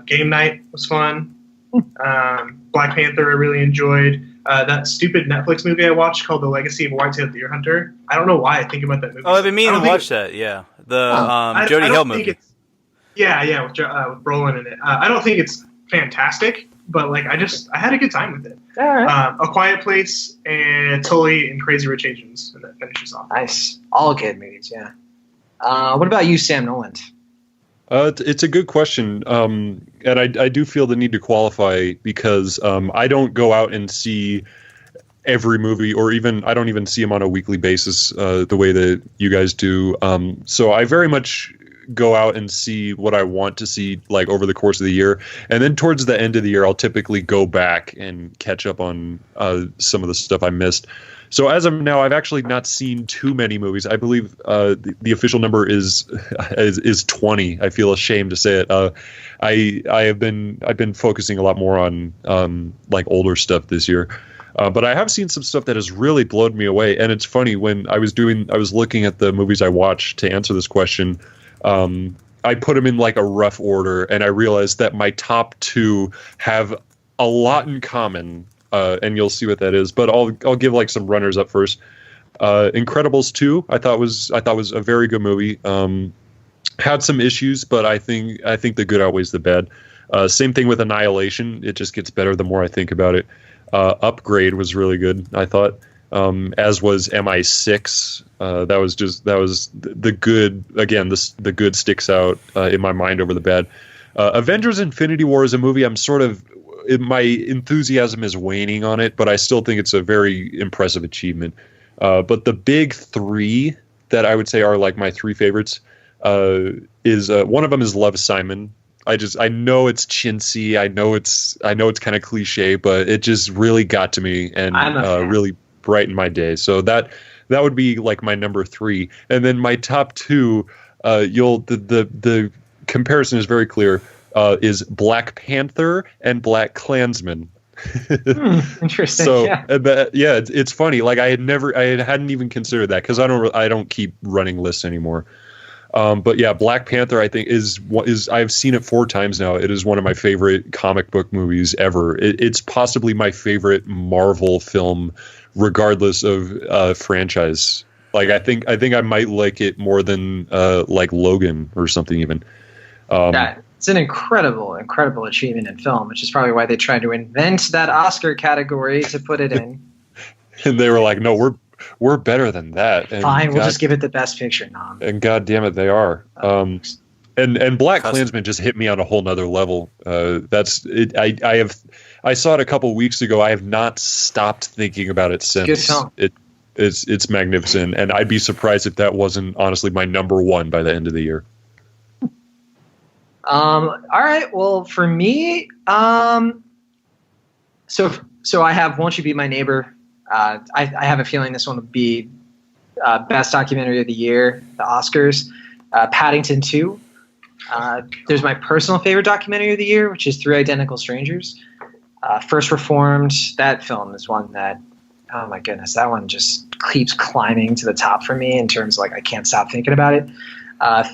Game Night was fun. Black Panther I really enjoyed. That stupid Netflix movie I watched called The Legacy of a White-Tailed Deer Hunter. I don't know why I think about that movie. Oh, I've been meaning to watch that, yeah. The Jodie Hill movie. Yeah, with Brolin in it. I don't think it's fantastic, but like I had a good time with it. All right. A Quiet Place and Tully and Crazy Rich Asians, and that finishes off. Nice. All good movies, yeah. What about you, Sam Noland? It's a good question, and I do feel the need to qualify because I don't go out and see every movie, or I don't even see them on a weekly basis the way that you guys do. So I very much go out and see what I want to see like over the course of the year, and then towards the end of the year I'll typically go back and catch up on some of the stuff I missed. So as of now, I've actually not seen too many movies. I believe the official number is 20. I feel ashamed to say it. I've been focusing a lot more on like older stuff this year. But I have seen some stuff that has really blown me away. And it's funny, when I was looking at the movies I watched to answer this question, I put them in like a rough order, and I realized that my top two have a lot in common. And you'll see what that is. But I'll give like some runners up first. Incredibles 2, I thought was a very good movie. Had some issues, but I think the good outweighs the bad. Same thing with Annihilation. It just gets better the more I think about it. Upgrade was really good, I thought. As was MI6. That was the good. Again, the good sticks out in my mind over the bad. Avengers: Infinity War is a movie I'm sort of. My enthusiasm is waning on it, but I still think it's a very impressive achievement. But the big three that I would say are like my three favorites is one of them is Love, Simon. I know it's chintzy, I know it's kind of cliche, but it just really got to me and really brightened my day. So that would be like my number 3, and then my top 2. The comparison is very clear. Is Black Panther and Black Klansman. Interesting. So yeah. it's funny. Like I hadn't even considered that because I don't keep running lists anymore. But yeah, Black Panther I think is I've seen it 4 times now. It is one of my favorite comic book movies ever. It's possibly my favorite Marvel film, regardless of franchise. Like I think I might like it more than like Logan or something even. It's an incredible achievement in film, which is probably why they tried to invent that Oscar category to put it in. And they were like, no, we're better than that. And fine, we'll just give it the best picture nom. And God damn it, they are. And Black Klansman just hit me on a whole nother level. That's it. I saw it a couple weeks ago. I have not stopped thinking about it since. Good film. It's magnificent, and I'd be surprised if that wasn't honestly my number 1 by the end of the year. All right. Well, for me, so I have Won't You Be My Neighbor. I have a feeling this one would be best documentary of the year, the Oscars. Paddington 2. There's my personal favorite documentary of the year, which is Three Identical Strangers. First Reformed. That film is one that, oh my goodness, that one just keeps climbing to the top for me in terms of like I can't stop thinking about it.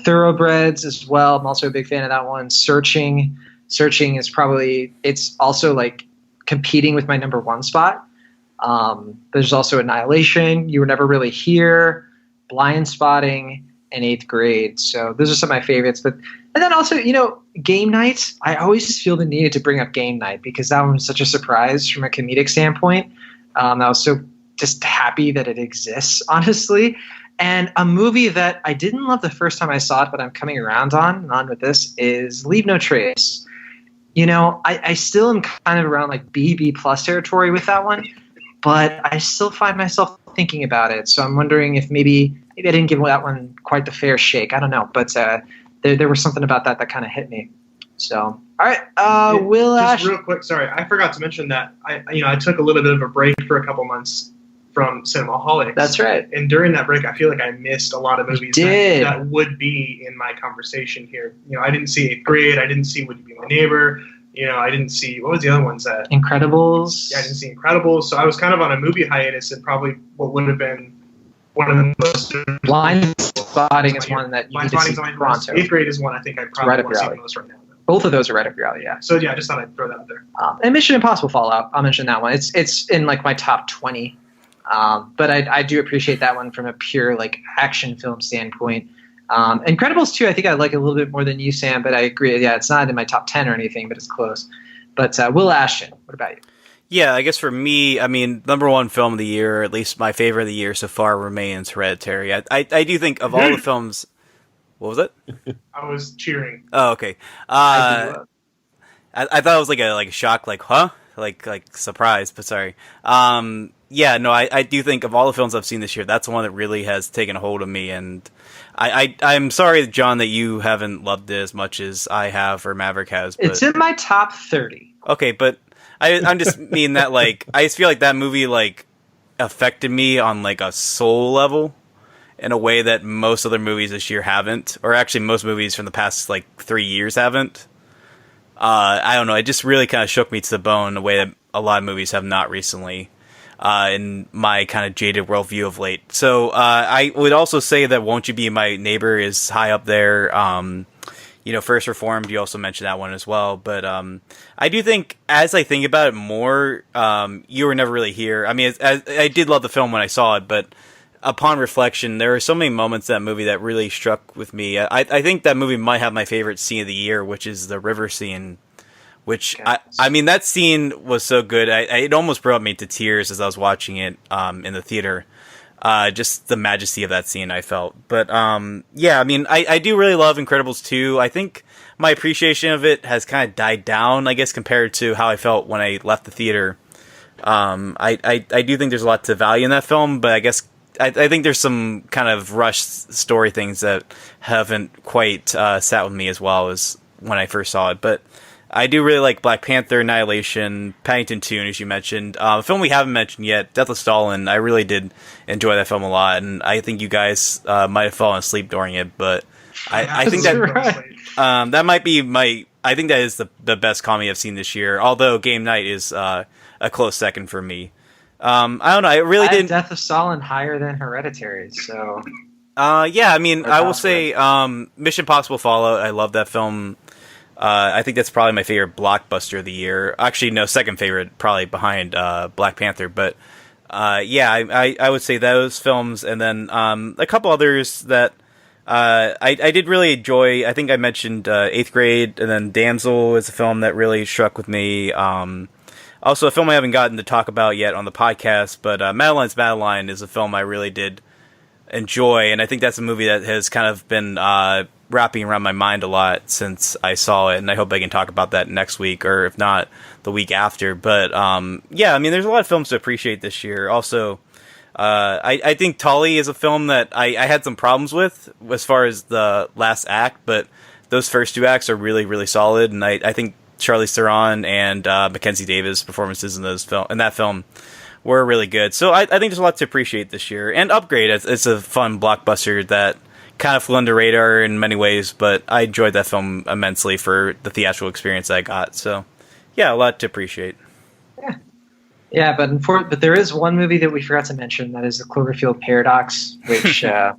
Thoroughbreds as well. I'm also a big fan of that one. Searching is probably, it's also like competing with my number 1 spot. There's also Annihilation, You Were Never Really Here, Blind Spotting, and 8th Grade. So those are some of my favorites. And then also, Game Night. I always just feel the need to bring up Game Night because that one was such a surprise from a comedic standpoint. I was so just happy that it exists, honestly. And a movie that I didn't love the first time I saw it, but I'm coming around on with this is Leave No Trace. I still am kind of around like B+ territory with that one, but I still find myself thinking about it. So I'm wondering if maybe I didn't give that one quite the fair shake. I don't know, but there was something about that kind of hit me. So, all right, Will just Ash. Real quick, sorry, I forgot to mention that I took a little bit of a break for a couple months from Cinemaholics. That's right. And during that break, I feel like I missed a lot of movies that would be in my conversation here. I didn't see 8th Grade. I didn't see Would You Be My Neighbor. I didn't see, what was the other ones that? Incredibles. Yeah, I didn't see Incredibles. So I was kind of on a movie hiatus, and probably what would have been one of the most. Blind Spotting is one that you need to see pronto. 8th Grade is one I think I probably want to see the most right now. Both of those are right up your alley, yeah. So yeah, I just thought I'd throw that out there. And Mission Impossible Fallout, I'll mention that one. It's in like my top 20. But I do appreciate that one from a pure like action film standpoint. Incredibles 2, I think I like it a little bit more than you, Sam, but I agree. Yeah, it's not in my top 10 or anything, but it's close. But Will Ashton, what about you? Yeah, I guess for me, I mean, number 1 film of the year, or at least my favorite of the year so far, remains Hereditary. I do think of all the films. What was it? I was cheering. Oh, okay. I thought it was like a shock, like huh, like surprise, but sorry. Yeah, no, I do think of all the films I've seen this year, that's the one that really has taken a hold of me, and I'm sorry, John, that you haven't loved it as much as I have or Maverick has. But... It's in my top 30. Okay, but I'm just mean that like I just feel like that movie like affected me on like a soul level in a way that most other movies this year haven't, or actually most movies from the past like 3 years haven't. I don't know, it just really kind of shook me to the bone in a way that a lot of movies have not recently. In my kind of jaded worldview of late. So I would also say that Won't You Be My Neighbor is high up there. First Reformed, you also mentioned that one as well. But I do think, as I think about it more, You Were Never Really Here. I mean, I did love the film when I saw it, but upon reflection, there are so many moments in that movie that really struck with me. I think that movie might have my favorite scene of the year, which is the river scene. Which, I mean, that scene was so good. It almost brought me to tears as I was watching it in the theater. Just the majesty of that scene, I felt. But, yeah, I mean, I do really love Incredibles 2. I think my appreciation of it has kind of died down, I guess, compared to how I felt when I left the theater. I do think there's a lot to value in that film, but I guess I think there's some kind of rushed story things that haven't quite sat with me as well as when I first saw it. But I do really like Black Panther, Annihilation, Paddington 2, as you mentioned. A film we haven't mentioned yet, Death of Stalin. I really did enjoy that film a lot, and I think you guys might have fallen asleep during it, but I think that right. That might be my I think that is the best comedy I've seen this year. Although Game Night is a close second for me. I don't know. I really didn't. Death of Stalin higher than Hereditary. So. Yeah. I mean, I will say Mission Impossible Fallout. I love that film. I think that's probably my favorite blockbuster of the year. Actually, no, second favorite, probably behind Black Panther. But yeah, I would say those films, and then a couple others that I did really enjoy. I think I mentioned Eighth Grade, and then Damsel is a film that really struck with me. Also, a film I haven't gotten to talk about yet on the podcast, but Madeline's Madeline is a film I really did enjoy, and I think that's a movie that has kind of been wrapping around my mind a lot since I saw it, and I hope I can talk about that next week, or if not, the week after. But yeah, I mean, there's a lot of films to appreciate this year. Also, I think Tully is a film that I had some problems with as far as the last act, but those first two acts are really, really solid, and I think Charlize Theron and Mackenzie Davis' performances in that film were really good. So I think there's a lot to appreciate this year. And Upgrade, it's a fun blockbuster that kind of flew under radar in many ways, but I enjoyed that film immensely for the theatrical experience I got. So yeah, a lot to appreciate. Yeah, but there is one movie that we forgot to mention, that is the Cloverfield Paradox, which I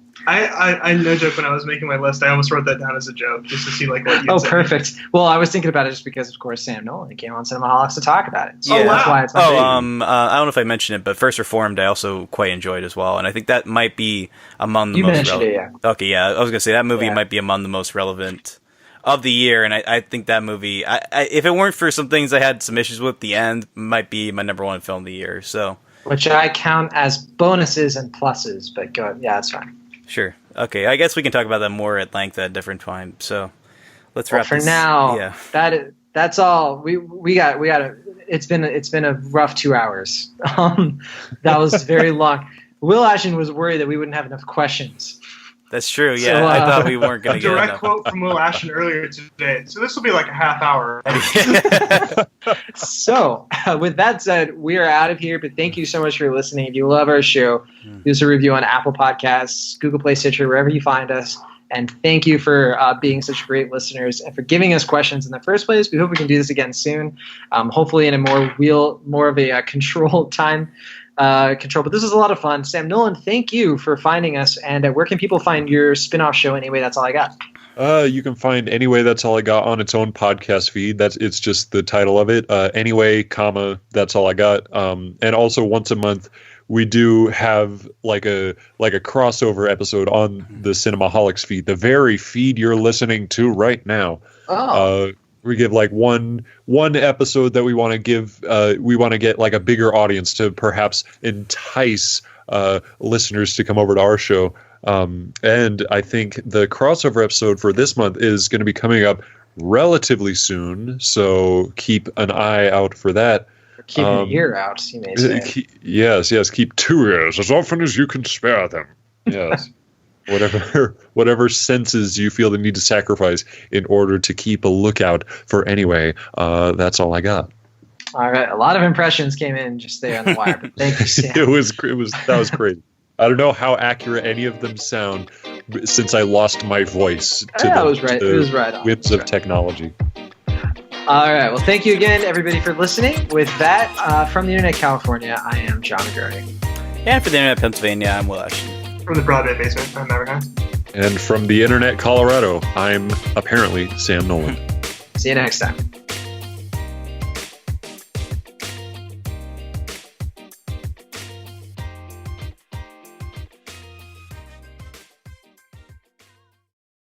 no joke, when I was making my list, I almost wrote that down as a joke just to see like what you. Oh, perfect. Well, I was thinking about it just because, of course, Sam Noland came on Cinemaholics to talk about it. So that's why it's. I don't know if I mentioned it, but First Reformed I also quite enjoyed as well, and I think that might be among the most relevant. Yeah. Okay, yeah, I was gonna say that movie might be among the most relevant of the year, and I think that movie, if it weren't for some things I had some issues with, the end might be my number one film of the year. So, which I count as bonuses and pluses, but go ahead. Yeah, that's fine. Sure. Okay, I guess we can talk about that more at length at a different time. So, let's wrap for this. now. Yeah. That's all. We got. It's been a rough 2 hours. That was very long. Will Ashton was worried that we wouldn't have enough questions. That's true. Yeah, so, I thought we weren't going to get a direct enough. quote from Will Ashton earlier today. So this will be like a half hour. So, with that said, we are out of here. But thank you so much for listening. If you love our show, give us a review on Apple Podcasts, Google Play, Stitcher, wherever you find us. And thank you for being such great listeners and for giving us questions in the first place. We hope we can do this again soon. Hopefully in a more of a controlled time. But this is a lot of fun. Sam Noland, thank you for finding us. And where can people find your spin-off show? Anyway, that's all I got. You can find Anyway, That's All I Got on its own podcast feed. It's just the title of it. Anyway, That's All I Got. And also once a month, we do have like a crossover episode on the Cinemaholics feed, the very feed you're listening to right now. Oh. We give like one episode that we want to give. We want to get like a bigger audience to perhaps entice listeners to come over to our show. And I think the crossover episode for this month is going to be coming up relatively soon. So keep an eye out for that. Keep an ear out, you may say. Yes. Keep 2 ears as often as you can spare them. Yes. Whatever senses you feel the need to sacrifice in order to keep a lookout for Anyway. That's all I got. All right, a lot of impressions came in just there on the wire, but thank you, Sam. That was great. I don't know how accurate any of them sound since I lost my voice to the whips of technology. All right, well, thank you again, everybody, for listening. With that, from the Internet California, I am Jon and Maveryke. And for the Internet Pennsylvania, I'm Will Ashton. From the Broadway basement, I'm Maveryke. And from the Internet Colorado, I'm apparently Sam Noland. See you next time.